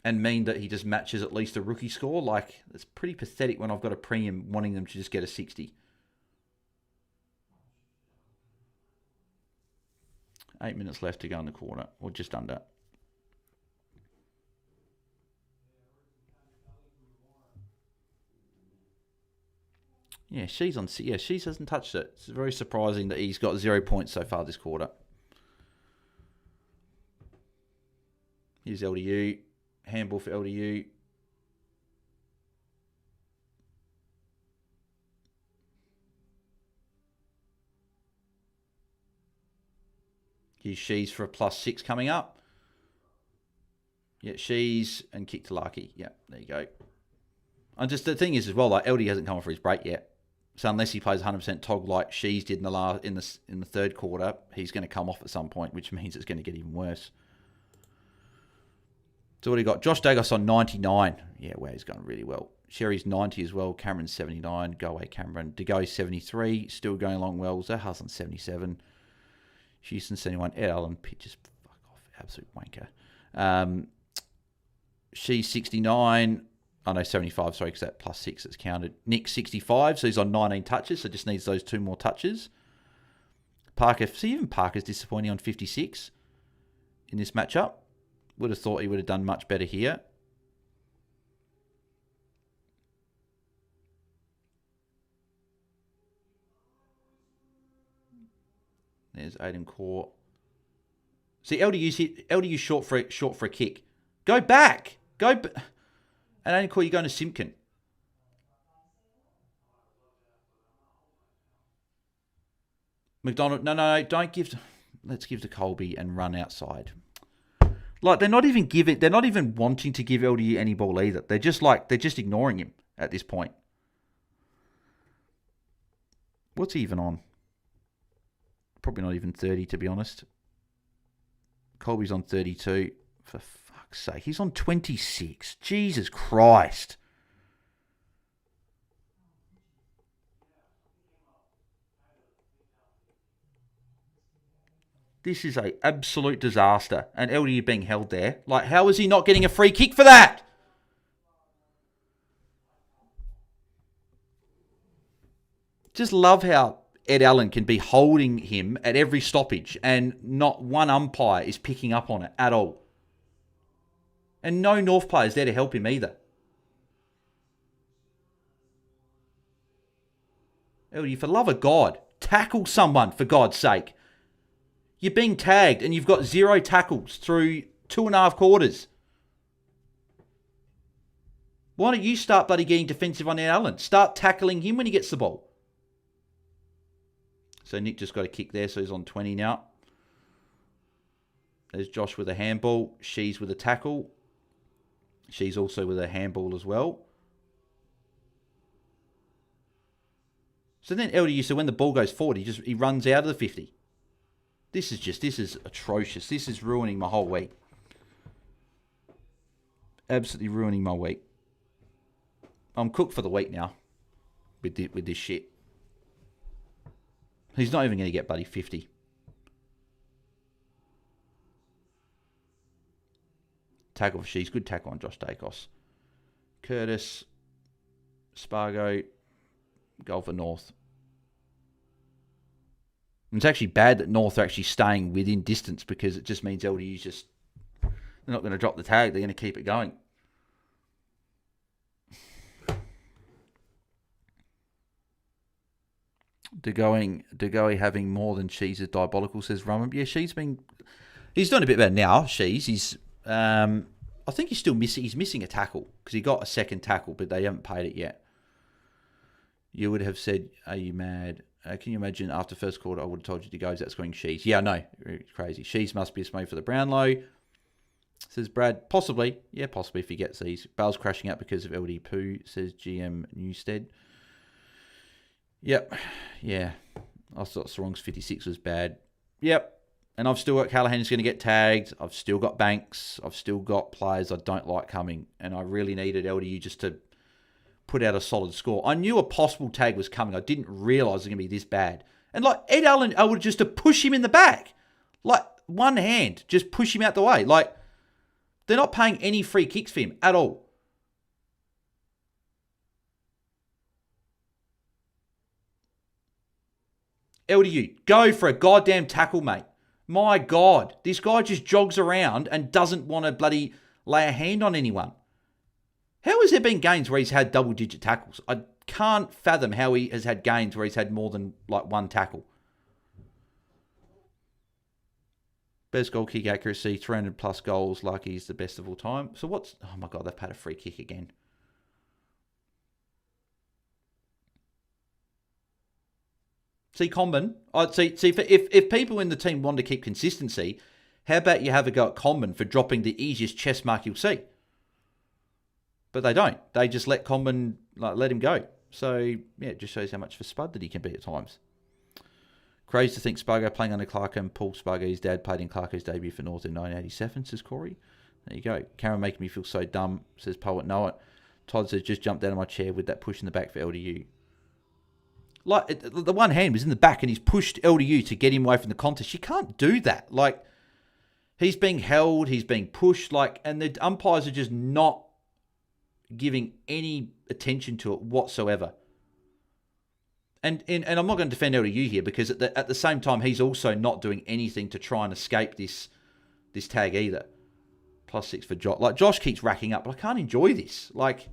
and mean that he just matches at least a rookie score? Like, it's pretty pathetic when I've got a premium wanting them to just get a 60. 8 minutes left to go in the quarter, or just under. Yeah, Shees hasn't touched it. It's very surprising that he's got 0 points so far this quarter. Here's LDU. Handball for LDU. Here's Shees for a +6 coming up. Yeah, Shees and kick to Larky. Yeah, there you go. And just the thing is as well, like LDU hasn't come off for his break yet. So unless he plays 100% tog like Shees did in the third quarter, he's going to come off at some point, which means it's going to get even worse. So what do you got? Josh Dagos on 99. Yeah, wow, he's going really well. Sherry's 90 as well. Cameron's 79. Go away, Cameron. DeGoey 73. Still going along well. Zaha's on 77. Houston 71. Ed Allen, just fuck off. Absolute wanker. She's 69. Oh, no, 75. Sorry, because that +6 that's counted. Nick 65. So he's on 19 touches. So just needs those 2 more touches. Parker. See, even Parker's disappointing on 56 in this matchup. Would have thought he would have done much better here. There's Aiden Core. See, LDU's short for a kick. Go back. And Aiden Core, you're going to Simpkin. McDonald, no, don't give... Let's give to Colby and run outside. Like, they're not even wanting to give LDU any ball either. They're just ignoring him at this point. What's he even on? Probably not even 30, to be honest. Colby's on 32. For fuck's sake. He's on 26. Jesus Christ. This is an absolute disaster. And LDU being held there. Like, how is he not getting a free kick for that? Just love how Ed Allen can be holding him at every stoppage and not one umpire is picking up on it at all. And no North players there to help him either. LDU, for love of God, tackle someone, for God's sake. You're being tagged and you've got 0 tackles through 2.5 quarters. Why don't you start bloody getting defensive on Ed Allen? Start tackling him when he gets the ball. So Nick just got a kick there, so he's on 20 now. There's Josh with a handball. She's with a tackle. She's also with a handball as well. So then LDU, so when the ball goes forward, he runs out of the 50. This is atrocious. This is ruining my whole week. Absolutely ruining my week. I'm cooked for the week now with this shit. He's not even going to get bloody 50. Tackle for She's. Good tackle on Josh Dacos. Curtis. Spargo. Goal for North. And it's actually bad that North are actually staying within distance because it just means LDU's just... They're not going to drop the tag. They're going to keep it going. DeGoey having more than She's is diabolical, says Rumham. Yeah, She's been... He's doing a bit better now, He's... I think he's still missing... He's missing a tackle because he got a second tackle, but they haven't paid it yet. You would have said, are you mad? Can you imagine after first quarter, I would have told you to go, is that scoring She's? Yeah, I know. It's crazy. She's must be a smoke for the Brownlow. Says Brad. Possibly. Yeah, possibly if he gets these. Bale's crashing out because of LD Poo, says GM Newstead. Yep. Yeah. I thought Sarong's 56 was bad. Yep. And I've still got Callahan's going to get tagged. I've still got Banks. I've still got players I don't like coming. And I really needed LDU just to put out a solid score. I knew a possible tag was coming. I didn't realise it was going to be this bad. And like Ed Allen, I would just to push him in the back. Like one hand, just push him out the way. Like they're not paying any free kicks for him at all. LDU, go for a goddamn tackle, mate. My God, this guy just jogs around and doesn't want to bloody lay a hand on anyone. How has there been games where he's had double-digit tackles? I can't fathom how he has had games where he's had more than like one tackle. Best goal kick accuracy, 300 plus goals, like he's the best of all time. So what's... Oh my God, they've had a free kick again. See, Comben. If people in the team want to keep consistency, how about you have a go at Comben for dropping the easiest chess mark you'll see? But they don't. They just let Comben, let him go. So, yeah, it just shows how much of a spud that he can be at times. Crazy to think Spargo playing under Clarko and Paul Spargo's dad played in Clarko's debut for North in 1987, says Corey. There you go. Karen making me feel so dumb, says Poet Know It. Todd says, just jumped out of my chair with that push in the back for LDU. Like, the one hand was in the back and he's pushed LDU to get him away from the contest. You can't do that. Like, he's being held, he's being pushed, and the umpires are just not giving any attention to it whatsoever. And I'm not going to defend LDU here because at the same time, he's also not doing anything to try and escape this tag either. +6 for Josh. Like, Josh keeps racking up, but I can't enjoy this. Like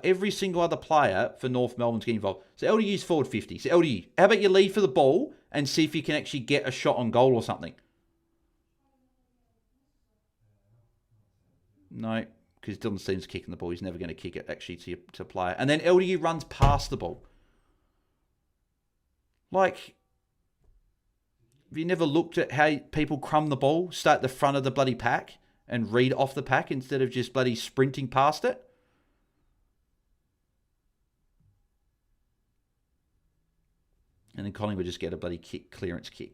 every single other player for North Melbourne's getting involved. So LDU's forward 50. So LDU, how about you lead for the ball and see if you can actually get a shot on goal or something? No, because Dylan Stevens kicking the ball. He's never going to kick it actually to player. And then LDU runs past the ball. Like, have you never looked at how people crumb the ball, start at the front of the bloody pack and read off the pack instead of just bloody sprinting past it? And then Collingwood just get a bloody clearance kick.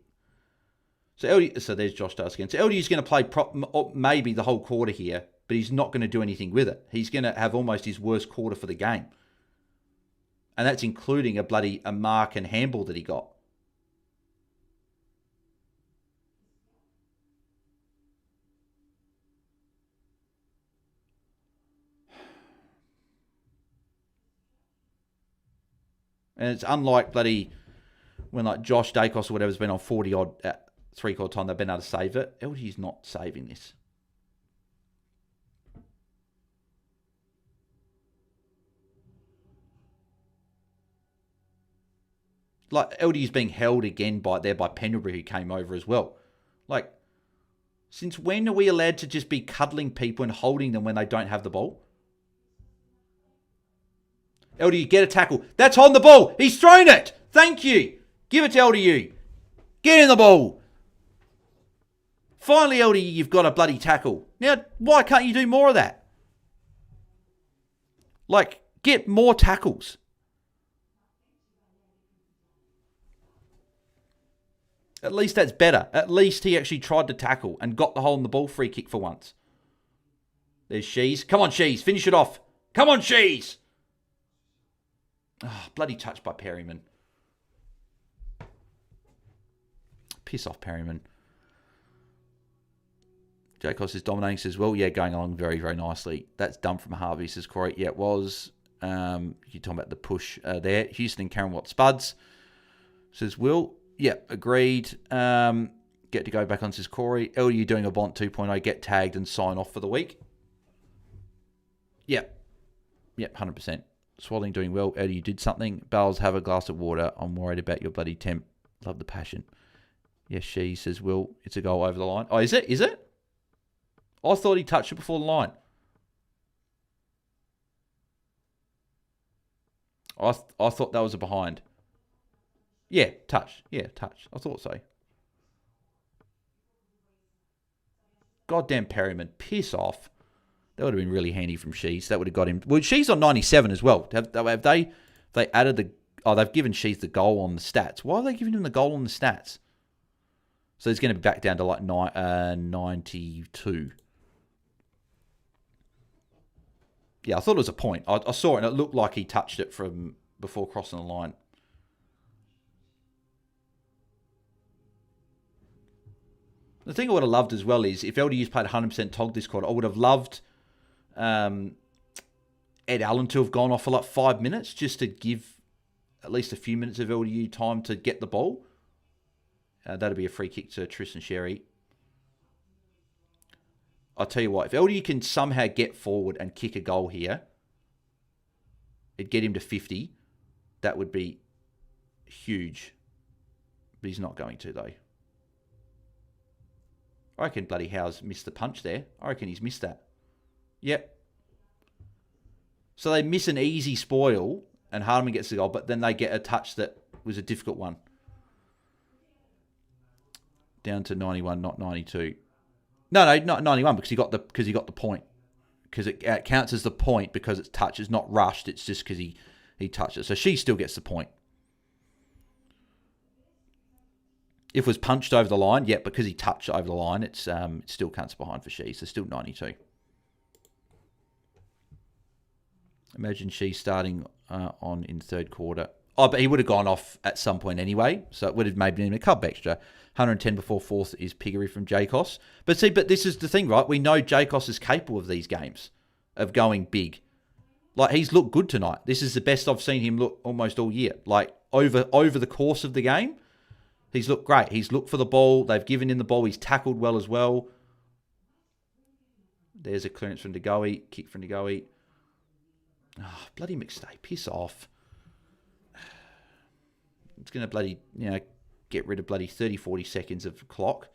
So there's Josh Dawes again. So LDU's going to play maybe the whole quarter here, but he's not going to do anything with it. He's going to have almost his worst quarter for the game. And that's including a mark and handball that he got. And it's unlike bloody when like Josh Dacos or whatever's been on 40 odd at 3/4 time, they've been able to save it. LD's not saving this. Like LD's being held again by Pendlebury, who came over as well. Like, since when are we allowed to just be cuddling people and holding them when they don't have the ball? LDU, get a tackle. That's on the ball. He's thrown it. Thank you. Give it to LDU. Get in the ball. Finally, LDU, you've got a bloody tackle. Now, why can't you do more of that? Like, get more tackles. At least that's better. At least he actually tried to tackle and got the hole in the ball free kick for once. There's Shees. Come on, Shees. Finish it off. Come on, Shees. Oh, bloody touch by Perryman. Piss off, Perryman. Jacos is dominating, says, well, yeah, going along very, very nicely. That's done from Harvey, says Corey. Yeah, it was. You're talking about the push there. Houston and Karen Watt Spuds, says Will. Yeah, agreed. Get to go back on, says Corey. LU doing a Bont 2.0, get tagged and sign off for the week. Yep, 100%. Swallowing doing well. LU did something. Bells, have a glass of water. I'm worried about your bloody temp. Love the passion. Yes, she says, Will, it's a goal over the line. Oh, is it? Is it? I thought he touched it before the line. I thought that was a behind. Yeah, touch. Yeah, touch. I thought so. Goddamn Perryman. Piss off. That would have been really handy from Shees. That would have got him. Well, Shees on 97 as well. Have they added the... Oh, they've given Shees the goal on the stats. Why are they giving him the goal on the stats? So he's going to be back down to like 92. Yeah, I thought it was a point. I saw it and it looked like he touched it from before crossing the line. The thing I would have loved as well is if LDU's played 100% TOG this quarter, I would have loved Ed Allen to have gone off for like 5 minutes just to give at least a few minutes of LDU time to get the ball. That'd be a free kick to Tristan Sherry. I'll tell you what, if LDU can somehow get forward and kick a goal here, it'd get him to 50. That would be huge. But he's not going to, though. I reckon bloody Howe's missed the punch there. I reckon he's missed that. Yep. So they miss an easy spoil and Hardeman gets the goal, but then they get a touch that was a difficult one. Down to 91, not 92. No, not 91 because he got the point. Because it counts as the point because it's touch. It's not rushed. It's just because he touched it. So she still gets the point. If it was punched over the line, yeah, because he touched over the line, it still counts behind for she. So still 92. Imagine she starting on in third quarter. Oh, but he would have gone off at some point anyway. So it would have maybe been a couple extra. 110 before fourth is Piggery from Jacos. But this is the thing, right? We know Jacos is capable of these games, of going big. Like, he's looked good tonight. This is the best I've seen him look almost all year. Like, over the course of the game, he's looked great. He's looked for the ball. They've given him the ball. He's tackled well as well. There's a clearance from Degoe. Kick from Degoe. Oh, bloody McStay. Piss off. It's going to bloody, get rid of bloody 30, 40 seconds of clock.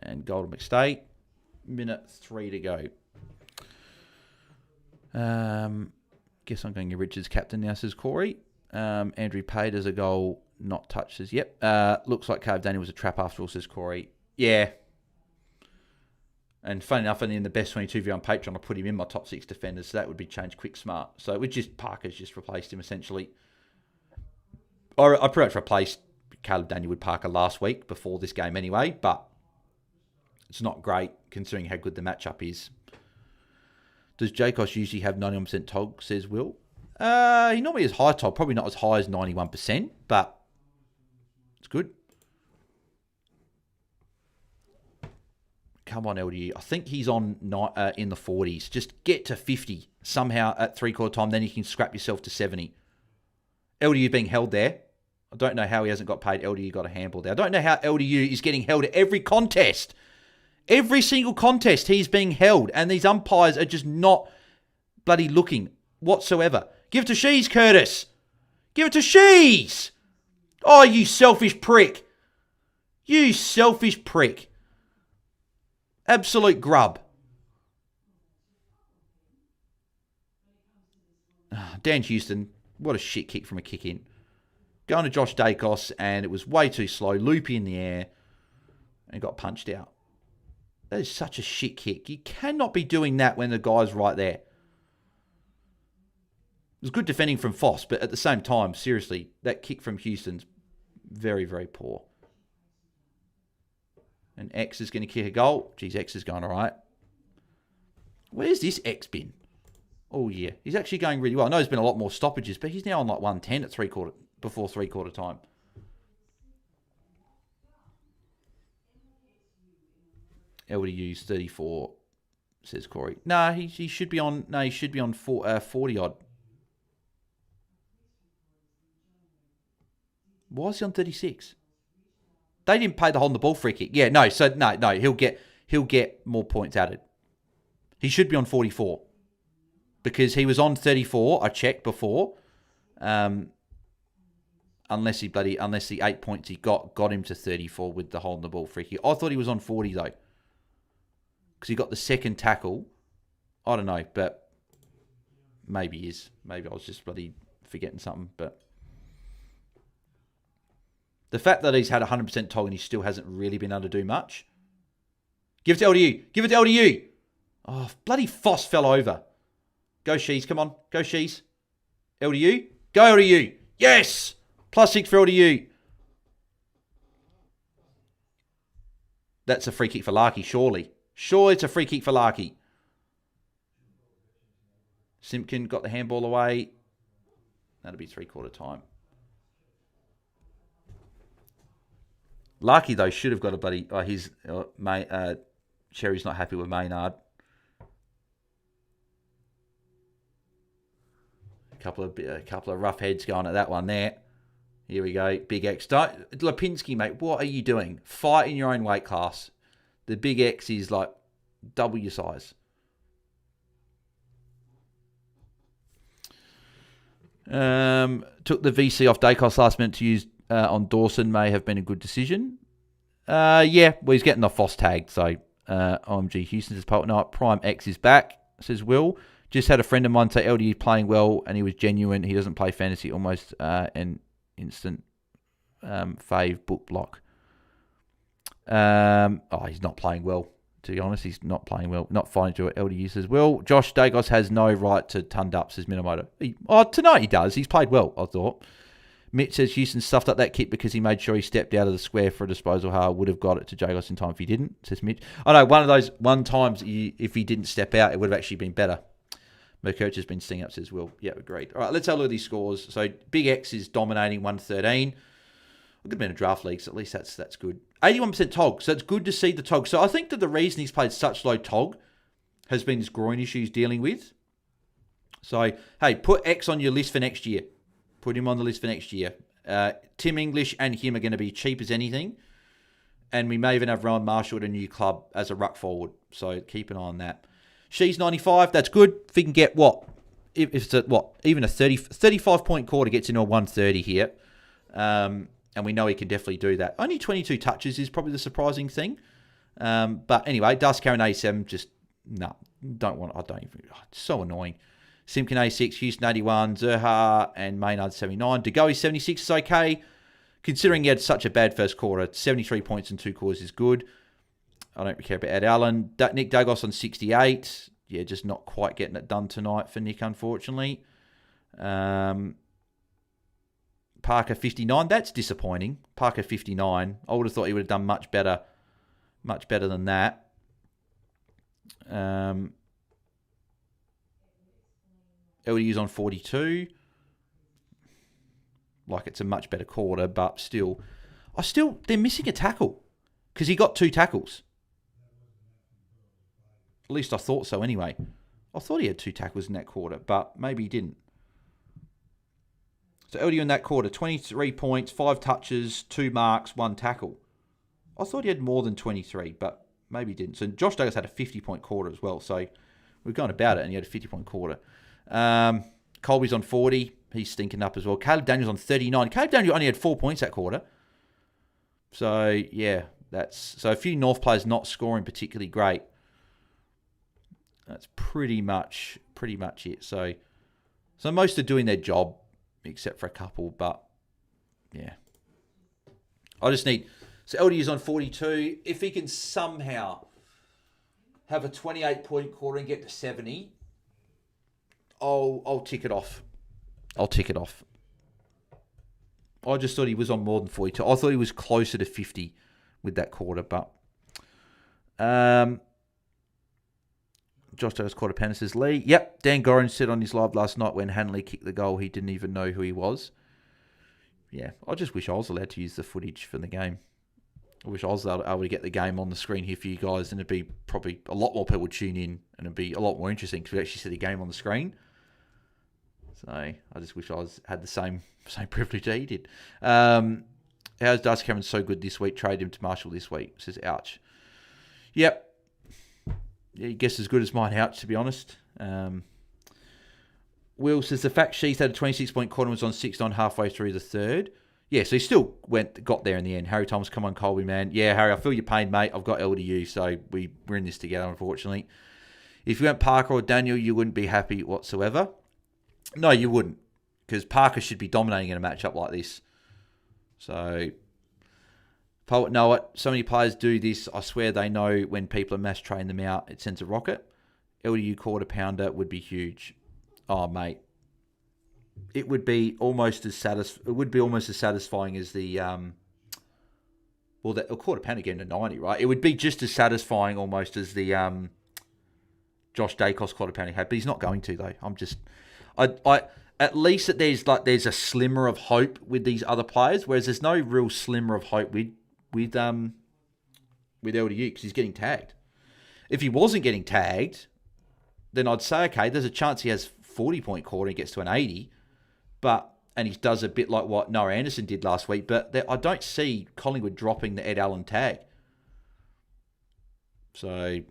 And Golden McStay. Minute 3 to go. Guess I'm going to Richards captain now, says Corey. Andrew Payne as a goal not touched, says yep. Looks like Cave Daniel was a trap after all, says Corey. Yeah. And funny enough, in the best 22 view on Patreon, I put him in my top 6 defenders, so that would be changed quick smart. So Parker's just replaced him essentially. I pretty much replaced Caleb Daniel Wood-Parker last week before this game anyway, but it's not great considering how good the matchup is. Does Jacos usually have 91% TOG, says Will? He normally has high TOG, probably not as high as 91%, but it's good. Come on, LDU. I think he's on in the 40s. Just get to 50 somehow at three-quarter time, then you can scrap yourself to 70. LDU being held there. I don't know how he hasn't got paid. LDU got a handball there. I don't know how LDU is getting held at every contest. Every single contest he's being held, and these umpires are just not bloody looking whatsoever. Give it to Shees, Curtis. Give it to Shees. Oh, you selfish prick. You selfish prick. Absolute grub. Dan Houston, what a shit kick from a kick in. Going to Josh Dacos, and it was way too slow. Loopy in the air, and got punched out. That is such a shit kick. You cannot be doing that when the guy's right there. It was good defending from Foss, but at the same time, seriously, that kick from Houston's very, very poor. And X is going to kick a goal. Geez, X is going all right. Where's this X been? Oh, yeah. He's actually going really well. I know there's been a lot more stoppages, but he's now on like 110 at before three-quarter time. LDU's 34, says Corey. Nah, he should be on. No, he should be on 40 odd. Why is he on 36? They didn't pay the hold on the ball free kick. Yeah, no. So no. He'll get more points added. He should be on 44 because he was on 34. I checked before. Unless the 8 points he got him to 34 with the hold on the ball free kick. I thought he was on 40 though. Because he got the second tackle. I don't know, but maybe he is. Maybe I was just bloody forgetting something. But the fact that he's had 100% TOG and he still hasn't really been able to do much. Give it to LDU. Give it to LDU. Oh, bloody Foss fell over. Go Shees. Come on. Go Shees. LDU. Go LDU. Yes. +6 for LDU. That's a free kick for Larky, surely. Sure, it's a free kick for Larky. Simpkin got the handball away. That'll be three-quarter time. Larky, though, should have got a bloody... Cherry's not happy with Maynard. A couple of rough heads going at that one there. Here we go. Big X. Lipinski, mate, what are you doing? Fight in your own weight class. The big X is like double your size. Took the VC off Dacos last minute to use on Dawson. May have been a good decision. Yeah, well, he's getting the Foss tag. So OMG Houston says night. Prime X is back, says Will. Just had a friend of mine say LD playing well and he was genuine. He doesn't play fantasy, almost an instant fave book block. He's not playing well, to be honest. He's not playing well. Not fine to LDU says Will. Josh Dacos has no right to tund up, says Minamoto. Tonight he does. He's played well, I thought. Mitch says Houston stuffed up that kick because he made sure he stepped out of the square for a disposal. How would have got it to Jagos in time if he didn't, says Mitch. I know, one of those times if he didn't step out, it would have actually been better. Mercoach has been stinging up, says Will. Yeah, agreed. All right, let's have a look at these scores. So Big X is dominating 113. Could have been a draft league, so at least that's good. 81% TOG, so it's good to see the TOG. So I think that the reason he's played such low TOG has been his groin issues dealing with. So, hey, put X on your list for next year. Put him on the list for next year. Tim English and him are going to be cheap as anything. And we may even have Rowan Marshall at a new club as a ruck forward. So keep an eye on that. She's 95, that's good. If we can get if it's even a 35-point quarter gets into a 130 here. And we know he can definitely do that. Only 22 touches is probably the surprising thing. But anyway, Dust Karen 87, just, no, don't want, I don't even, it's so annoying. Simpkin 86, Houston 81, Zerha and Maynard 79. DeGoey 76 is okay. Considering he had such a bad first quarter, 73 points in 2 quarters is good. I don't care about Ed Allen. Nick Dagos on 68. Yeah, just not quite getting it done tonight for Nick, unfortunately. Parker 59. That's disappointing. Parker 59. I would have thought he would have done much better than that. LDU's on 42. Like, it's a much better quarter, but still, they're missing a tackle because he got 2 tackles. At least I thought so anyway. I thought he had 2 tackles in that quarter, but maybe he didn't. So LDU in that quarter, 23 points, 5 touches, 2 marks, 1 tackle. I thought he had more than 23, but maybe he didn't. So Josh Douglas had a 50-point quarter as well. So we're going about it, and he had a 50-point quarter. Colby's on 40. He's stinking up as well. Caleb Daniels on 39. Caleb Daniels only had 4 points that quarter. So, yeah, so a few North players not scoring particularly great. That's pretty much it. So most are doing their job, except for a couple. But, yeah. I just need... So LDU's on 42. If he can somehow have a 28-point quarter and get to 70, I'll tick it off. I just thought he was on more than 42. I thought he was closer to 50 with that quarter, but Josh Douglas quarter penalty says Lee. Yep, Dan Gorin said on his live last night when Hanley kicked the goal, he didn't even know who he was. Yeah, I just wish I was allowed to use the footage for the game. I wish I was able to get the game on the screen here for you guys, and it'd be probably a lot more people tune in, and it'd be a lot more interesting because we actually see the game on the screen. So I just wish I had the same privilege that he did. How's Darcy Cameron so good this week? Trade him to Marshall this week. Says, ouch. Yep. Yeah, I guess as good as mine, ouch, to be honest. Will says, the fact she's had a 26-point quarter and was on 6-9 halfway through the third. Yeah, so he still got there in the end. Harry Thomas, come on, Colby, man. Yeah, Harry, I feel your pain, mate. I've got LDU, so we're in this together, unfortunately. If you went Parker or Daniel, you wouldn't be happy whatsoever. No, you wouldn't, because Parker should be dominating in a matchup like this. So, Poet know it. So many players do this. I swear they know when people are mass training them out, it sends a rocket. LDU quarter pounder would be huge. Oh, mate. It would be almost as satisfying as the the quarter pounder getting to 90, right? It would be just as satisfying almost as the Josh Dacos quarter pounder had, but he's not going to though. I at least that there's a slimmer of hope with these other players, whereas there's no real slimmer of hope with LDU because he's getting tagged. If he wasn't getting tagged, then I'd say okay, there's a chance he has 40-point quarter and gets to an 80. And he does a bit like what Noah Anderson did last week, but I don't see Collingwood dropping the Ed Allen tag. So,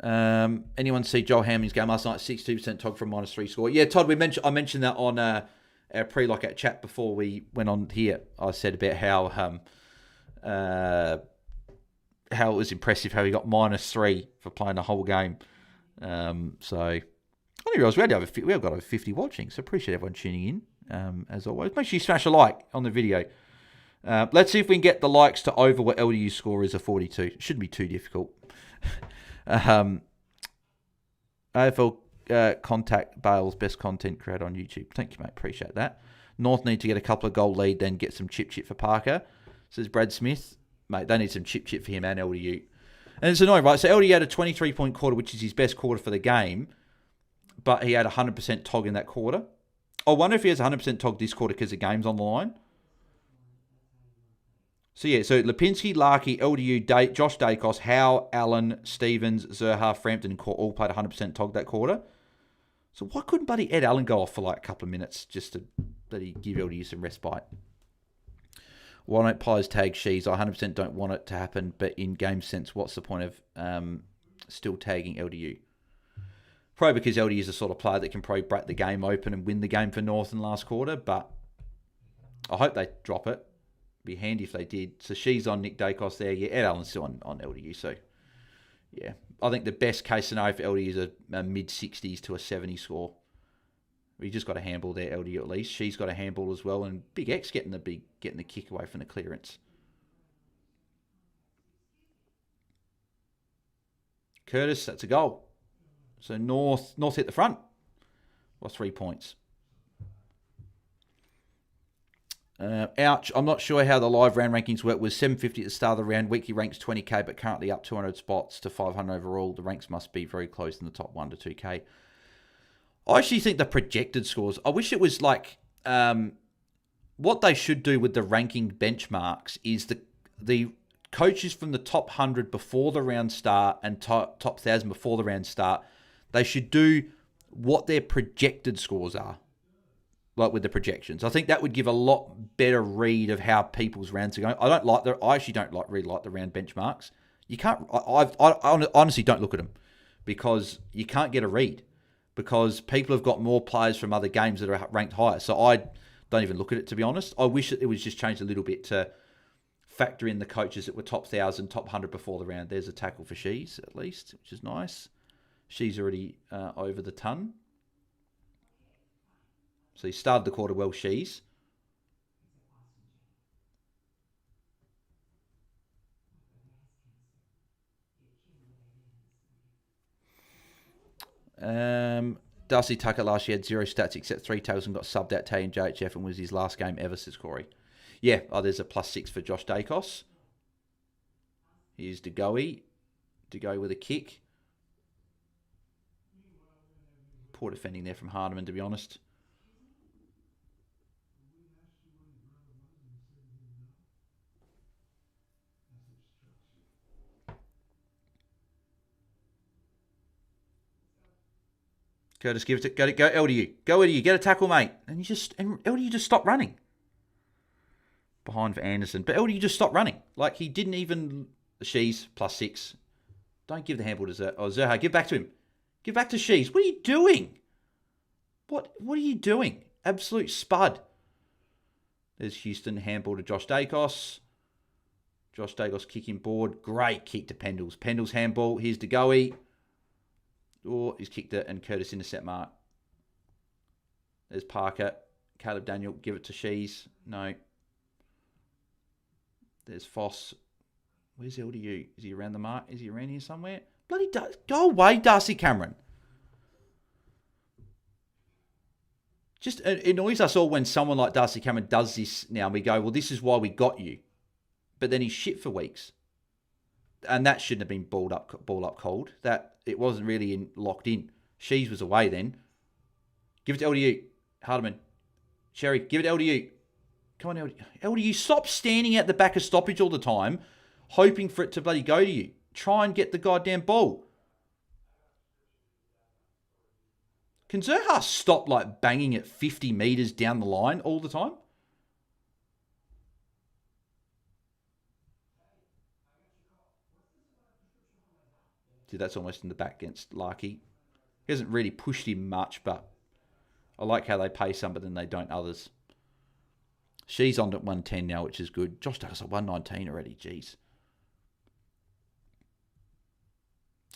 anyone see Joel Hammond's game last night? 62% Tog from -3 score. Yeah, Todd, I mentioned that on our pre-lockout chat before we went on here. I said about how it was impressive how he got -3 for playing the whole game. So. I didn't realise we have got over 50 watching, so appreciate everyone tuning in, as always. Make sure you smash a like on the video. Let's see if we can get the likes to over what LDU score is of 42. It shouldn't be too difficult. AFL contact Bales, best content creator on YouTube. Thank you, mate. Appreciate that. North need to get a couple of goal lead, then get some chip for Parker, says Brad Smith. Mate, they need some chip for him and LDU. And it's annoying, right? So LDU had a 23-point quarter, which is his best quarter for the game. But he had 100% Tog in that quarter. I wonder if he has 100% Tog this quarter because the game's on the line. So yeah, so Lipinski, Larkey, LDU, Josh Dacos, Howe, Allen, Stevens, Zerha, Frampton, and Court all played 100% Tog that quarter. So why couldn't buddy Ed Allen go off for like a couple of minutes just to give LDU some respite? Why don't players tag Shees? I 100% don't want it to happen, but in game sense, what's the point of still tagging LDU? Probably because LDU is the sort of player that can probably break the game open and win the game for North in the last quarter, but I hope they drop it. Be handy if they did. So she's on Nick Dacos there. Yeah, Ed Allen's still on LDU. So, yeah. I think the best case scenario for LDU is a mid-60s to a 70 score. We just got a handball there, LDU at least. She's got a handball as well, and Big X getting the kick away from the clearance. Curtis, that's a goal. So North hit the front by 3 points. Ouch. I'm not sure how the live round rankings work. Was 750 at the start of the round. Weekly ranks 20k, but currently up 200 spots to 500 overall. The ranks must be very close in the top 1 to 2k. I actually think the projected scores, I wish it was like, what they should do with the ranking benchmarks is the coaches from the top 100 before the round start and top 1,000 before the round start, they should do what their projected scores are, like with the projections. I think that would give a lot better read of how people's rounds are going. I actually don't really like the round benchmarks. You can't. I honestly don't look at them because you can't get a read because people have got more players from other games that are ranked higher. So I don't even look at it, to be honest. I wish it was just changed a little bit to factor in the coaches that were top 1,000, top 100 before the round. There's a tackle for Shees, at least, which is nice. She's already over the ton. So he started the quarter well, Shees. Darcy Tucker last year had 0 stats except 3 tails and got subbed out Tay and JHF and was his last game ever, says Corey. Yeah, there's a +6 for Josh Dacos. Here's DeGoey. DeGoey with a kick. Poor defending there from Hardeman, to be honest. Curtis, give it to go LDU. Go LDU, get a tackle, mate. And LDU just stopped running. Behind for Anderson. But LDU just stopped running. Like he didn't even Shees +6. Don't give the handball to Zerha. Give back to him. Give back to Shees. What are you doing? What are you doing? Absolute spud. There's Houston handball to Josh Dacos. Josh Dacos kicking board. Great kick to Pendles. Pendles handball. Here's DeGoey. Oh, he's kicked it and Curtis intercept mark. There's Parker. Caleb Daniel, give it to Shees. No. There's Foss. Where's LDU? Is he around the mark? Is he around here somewhere? Bloody go away, Darcy Cameron. Just it annoys us all when someone like Darcy Cameron does this now and we go, well, this is why we got you. But then he's shit for weeks. And that shouldn't have been ball up cold. That it wasn't really locked in. Shees was away then. Give it to LDU. Hardeman. Sherry, give it to LDU. Come on, LDU. LDU, stop standing at the back of stoppage all the time, hoping for it to bloody go to you. Try and get the goddamn ball. Can Zerha stop like banging it 50 metres down the line all the time? See, that's almost in the back against Larky. He hasn't really pushed him much, but I like how they pay some, but then they don't others. She's on at 110 now, which is good. Josh Douglas at 119 already. Jeez.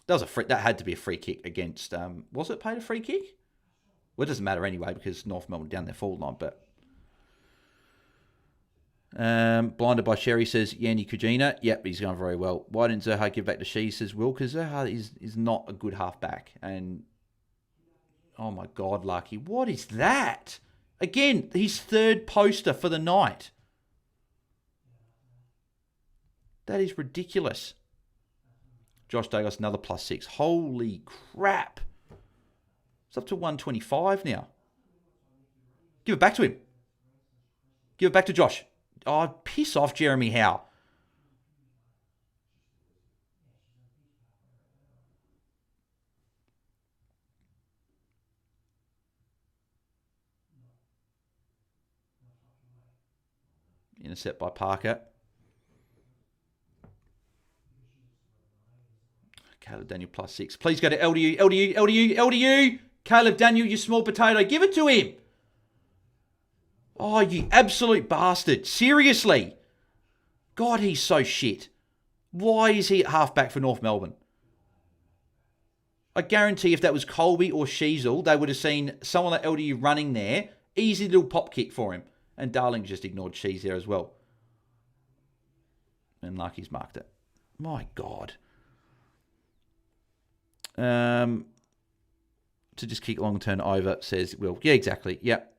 That had to be a free kick against... was it paid a free kick? Well, it doesn't matter anyway because North Melbourne down their forward line, but... Blinded by Sherry says Yanni Kujina. Yep, he's going very well. Why didn't Zerha give back to She, says Will? Because Zerha is not a good halfback. And oh my God, Lucky. What is that? Again, his third poster for the night. That is ridiculous. Josh Dagos, another +6. Holy crap. It's up to 125 now. Give it back to him. Give it back to Josh. Oh, piss off, Jeremy Howe. Intercept by Parker. Caleb Daniel +6. Please go to LDU, LDU, LDU, LDU. Caleb Daniel, you small potato. Give it to him. Oh, you absolute bastard. Seriously. God, he's so shit. Why is he at halfback for North Melbourne? I guarantee if that was Colby or Sheasel, they would have seen someone like LDU running there. Easy little pop kick for him. And Darling just ignored Shees there as well. And Lucky's marked it. My God. To just kick long turn over, says Will. Yeah, exactly. Yep.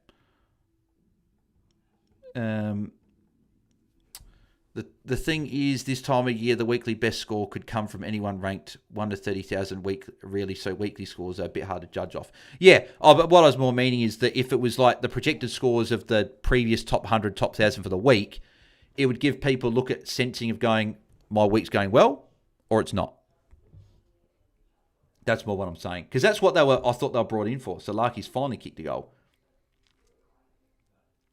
The thing is, this time of year, the weekly best score could come from anyone ranked 1 to 30,000 really, so weekly scores are a bit hard to judge off. Yeah, but what I was more meaning is that if it was like the projected scores of the previous top 100, top 1,000 for the week, it would give people a look at sensing of going, my week's going well, or it's not. That's more what I'm saying. Because that's what I thought they were brought in for. So Larky's finally kicked a goal.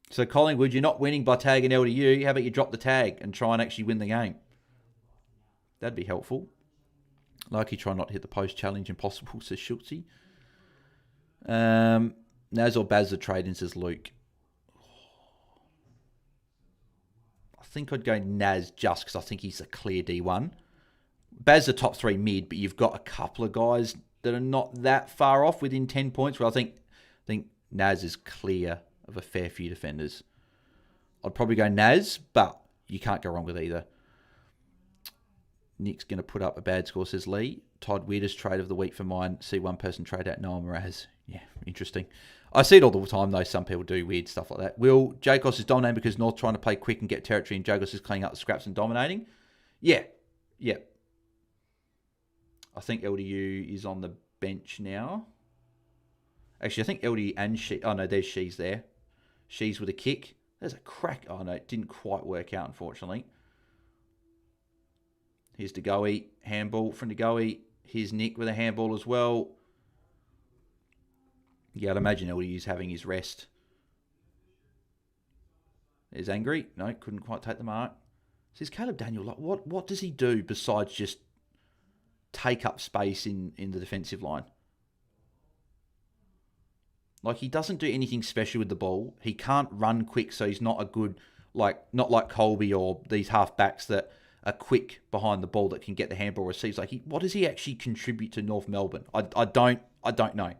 So Collingwood, you're not winning by tagging LDU. How about you drop the tag and try and actually win the game? That'd be helpful. Like you try not to hit the post challenge impossible, says Schultzy. Naz or Baz the trade in, says Luke. I think I'd go Naz just because I think he's a clear D1. Baz the top 3 mid, but you've got a couple of guys that are not that far off within 10 points. Well, I think Naz is clear of a fair few defenders. I'd probably go Naz, but you can't go wrong with either. Nick's going to put up a bad score, says Lee. Todd, weirdest trade of the week for mine. See one person trade out Noah Mraz. Yeah, interesting. I see it all the time, though. Some people do weird stuff like that. Will, Jacos is dominating because North trying to play quick and get territory, and Jacos is cleaning up the scraps and dominating? Yeah. I think LDU is on the bench now. Actually, I think LDU and She... Oh, no, there's She's there. She's with a kick. There's a crack. Oh, no, it didn't quite work out, unfortunately. Here's DeGoey. Handball from DeGoey. Here's Nick with a handball as well. Yeah, I'd imagine LDU's having his rest. There's Angry. No, couldn't quite take the mark. Says Caleb Daniel, like, what does he do besides just take up space in the defensive line? Like, he doesn't do anything special with the ball. He can't run quick, so he's not a good, not like Colby or these half-backs that are quick behind the ball that can get the handball receives. Like, what does he actually contribute to North Melbourne? I don't know.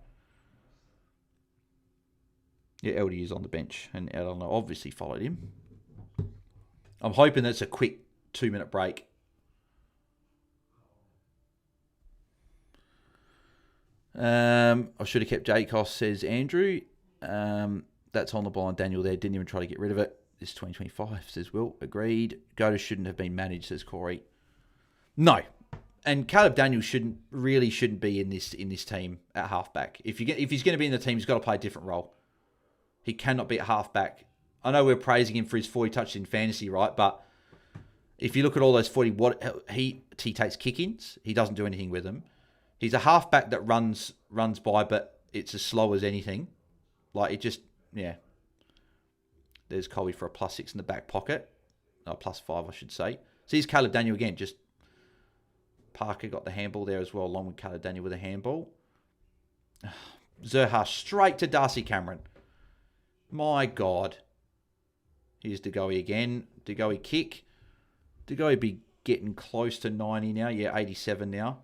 Yeah, LDU's on the bench, and Adelno obviously followed him. I'm hoping that's a quick 2-minute break. I should have kept Jacos, says Andrew. That's on the blind. Daniel there didn't even try to get rid of it. This 2025, says Will. Agreed. Goda shouldn't have been managed, says Corey. No. And Caleb Daniel shouldn't be in this team at halfback. If he's going to be in the team, he's got to play a different role. He cannot be a halfback. I know we're praising him for his 40 touches in fantasy, right? But if you look at all those 40, he takes kick-ins. He doesn't do anything with them. He's a halfback that runs by, but it's as slow as anything. Like, it just, yeah. There's Colby for a +6 in the back pocket. No, +5, I should say. So here's Caleb Daniel again. Just Parker got the handball there as well, along with Caleb Daniel with a handball. Zerha straight to Darcy Cameron. My God. Here's DeGoey again. DeGoey kick. DeGoey be getting close to 90 now. Yeah, 87 now.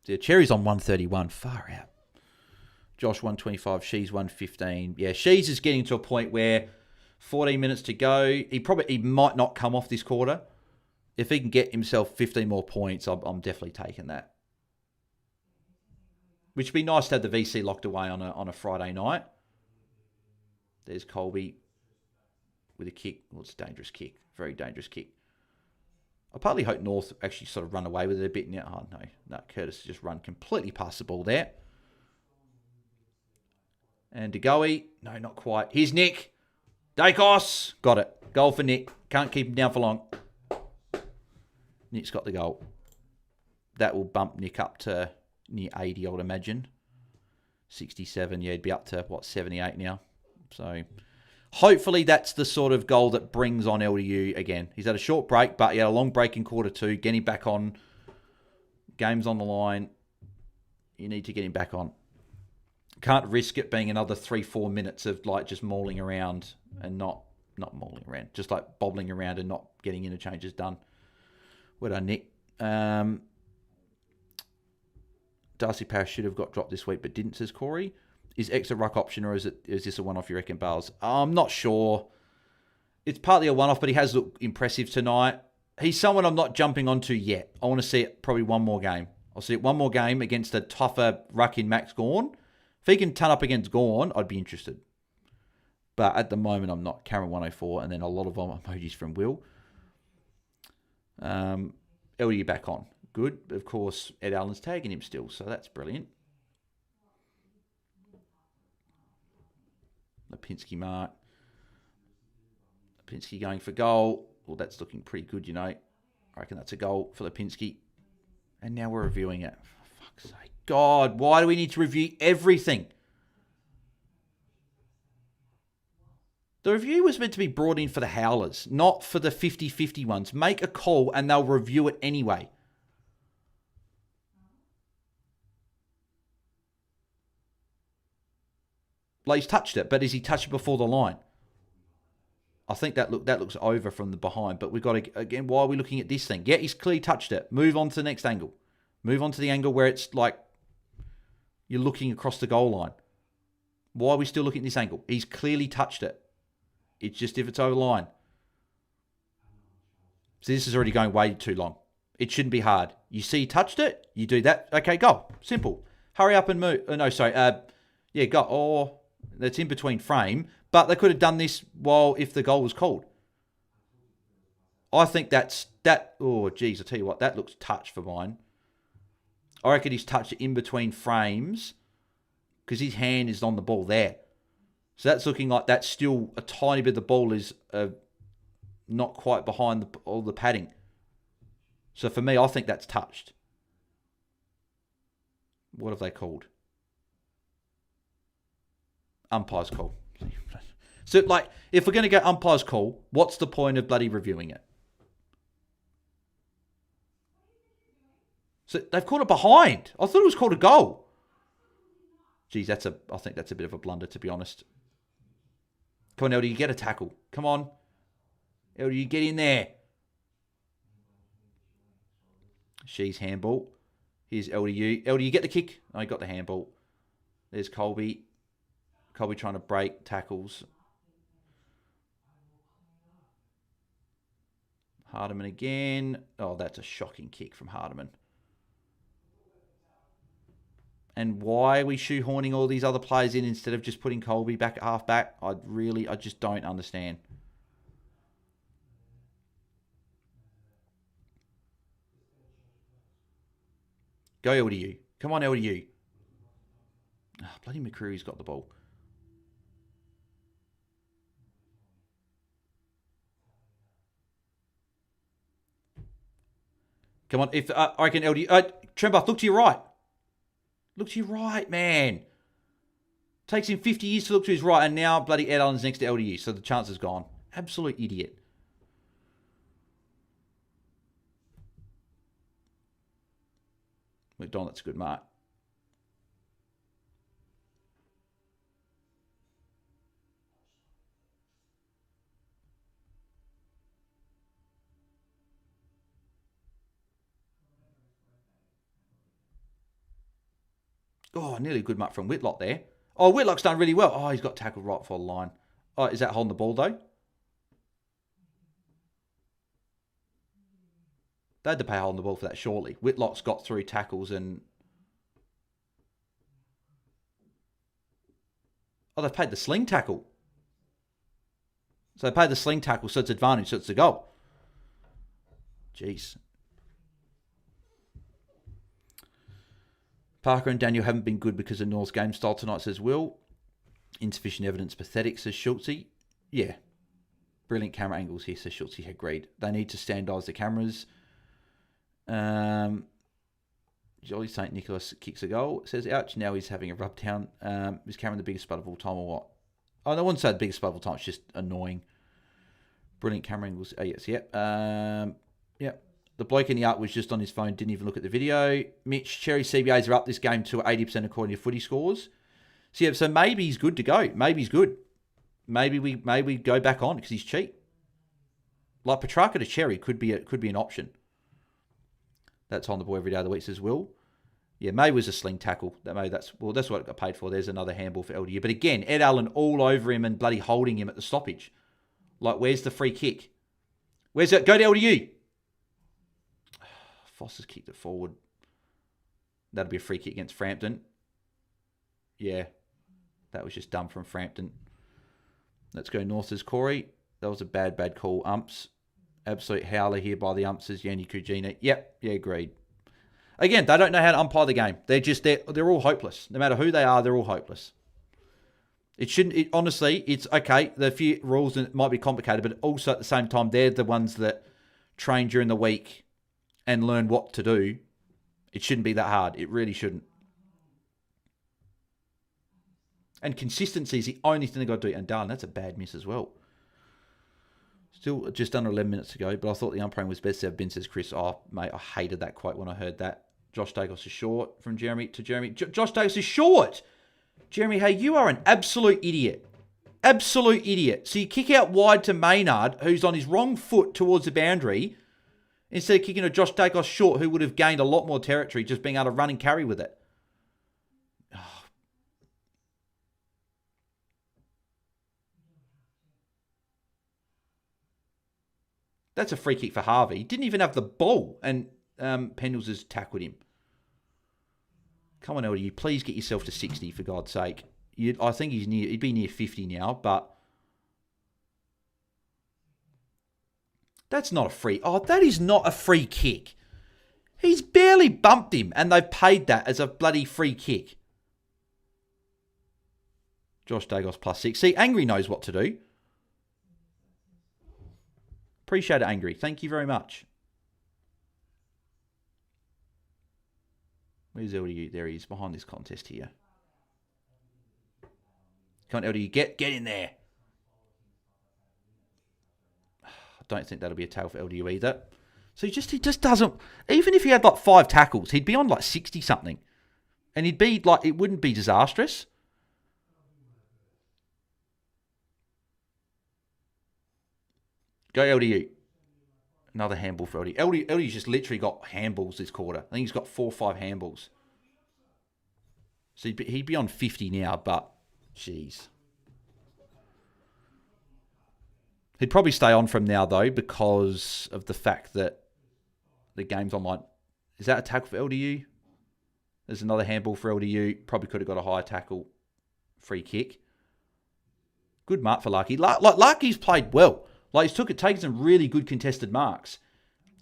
Yeah, Cherry's on 131. Far out. Josh 125. She's 115. Yeah, She's is getting to a point where 14 minutes to go. He might not come off this quarter. If he can get himself 15 more points, I'm definitely taking that. Which would be nice to have the VC locked away on a Friday night. There's Colby with a kick. Well, it's a dangerous kick. Very dangerous kick. I partly hope North actually sort of run away with it a bit now. Oh, no. Curtis just run completely past the ball there. And DeGoey. No, not quite. Here's Nick. Dacos. Got it. Goal for Nick. Can't keep him down for long. Nick's got the goal. That will bump Nick up to near 80, I would imagine. 67. Yeah, he'd be up to, 78 now. So hopefully that's the sort of goal that brings on LDU again. He's had a short break, but he had a long break in quarter 2. Getting back on. Game's on the line. You need to get him back on. Can't risk it being another 3-4 minutes of just mauling around and not mauling around. Just bobbling around and not getting interchanges done. Well done, Nick. Darcy Parrish should have got dropped this week, but didn't, says Corey. Is X a ruck option, or is this a one-off, you reckon, Bales? I'm not sure. It's partly a one-off, but he has looked impressive tonight. He's someone I'm not jumping onto yet. I want to see it probably one more game. I'll see it one more game against a tougher ruck in Max Gawn. If he can turn up against Gawn, I'd be interested. But at the moment, I'm not. Cameron 104, and then a lot of emojis from Will. LD back on. Good. Of course, Ed Allen's tagging him still, so that's brilliant. Lipinski mark. Lipinski going for goal. Well, that's looking pretty good, you know. I reckon that's a goal for Lipinski. And now we're reviewing it. For fuck's sake. God, why do we need to review everything? The review was meant to be brought in for the howlers, not for the 50-50 ones. Make a call and they'll review it anyway. Like, he's touched it, but has he touched it before the line? I think that looks over from the behind, but we've got to, again, why are we looking at this thing? Yeah, he's clearly touched it. Move on to the next angle. Move on to the angle where it's like you're looking across the goal line. Why are we still looking at this angle? He's clearly touched it. It's just if it's over the line. So this is already going way too long. It shouldn't be hard. You see he touched it, you do that. Okay, go. Simple. Hurry up and move. Yeah, go. Or that's in between frame. But they could have done this if the goal was called. I think that. Oh, geez, I tell you what, that looks touched for mine. I reckon he's touched it in between frames because his hand is on the ball there. So that's looking like that's still a tiny bit of the ball is not quite behind all the padding. So for me, I think that's touched. What have they called? Umpire's call. So, like, if we're going to go umpire's call, what's the point of bloody reviewing it? So they've called it behind. I thought it was called a goal. Geez, I think that's a bit of a blunder, to be honest. Come on, LD, you get a tackle. Come on. LD, you get in there. She's handball. Here's LDU. LD, you get the kick. Oh, he got the handball. There's Colby. Colby trying to break tackles. Hardiman again. Oh, that's a shocking kick from Hardiman. And why are we shoehorning all these other players in instead of just putting Colby back at half back? I just don't understand. Go LDU. Come on, LDU. Oh, bloody McCreary's got the ball. Come on. If I reckon LDU... Trembuth, look to your right. Look to your right, man. Takes him 50 years to look to his right, and now bloody Ed Allen's next to LDU, so the chance is gone. Absolute idiot. McDonald, that's a good mark. Oh, nearly a good mark from Whitlock there. Oh, Whitlock's done really well. Oh, he's got tackled right for the line. Oh, is that holding the ball, though? They had to pay holding the ball for that, surely. Whitlock's got through tackles and... Oh, they've paid the sling tackle. So they paid the sling tackle, so it's advantage, so it's a goal. Jeez. Parker and Daniel haven't been good because of North's game style tonight, says Will. Insufficient evidence, pathetic, says Schultze. Yeah. Brilliant camera angles here, says Schultze. Agreed. They need to standardise the cameras. Jolly St. Nicholas kicks a goal. Says, ouch, now he's having a rub down. Is Cameron the biggest spud of all time or what? Oh, no, I wouldn't say the biggest spud of all time. It's just annoying. Brilliant camera angles. Oh, yes, yep. Yep. The bloke in the art was just on his phone, didn't even look at the video. Mitch, Cherry CBAs are up this game to 80% according to footy scores. So, yeah, so maybe he's good to go. Maybe he's good. Maybe we go back on because he's cheap. Like Petrarca to Cherry could be an option. That's on the ball every day of the week, says Will. Yeah, May was a sling tackle. That's what it got paid for. There's another handball for LDU. But again, Ed Allen all over him and bloody holding him at the stoppage. Like, where's the free kick? Where's it? Go to LDU. Foster's kicked it forward. That'll be a free kick against Frampton. Yeah, that was just dumb from Frampton. Let's go North, says Corey. That was a bad call. Umps. Absolute howler here by the umps, says Yanni Kujina. Yep, yeah, agreed. Again, they don't know how to umpire the game. They're all hopeless. No matter who they are, they're all hopeless. It shouldn't, honestly, it's okay. The few rules might be complicated, but also at the same time, they're the ones that train during the week and learn what to do. It shouldn't be that hard. It really shouldn't. And consistency is the only thing they've got to do. And darling, that's a bad miss as well. Still just under 11 minutes to go, but I thought the umpiring was best ever been, says Chris. Oh, mate, I hated that quote when I heard that. Josh Dacos is short from Jeremy to Jeremy. Josh Dacos is short! Jeremy, hey, you are an absolute idiot. Absolute idiot. So you kick out wide to Maynard, who's on his wrong foot towards the boundary, instead of kicking to Josh Dacos short, who would have gained a lot more territory just being able to run and carry with it. Oh. That's a free kick for Harvey. Didn't even have the ball, and Pendles has tackled him. Come on, LDU, please get yourself to 60 for God's sake. I think he'd be near 50 now, but that's not a free. Oh, that is not a free kick. He's barely bumped him, and they've paid that as a bloody free kick. Josh Dagos +6. See, Angry knows what to do. Appreciate it, Angry. Thank you very much. Where's LDU? There he is, behind this contest here. Come on, LDU, get in there. I don't think that'll be a tail for LDU either. So he just doesn't. Even if he had like 5 tackles, he'd be on like 60 something, and he'd be like, it wouldn't be disastrous. Go LDU. Another handball for LDU. LDU's just literally got handballs this quarter. I think he's got 4 or 5 handballs. So he'd be on 50 now, but jeez. He'd probably stay on from now, though, because of the fact that the game's online. Is that a tackle for LDU? There's another handball for LDU. Probably could have got a higher tackle. Free kick. Good mark for Lucky. Lucky's played well. Like, he's taken some really good contested marks.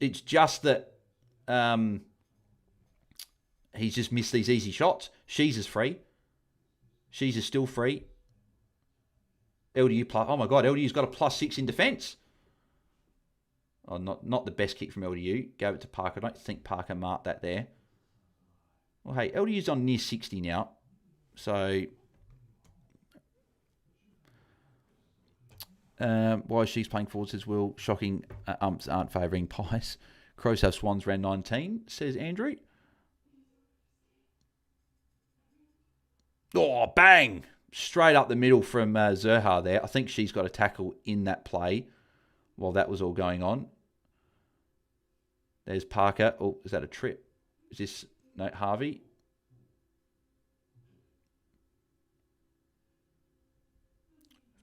It's just that he's just missed these easy shots. She's is free. She's is still free. LDU plus. Oh my God, LDU's got a +6 in defence. Oh, not the best kick from LDU. Gave it to Parker. I don't think Parker marked that there. Well, hey, LDU's on near 60 now. So why she's playing forward, says Will. Shocking umps aren't favouring Pies. Crows have Swans round 19, says Andrew. Oh, bang! Straight up the middle from Zerha there. I think she's got a tackle in that play while that was all going on. There's Parker. Oh, is that a trip? Is this... No, Harvey.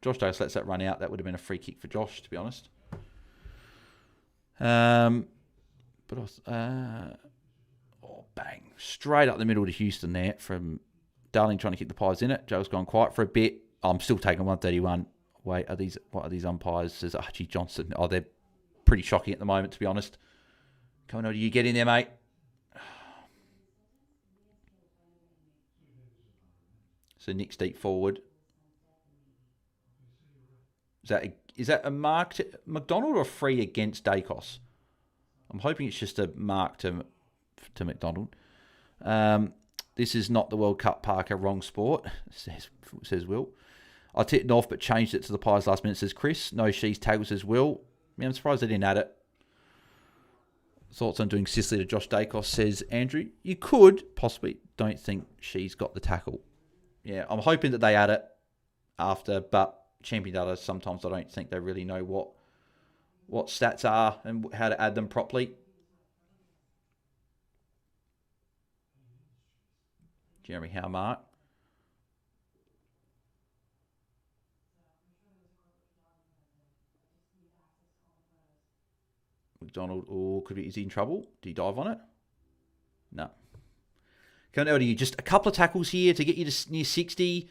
Josh Davis lets that run out. That would have been a free kick for Josh, to be honest. Oh, bang. Straight up the middle to Houston there from Darling trying to kick the Pies in it. Joe's gone quiet for a bit. I'm still taking 131. Wait, what are these umpires? Says Archie Johnson. Oh, they're pretty shocking at the moment, to be honest. Come on, do you get in there, mate? So Nick's deep forward. Is that a mark to McDonald or a free against Dacos? I'm hoping it's just a mark to McDonald. This is not the World Cup, Parker. Wrong sport, says Will. I tipped North but changed it to the Pies last minute, says Chris. No, she's tagged, says Will. Yeah, I'm surprised they didn't add it. Thoughts on doing Sicily to Josh Dacos, says Andrew. You could, possibly. Don't think she's got the tackle. Yeah, I'm hoping that they add it after, but champion data, sometimes I don't think they really know what stats are and how to add them properly. Jeremy Howe mark. McDonald, is he in trouble? Did he dive on it? No. Come on, LDU, just a couple of tackles here to get you to near 60.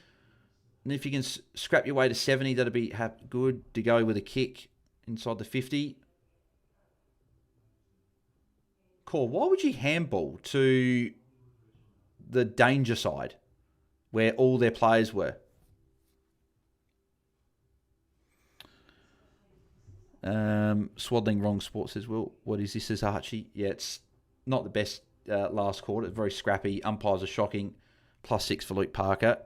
And if you can scrap your way to 70, that'd be good to go with a kick inside the 50. Core, why would you handball to the danger side where all their players were? Swaddling Wrong Sports says, well, what is this, says Archie? Yeah, it's not the best last quarter. It's very scrappy. Umpires are shocking. +6 for Luke Parker.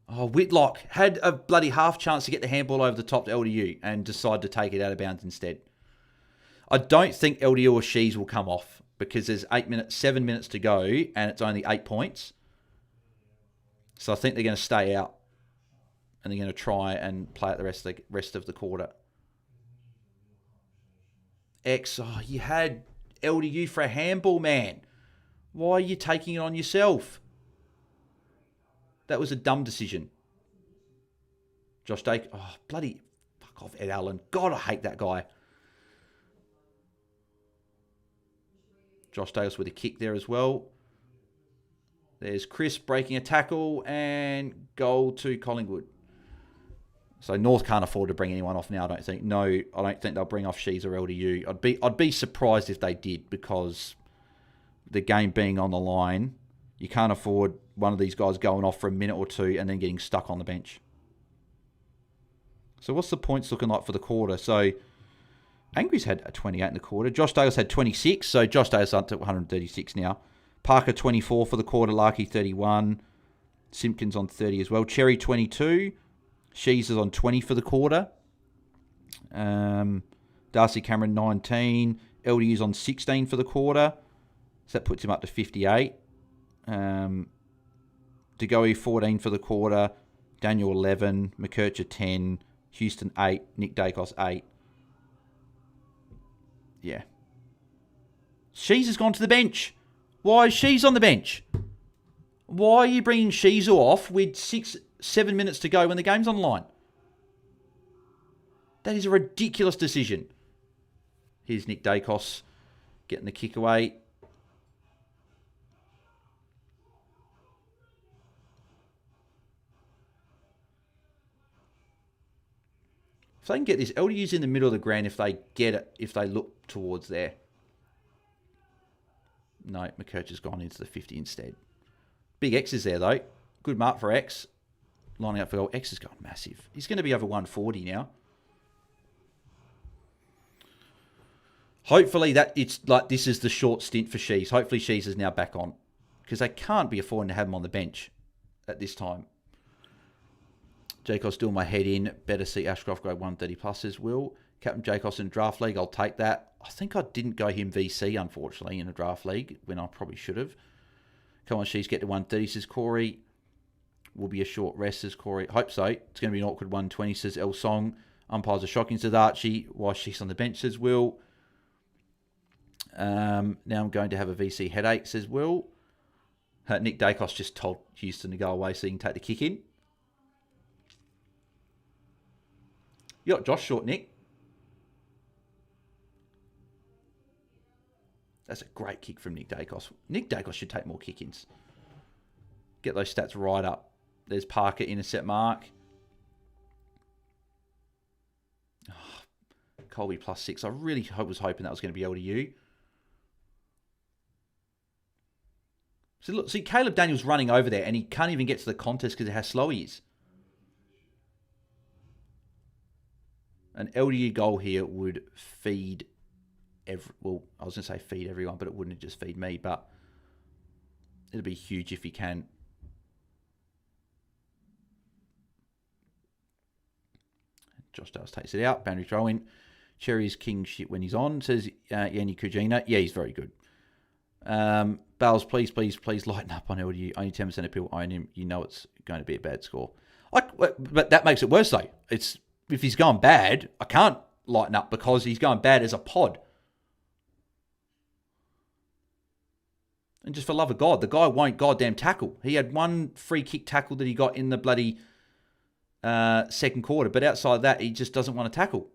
Oh, Whitlock had a bloody half chance to get the handball over the top to LDU and decided to take it out of bounds instead. I don't think LDU or Shees will come off because there's 7 minutes to go and it's only 8 points. So I think they're going to stay out and they're going to try and play out the rest of the quarter. You had LDU for a handball, man. Why are you taking it on yourself? That was a dumb decision. Josh Dake. Oh, bloody fuck off, Ed Allen. God, I hate that guy. Josh Dales with a kick there as well. There's Chris breaking a tackle and goal to Collingwood. So North can't afford to bring anyone off now, I don't think. No, I don't think they'll bring off Shees or LDU. I'd be surprised if they did because the game being on the line, you can't afford one of these guys going off for a minute or two and then getting stuck on the bench. So what's the points looking like for the quarter? So Angry's had a 28 in the quarter. Josh Dales had 26, so Josh Dales up to 136 now. Parker 24 for the quarter, Larky 31. Simpkins on 30 as well. Cherry 22. Shees is on 20 for the quarter. Darcy Cameron 19. LDU's on 16 for the quarter. So that puts him up to 58. DeGoey 14 for the quarter. Daniel 11. McKercher 10. Houston 8. Nick Dacos 8. Yeah. Shees has gone to the bench. Why is Shees on the bench? Why are you bringing Shees off with 7 minutes to go when the game's on the line? That is a ridiculous decision. Here's Nick Dacos getting the kick away. If they can get this, LDU's in the middle of the ground if they get it, if they look towards there. No, McKercher's gone into the 50 instead. Big X is there, though. Good mark for X. Lining up for goal. X has gone massive. He's going to be over 140 now. Hopefully this is the short stint for Shees. Hopefully Shees is now back on. Because they can't be affording to have him on the bench at this time. Jacob's doing my head in. Better see Ashcroft go 130 plus as Will. Captain Jacobs in draft league. I'll take that. I think I didn't go him VC, unfortunately, in a draft league when I probably should have. Come on, Shees, get to 130, says Corey. Will be a short rest, says Corey. Hope so. It's going to be an awkward 120, says El Song. Umpires are shocking, says Archie. Why She's on the bench, says Will. Now I'm going to have a VC headache, says Will. Nick Dacos just told Houston to go away so he can take the kick in. You got Josh short, Nick. That's a great kick from Nick Dacos. Nick Dacos should take more kick-ins. Get those stats right up. There's Parker, intercept mark. Oh, Colby +6. I really was hoping that was going to be LDU. So look, see, Caleb Daniels running over there and he can't even get to the contest because of how slow he is. An LDU goal here would feed I was going to say feed everyone, but it wouldn't just feed me, but it'll be huge if he can. Josh Dales takes it out. Boundary throw in. Cherry's king shit when he's on, says Yanni Kujina. Yeah, he's very good. Bales, please lighten up on LDU. Only 10% of people own him. You know it's going to be a bad score. But that makes it worse, though. If he's going bad, I can't lighten up because he's going bad as a pod. And just for love of God, the guy won't goddamn tackle. He had one free kick tackle that he got in the bloody second quarter. But outside of that, he just doesn't want to tackle.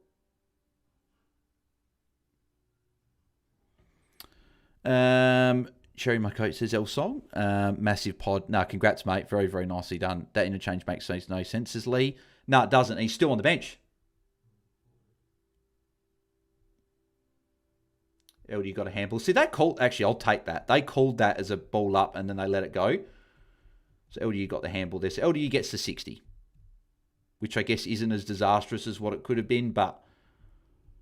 Cherry, my coach, says L Song. Massive pod. No, congrats, mate. Very, very nicely done. That interchange makes no sense, says Lee. No, it doesn't. He's still on the bench. LD got a handball. See, they called... Actually, I'll take that. They called that as a ball up and then they let it go. So LDU got the handball there. So LDU gets the 60. Which I guess isn't as disastrous as what it could have been, but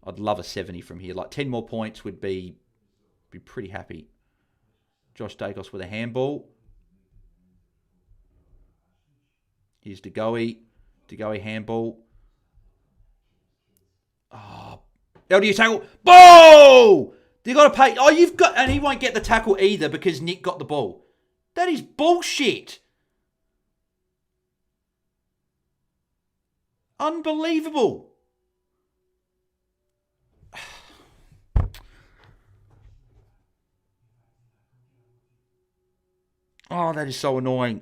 I'd love a 70 from here. Like 10 more points would be pretty happy. Josh Dacos with a handball. Here's DeGoey. DeGoey handball. Oh, LDU tackle. Ball! You got to pay. Oh, you've got... And he won't get the tackle either because Nick got the ball. That is bullshit. Unbelievable. Oh, that is so annoying.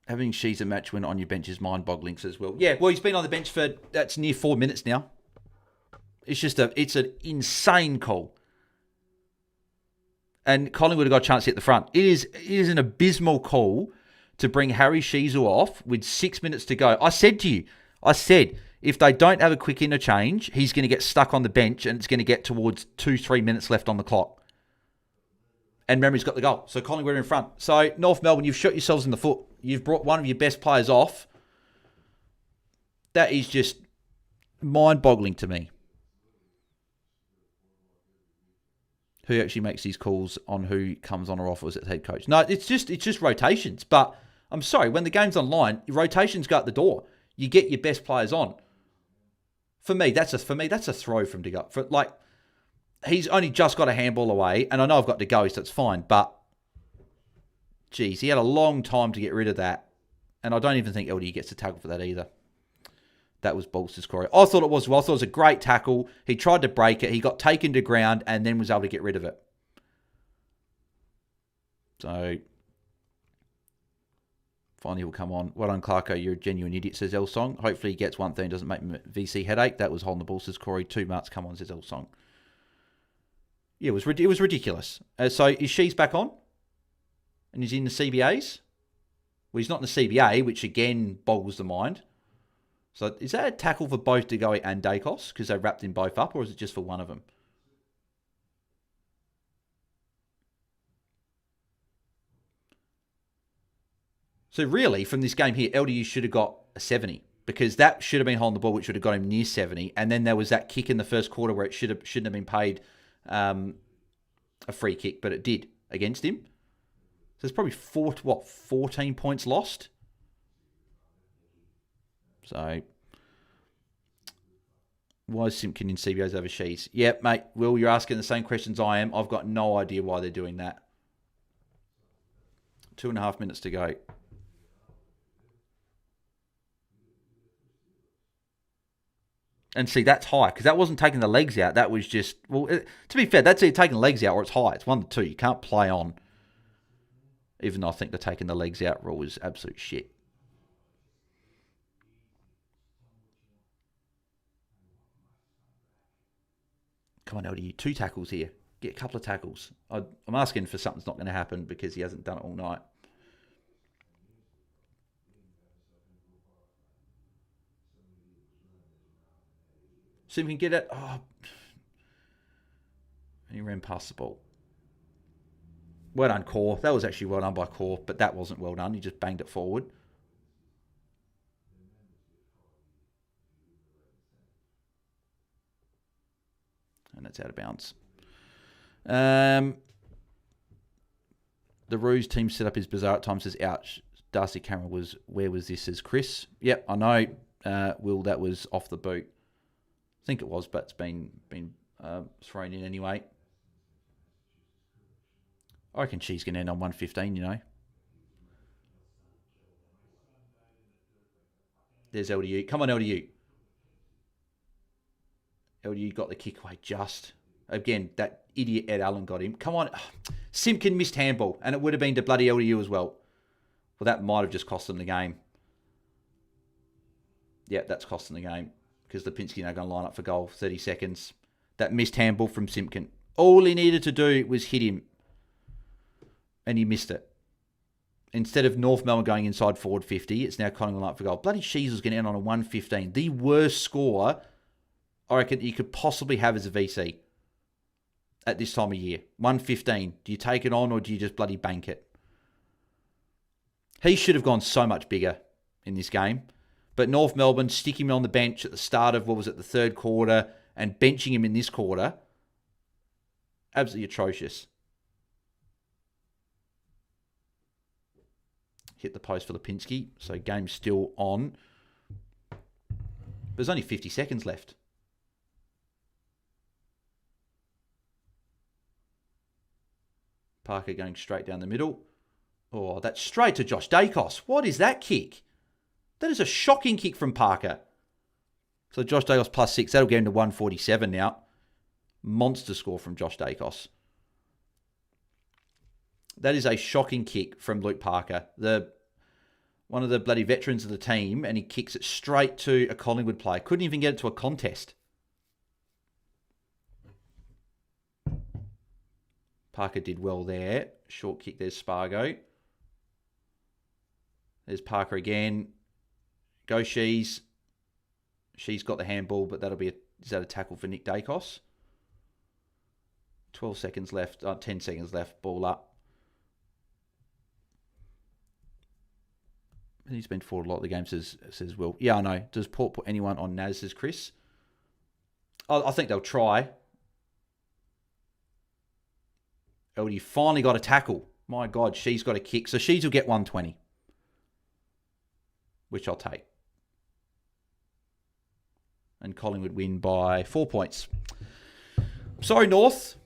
Having She's a match win on your bench is mind-boggling, says Will. Yeah, well, he's been on the bench for... That's near 4 minutes now. It's an insane call. And Collingwood have got a chance to hit the front. It is an abysmal call to bring Harry Sheezel off with 6 minutes to go. I said to you, if they don't have a quick interchange, he's going to get stuck on the bench and it's going to get towards 2-3 minutes left on the clock. And Memory's got the goal. So Collingwood are in front. So North Melbourne, you've shot yourselves in the foot. You've brought one of your best players off. That is just mind-boggling to me. Who actually makes these calls on who comes on or off as head coach? No, it's just rotations. But I'm sorry, when the game's online, rotations go out the door. You get your best players on. For me, that's a throw from to go. He's only just got a handball away, and I know I've got to go, so it's fine. But geez, he had a long time to get rid of that, and I don't even think LD gets a tackle for that either. That was Bolster's Corey. I thought it was well. I thought it was a great tackle. He tried to break it. He got taken to ground and then was able to get rid of it. So, finally he'll come on. Well done, Clarko. You're a genuine idiot, says El Song. Hopefully he gets one thing, doesn't make VC headache. That was holding the Bolster's Corey. 2 marks, come on, says El Song. Yeah, it was ridiculous. So, is She's back on? And he's in the CBAs? Well, he's not in the CBA, which again boggles the mind. So is that a tackle for both DeGoey and Dacos because they wrapped in both up, or is it just for one of them? So really, from this game here, LDU should have got a 70 because that should have been holding the ball, which would have got him near 70. And then there was that kick in the first quarter where it shouldn't have been paid a free kick, but it did against him. So there's probably 14 points lost. So, why is Simpkin in CBOs over Shees? Yeah, mate, Will, you're asking the same questions I am. I've got no idea why they're doing that. 2.5 minutes to go. And see, that's high, because that wasn't taking the legs out. That was just, well, to be fair, that's either taking the legs out or it's high. It's one of the two. You can't play on. Even though I think the taking the legs out rule is absolute shit. Come on, LDU. 2 tackles here. Get a couple of tackles. I'm asking for something's not going to happen because he hasn't done it all night. See if we can get it. Oh. He ran past the ball. Well done, Core. That was actually well done by Core, but that wasn't well done. He just banged it forward. And that's out of bounds. The Ruse team set up is bizarre at times. Says, ouch. Darcy Cameron was, where was this, says Chris. Yep, I know, Will, that was off the boot. I think it was, but it's been thrown in anyway. I reckon she's going to end on 115, you know. There's LDU. Come on, LDU. LDU got the kick away just. Again, that idiot Ed Allen got him. Come on. Simpkin missed handball, and it would have been to bloody LDU as well. Well, that might have just cost them the game. Yep, that's costing the game. because Lipinski now going to line up for goal. 30 seconds. That missed handball from Simpkin. All he needed to do was hit him. And he missed it. Instead of North Melbourne going inside forward 50, it's now Collingwood line up for goal. Bloody Sheasel's going to end on a 115. The worst score I reckon you could possibly have as a VC at this time of year. 115. Do you take it on or do you just bloody bank it? He should have gone so much bigger in this game. But North Melbourne sticking him on the bench at the start of, the third quarter and benching him in this quarter, absolutely atrocious. Hit the post for Lipinski, so game's still on. There's only 50 seconds left. Parker going straight down the middle. Oh, that's straight to Josh Dacos. What is that kick? That is a shocking kick from Parker. So Josh Dacos +6. That'll get him to 147 now. Monster score from Josh Dacos. That is a shocking kick from Luke Parker. One of the bloody veterans of the team, and he kicks it straight to a Collingwood player. Couldn't even get it to a contest. Parker did well there. Short kick, there's Spargo. There's Parker again. Go Shees. She's got the handball, but is that a tackle for Nick Dacos? 12 seconds left. 10 seconds left. Ball up. He's been forward a lot of the game, says Will. Yeah, I know. Does Port put anyone on Naz, says Chris? I think they'll try. LD finally got a tackle. My God, she's got a kick. So Shees will get 120. Which I'll take. And Collingwood win by 4 points. Sorry, North.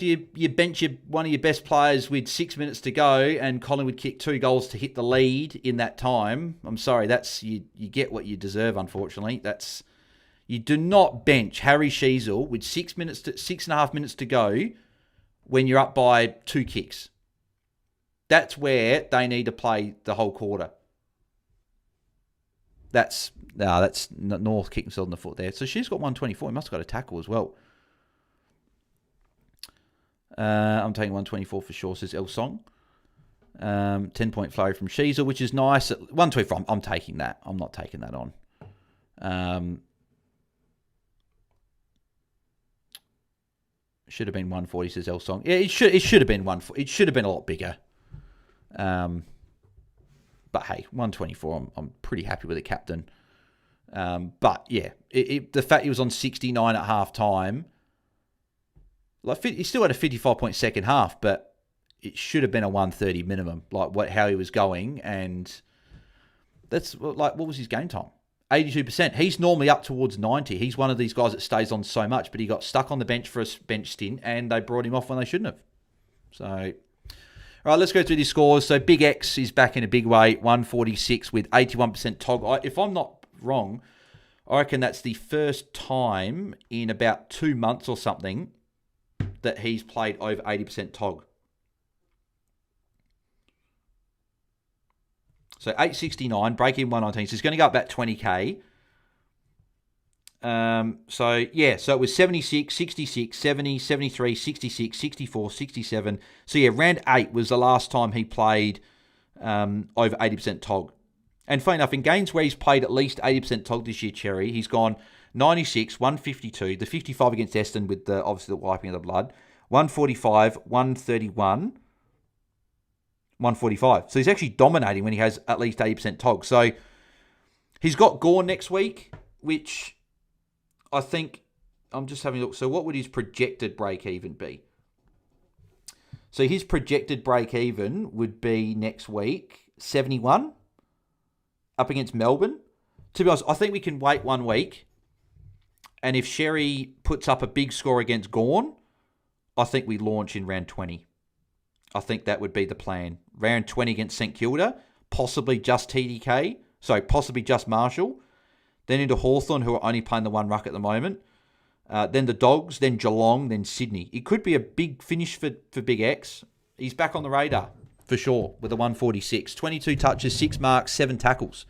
You bench one of your best players with 6 minutes to go, and Collingwood kicked 2 goals to hit the lead in that time. I'm sorry, that's you get what you deserve, unfortunately. You do not bench Harry Sheasel with 6.5 minutes to go when you're up by 2 kicks. That's where they need to play the whole quarter. That's North kicked himself in the foot there. So she's got 124. He must have got a tackle as well. I'm taking 124 for sure, says El Song. 10-point flurry from Sheasel, which is nice. 124, I'm taking that. I'm not taking that on. Should have been 140, says El Song. Yeah, it should have been 140. It should have been a lot bigger. But hey, 124, I'm pretty happy with the captain. But yeah, the fact he was on 69 at half time, like he still had a 55-point second half, but it should have been a 130 minimum, like how he was going. And that's like, what was his game time? 82%. He's normally up towards 90. He's one of these guys that stays on so much, but he got stuck on the bench for a bench stint, and they brought him off when they shouldn't have. So, all right, let's go through these scores. So Big X is back in a big way, 146 with 81% tog. If I'm not wrong, I reckon that's the first time in about 2 months or something that he's played over 80% tog. So 869, break in 119. So he's going to go up about 20k. So it was 76, 66, 70, 73, 66, 64, 67. So yeah, round 8 was the last time he played over 80% tog. And funny enough, in games where he's played at least 80% tog this year, Cherry, he's gone 96, 152, the 55 against Eston with obviously the wiping of the blood, 145, 131, 145. So he's actually dominating when he has at least 80% tog. So he's got Gore next week, which I think, I'm just having a look. So what would his projected break-even be? So his projected break-even would be next week, 71, up against Melbourne. To be honest, I think we can wait 1 week. And if Sherry puts up a big score against Gawn, I think we launch in round 20. I think that would be the plan. Round 20 against St Kilda, possibly just TDK, possibly just Marshall. Then into Hawthorn, who are only playing the one ruck at the moment. Then the Dogs, then Geelong, then Sydney. It could be a big finish for Big X. He's back on the radar, for sure, with a 146. 22 touches, 6 marks, 7 tackles.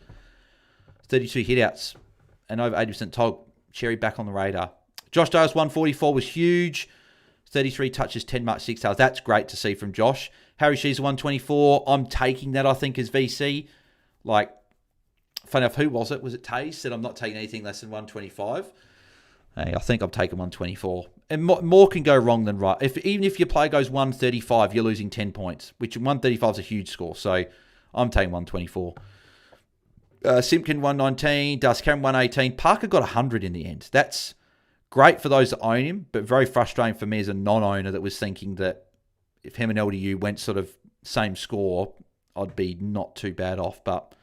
32 hitouts. and over 80% told Cherry back on the radar. Josh Dale's 144 was huge. 33 touches, 10 marks, 6 tails. That's great to see from Josh. Harry She's 124. I'm taking that, I think, as VC. Like, funny enough, who was it? Was it Taezer? Said I'm not taking anything less than 125. Hey, I think I'm taking 124. And more can go wrong than right. Even if your player goes 135, you're losing 10 points, which 135 is a huge score. So I'm taking 124. Simpkin 119. Dust Cameron 118. Parker got 100 in the end. That's great for those that own him, but very frustrating for me as a non-owner that was thinking that if him and LDU went sort of same score, I'd be not too bad off. But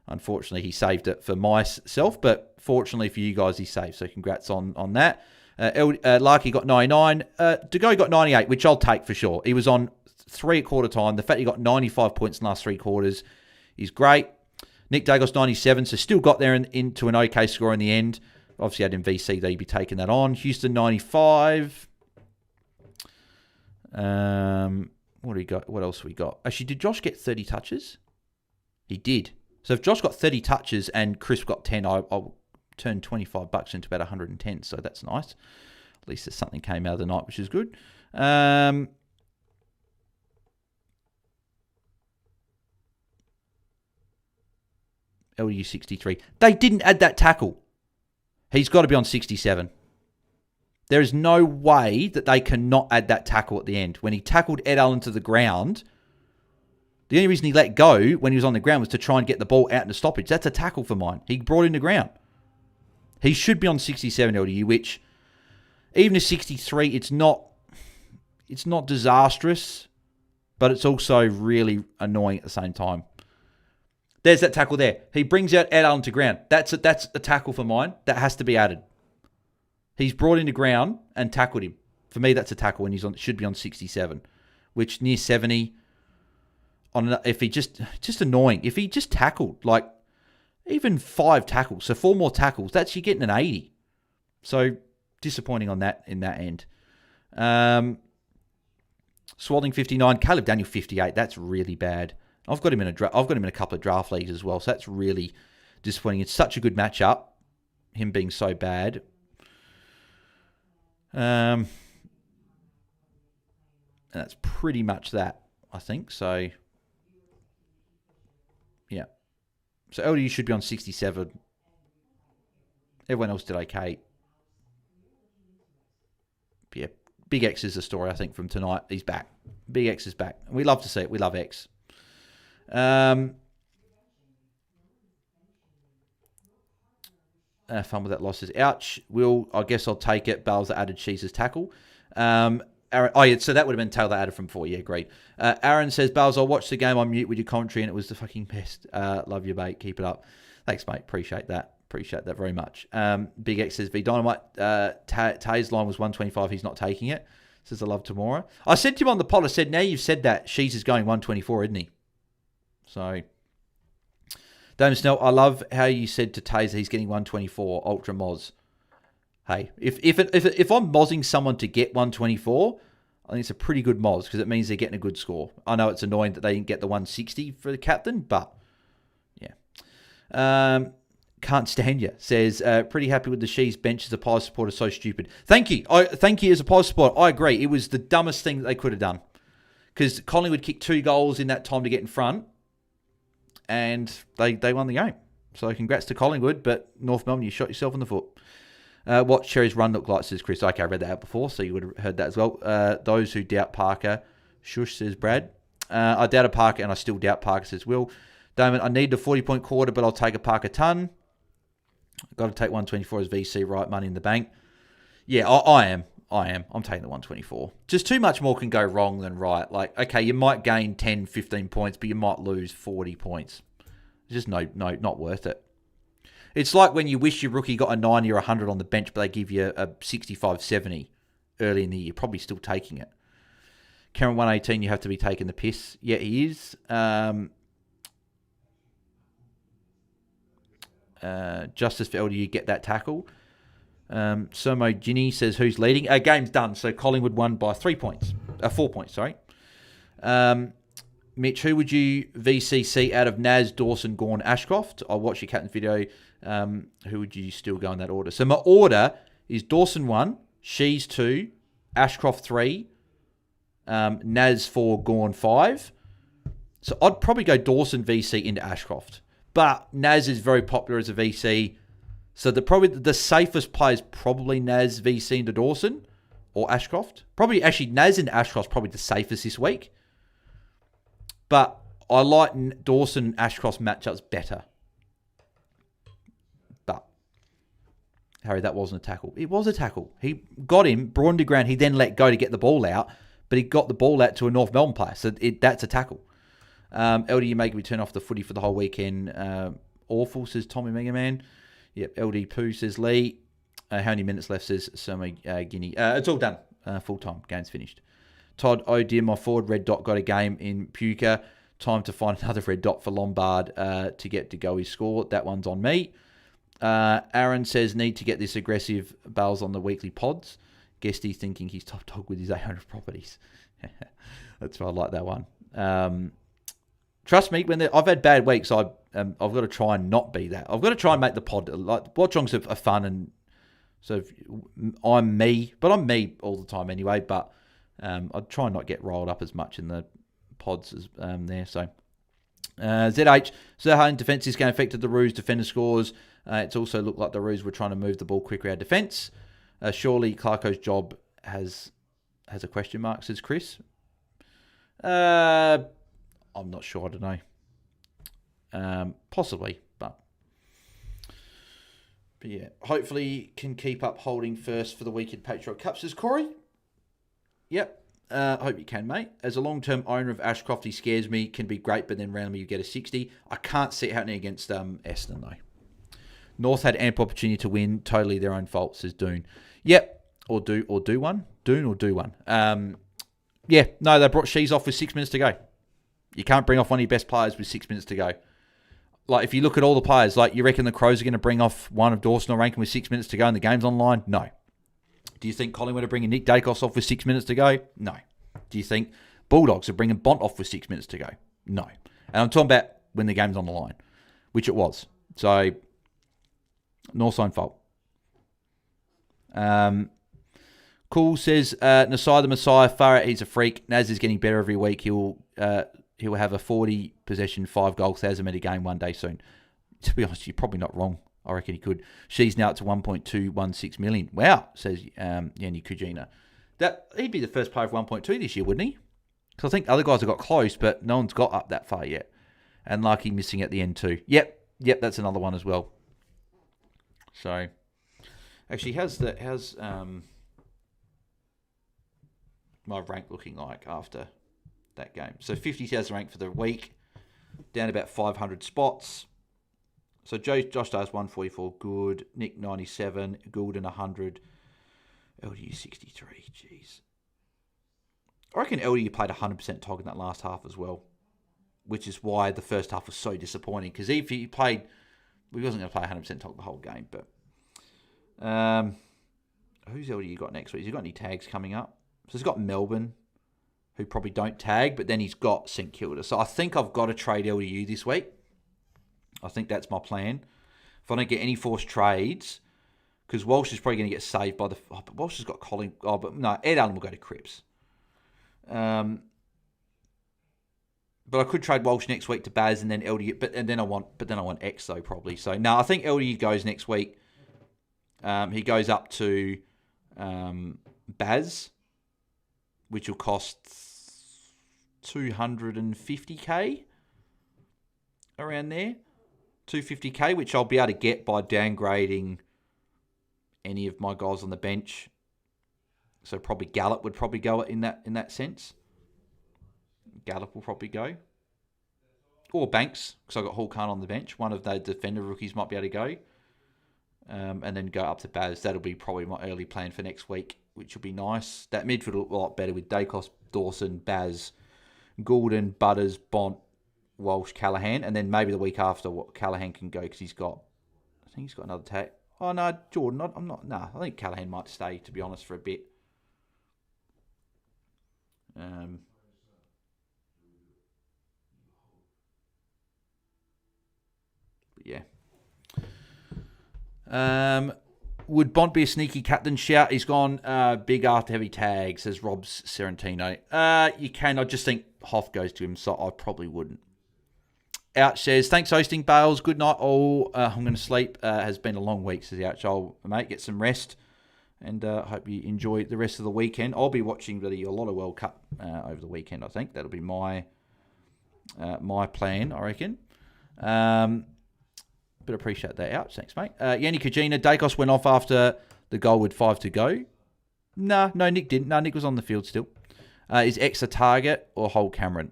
unfortunately, he saved it for myself. But fortunately for you guys, he saved. So congrats on that. Larky got 99. Dego got 98, which I'll take for sure. He was on 3 at quarter time. The fact he got 95 points in the last 3 quarters is great. Nick Dagos 97, so still got there into an okay score in the end. Obviously had in VC, they'd be taking that on. Houston 95. What do we got? What else we got? Actually, did Josh get 30 touches? He did. So if Josh got 30 touches and Chris got 10, I'll turn $25 into about 110. So that's nice. At least there's something came out of the night, which is good. LU 63. They didn't add that tackle. He's got to be on 67. There is no way that they cannot add that tackle at the end. When he tackled Ed Allen to the ground, the only reason he let go when he was on the ground was to try and get the ball out in the stoppage. That's a tackle for mine. He brought him to ground. He should be on 67 LDU, which even a 63, it's not disastrous, but it's also really annoying at the same time. There's that tackle there. He brings out Ed Allen to ground. That's a tackle for mine. That has to be added. He's brought him to ground and tackled him. For me, that's a tackle, and should be on 67, which near 70. If he just annoying. If he just tackled like even 5 tackles, so 4 more tackles, you're getting an 80. So disappointing on that in that end. Swalding 59, Caleb Daniel 58. That's really bad. I've got him in a couple of draft leagues as well, so that's really disappointing. It's such a good matchup, him being so bad. And that's pretty much that, I think. So, yeah. So LDU should be on 67. Everyone else did okay. But yeah, Big X is the story, I think, from tonight. He's back. Big X is back. We love to see it. We love X. Fun with that losses. Ouch. I guess I'll take it. BAILSDT added Cheese's tackle. Aaron, so that would have been Taezer added from 4. Yeah, great. Aaron says, BAILSDT, I'll watch the game on mute with your commentary, and it was the fucking best. Love you, mate. Keep it up. Thanks, mate. Appreciate that. Appreciate that very much. Big X says, V Dynamite, Tae's line was 125. He's not taking it. Says, I love tomorrow. I said to him on the pod, I said, now you've said that, Cheese is going 124, isn't he? So, Damon Snell, I love how you said to Taezer he's getting 124 Ultra Moz. Hey, if I'm mozzing someone to get 124, I think it's a pretty good moz because it means they're getting a good score. I know it's annoying that they didn't get the 160 for the captain, but yeah. Can't stand you. Says, pretty happy with the Shees bench as a Pies supporter. So stupid. Thank you. Thank you as a Pies supporter. I agree. It was the dumbest thing that they could have done because Collingwood kicked 2 goals in that time to get in front. And they won the game. So congrats to Collingwood, but North Melbourne, you shot yourself in the foot. What Cherry's run look like, says Chris. Okay, I read that out before, so you would have heard that as well. Those who doubt Parker. Shush, says Brad. I doubted Parker, and I still doubt Parker, says Will. Damon, I need the 40-point quarter, but I'll take a Parker ton. Got to take 124 as VC, right? Money in the bank. Yeah, I am. I'm taking the 124. Just too much more can go wrong than right. Like, okay, you might gain 10, 15 points, but you might lose 40 points. It's just no, not worth it. It's like when you wish your rookie got a 90 or 100 on the bench, but they give you a 65, 70 early in the year. You're probably still taking it. Cameron 118, you have to be taking the piss. Yeah, he is. Justice for LDU, get that tackle. Somo Ginny says, who's leading? Game's done. So Collingwood won by 4 points, sorry. Mitch, who would you VCC out of Naz, Dawson, Gawn, Ashcroft? I watched your captain's video. Who would you still go in that order? So my order is Dawson 1, Shees 2, Ashcroft 3, Naz 4, Gawn 5. So I'd probably go Dawson VC into Ashcroft. But Naz is very popular as a VC. So probably the safest play is probably Naz VC into Dawson or Ashcroft. Probably actually Naz into Ashcroft's probably the safest this week. But I like Dawson and Ashcroft's matchups better. But Harry, that wasn't a tackle. It was a tackle. He got him, brought him to ground. He then let go to get the ball out. But he got the ball out to a North Melbourne player. So that's a tackle. LD, you making me turn off the footy for the whole weekend. Awful, says Tommy Mega Man. Yep, LD Poo, says Lee. How many minutes left, says Summer Guinea. It's all done. Full time. Game's finished. Todd, oh dear, my forward red dot got a game in Puka. Time to find another red dot for Lombard to get to go his score. That one's on me. Aaron says, need to get this aggressive Bales on the weekly pods. Guesty thinking he's top dog with his 800 properties. That's why I like that one. Trust me, I've had bad weeks, I've got to try and not be that. I've got to try and make the pod, like, Watchalongs are fun, and so I'm me, but I'm me all the time anyway, but I try and not get rolled up as much in the pods as there, so. ZH, Zaha defence is going to affect the Roos defender scores. It's also looked like the Roos were trying to move the ball quicker out defence. Surely Clarko's job has a question mark, says Chris. I'm not sure. I don't know. Possibly, but yeah. Hopefully can keep up holding first for the weekend Patriot Cup, says Corey. Yep. Hope you can, mate. As a long-term owner of Ashcroft, he scares me. Can be great, but then randomly you get a 60. I can't see it happening against Essendon, though. North had ample opportunity to win. Totally their own fault, says Doon. Yep. Or do one. Doon or do one. Yeah. No, they brought Shees off with 6 minutes to go. You can't bring off one of your best players with 6 minutes to go. Like, if you look at all the players, like, you reckon the Crows are going to bring off one of Dawson or Rankin with 6 minutes to go and the game's online? No. Do you think Collingwood are bringing Nick Dacos off with 6 minutes to go? No. Do you think Bulldogs are bringing Bont off with 6 minutes to go? No. And I'm talking about when the game's on the line, which it was. So, North's own fault. Cool says, Nasai the Messiah, far out, he's a freak. Naz is getting better every week. He'll have a 40 possession, 5 goal, 1,000 metre game one day soon. To be honest, you're probably not wrong. I reckon he could. She's now up to 1.216 million. Wow, says Yanni Kujina. He'd be the first player of 1.2 this year, wouldn't he? Because I think other guys have got close, but no one's got up that far yet. And Lucky missing at the end too. Yep, that's another one as well. So, actually, how's my rank looking like after that game? So 50,000 rank for the week, down about 500 spots. So Josh Starr's 144, good. Nick 97, Goulden 100, LDU 63. Jeez, I reckon LDU played 100% Tog in that last half as well, which is why the first half was so disappointing. Because if he played, we wasn't going to play 100% Tog the whole game. But who's LDU got next week? Has he got any tags coming up? So he's got Melbourne, who probably don't tag, but then he's got St Kilda. So I think I've got to trade LDU this week. I think that's my plan. If I don't get any forced trades, because Walsh is probably going to get saved by the... Oh, but Walsh has got Collingwood... Oh, but no, Ed Allen will go to Cripps. But I could trade Walsh next week to Baz and then LDU... But then I want X, though, probably. So, no, I think LDU goes next week. He goes up to Baz, which will cost 250k, around there. 250k, which I'll be able to get by downgrading any of my guys on the bench. So probably Gallup would probably go in that sense. Gallup will probably go. Or Banks, because I've got Hall Khan on the bench. One of the defender rookies might be able to go. And then go up to Baz. That'll be probably my early plan for next week, which will be nice. That midfield will look a lot better with Dacos, Dawson, Baz, Goulden, Butters, Bont, Walsh, Callaghan, and then maybe the week after Callaghan can go because I think he's got another tag. Oh no, Jordan, I'm not. No, I think Callaghan might stay, to be honest, for a bit. Yeah. Would Bont be a sneaky captain shout? He's gone big after heavy tag, says Rob's Serentino. You can. I just think Hoff goes to him, so I probably wouldn't. Ouch says, thanks for hosting, Bales. Good night all. I'm going to sleep. Has been a long week, says the Ouch. Mate, get some rest. And hope you enjoy the rest of the weekend. I'll be watching really a lot of World Cup over the weekend, I think. That'll be my plan, I reckon. But appreciate that out. Thanks, mate. Yanni Kajina, Dacos went off after the goal with 5 to go. No, Nick didn't. No, Nick was on the field still. Is X a target or hold Cameron?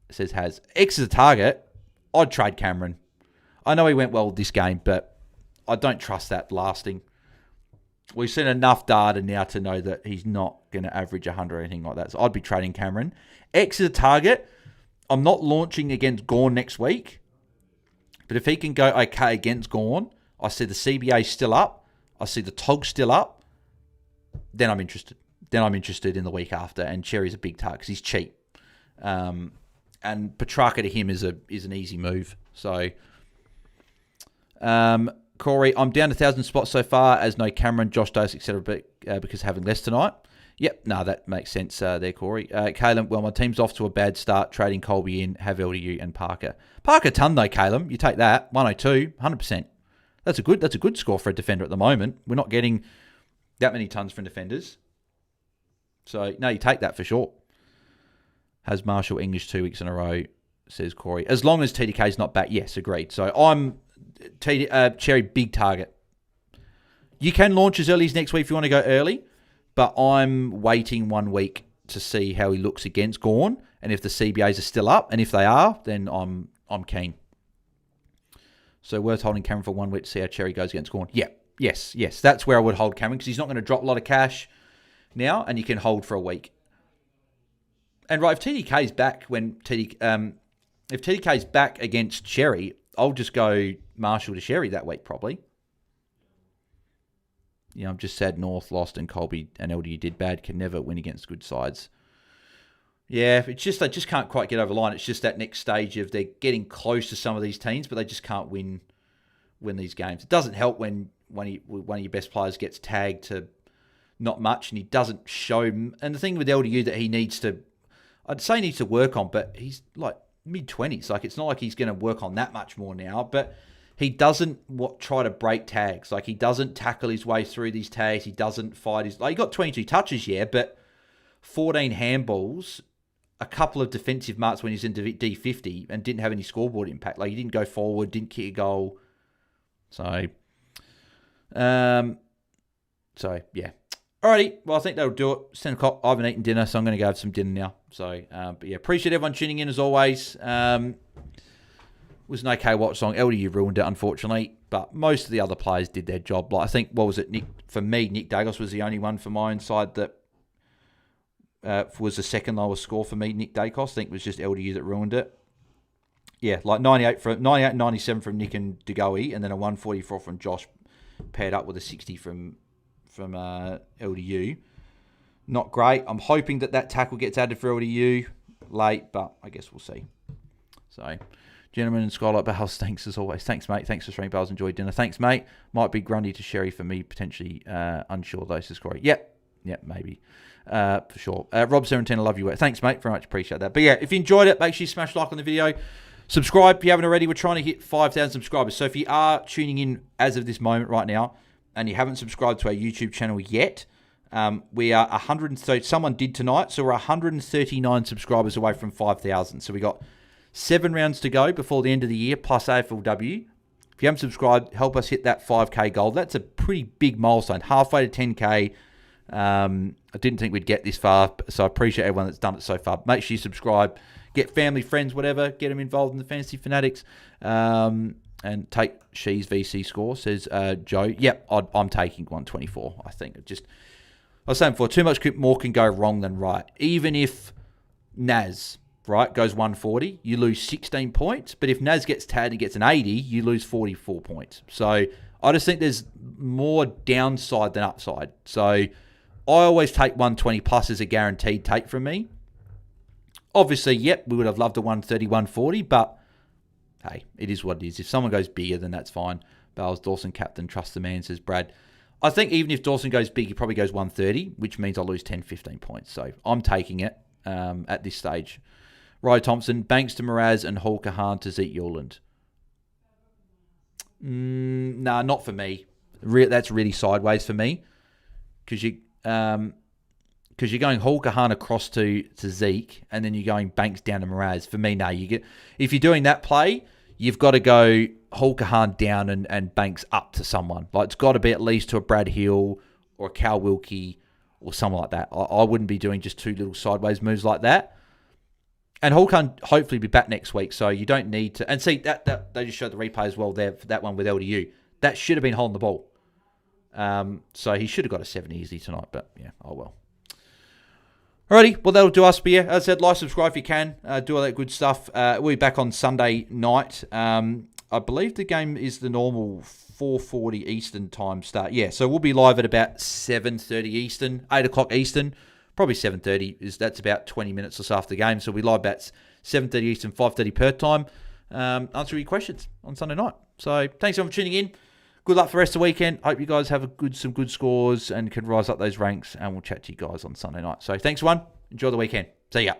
It says has. X is a target. I'd trade Cameron. I know he went well this game, but I don't trust that lasting. We've seen enough data now to know that he's not going to average 100 or anything like that. So I'd be trading Cameron. X is a target. I'm not launching against Gawn next week. But if he can go okay against Gawn, I see the CBA still up. I see the TOG still up. Then I'm interested. Then I'm interested in the week after. And Cherry's a big target because he's cheap. And Petrarca to him is an easy move. So, Corey, I'm down 1,000 spots so far as no Cameron, Josh Dose, etc. Because having less tonight. Yep, no, that makes sense there, Corey. Caleb, well, my team's off to a bad start, trading Colby in, have LDU and Parker. Parker ton though, Caleb. You take that, 102, 100%. That's a good score for a defender at the moment. We're not getting that many tons from defenders. So, no, you take that for sure. Has Marshall English 2 weeks in a row, says Corey. As long as TDK's not back, yes, agreed. So, I'm Cherry, big target. You can launch as early as next week if you want to go early. But I'm waiting 1 week to see how he looks against Gawn, and if the CBAs are still up, and if they are, then I'm keen. So worth holding Cameron for 1 week to see how Cherry goes against Gawn. Yeah, yes, that's where I would hold Cameron because he's not going to drop a lot of cash now, and you can hold for a week. And right, if TDK's back if TDK's back against Cherry, I'll just go Marshall to Cherry that week probably. I'm just sad North lost and Colby and LDU did bad. Can never win against good sides. Yeah, it's just they just can't quite get over the line. It's just that next stage of they're getting close to some of these teams, but they just can't win these games. It doesn't help when one of your best players gets tagged to not much and he doesn't show. And the thing with LDU that I'd say he needs to work on, but he's like mid-20s. Like it's not like he's going to work on that much more now, but he doesn't try to break tags. Like, he doesn't tackle his way through these tags. He doesn't fight his... Like, he got 22 touches, yeah, but 14 handballs, a couple of defensive marks when he's in D50 and didn't have any scoreboard impact. Like, he didn't go forward, didn't kick a goal. So, yeah. Alrighty, well, I think that'll do it. It's 10 o'clock. I haven't eaten dinner, so I'm going to go have some dinner now. So, but yeah, appreciate everyone tuning in as always. Was an okay Watchalong. LDU ruined it, unfortunately, but most of the other players did their job. Like I think, what was it, Nick Dagos was the only one for my side that was the second lowest score for me. Nick Dacos, I think it was just LDU that ruined it. Yeah, like 98 and 97 from Nick and Degoe, and then a 144 from Josh, paired up with a 60 from LDU. Not great. I'm hoping that tackle gets added for LDU late, but I guess we'll see. So, gentlemen and Skylight Bales, thanks as always. Thanks, mate. Thanks for streaming, Bales. Enjoy dinner. Thanks, mate. Might be Grundy to Sherry for me, potentially. Unsure, though, says Corey. Yep, maybe. For sure. Rob 17, I love you. Thanks, mate. Very much appreciate that. But yeah, if you enjoyed it, make sure you smash like on the video. Subscribe if you haven't already. We're trying to hit 5,000 subscribers. So if you are tuning in as of this moment right now and you haven't subscribed to our YouTube channel yet, we are 130. Someone did tonight, so we're 139 subscribers away from 5,000. So we got 7 rounds to go before the end of the year, plus AFLW. If you haven't subscribed, help us hit that 5K goal. That's a pretty big milestone, halfway to 10K. I didn't think we'd get this far, so I appreciate everyone that's done it so far. Make sure you subscribe, get family, friends, whatever, get them involved in the Fantasy Fanatics, and take She's VC score, says Joe. Yep, I'm taking 124, I think. I was saying before, too much more can go wrong than right. Even if Naz... right, goes 140, you lose 16 points. But if Naz gets tagged and gets an 80, you lose 44 points. So I just think there's more downside than upside. So I always take 120 plus as a guaranteed take from me. Obviously, yep, we would have loved a 130, 140, but hey, it is what it is. If someone goes bigger, then that's fine. Bales, Dawson, captain, trust the man, says Brad. I think even if Dawson goes big, he probably goes 130, which means I lose 10, 15 points. So I'm taking it at this stage. Ryan Thompson, Banks to Mraz and Hall Kahan to Zeke Yorland. Nah, not for me. That's really sideways for me. Because you're going Hall Kahan across to Zeke, and then you're going Banks down to Mraz. For me, no. If you're doing that play, you've got to go Hall Kahan down and Banks up to someone. Like, it's got to be at least to a Brad Hill or a Cal Wilkie or someone like that. I wouldn't be doing just two little sideways moves like that. And Hall can hopefully be back next week, so you don't need to. And see, that they just showed the replay as well there for that one with LDU. That should have been holding the ball. So he should have got a 7 easy tonight, but yeah, oh well. Alrighty, well, that'll do us. But yeah, as I said, like, subscribe if you can. Do all that good stuff. We'll be back on Sunday night. I believe the game is the normal 4:40 Eastern time start. Yeah, so we'll be live at about 7:30 Eastern, 8 o'clock Eastern. Probably 7:30. That's about 20 minutes or so after the game. So we'll be live about 7:30 Eastern, 5:30 Perth time. Answer your questions on Sunday night. So thanks everyone for tuning in. Good luck for the rest of the weekend. Hope you guys have some good scores and can rise up those ranks. And we'll chat to you guys on Sunday night. So thanks, everyone. Enjoy the weekend. See ya.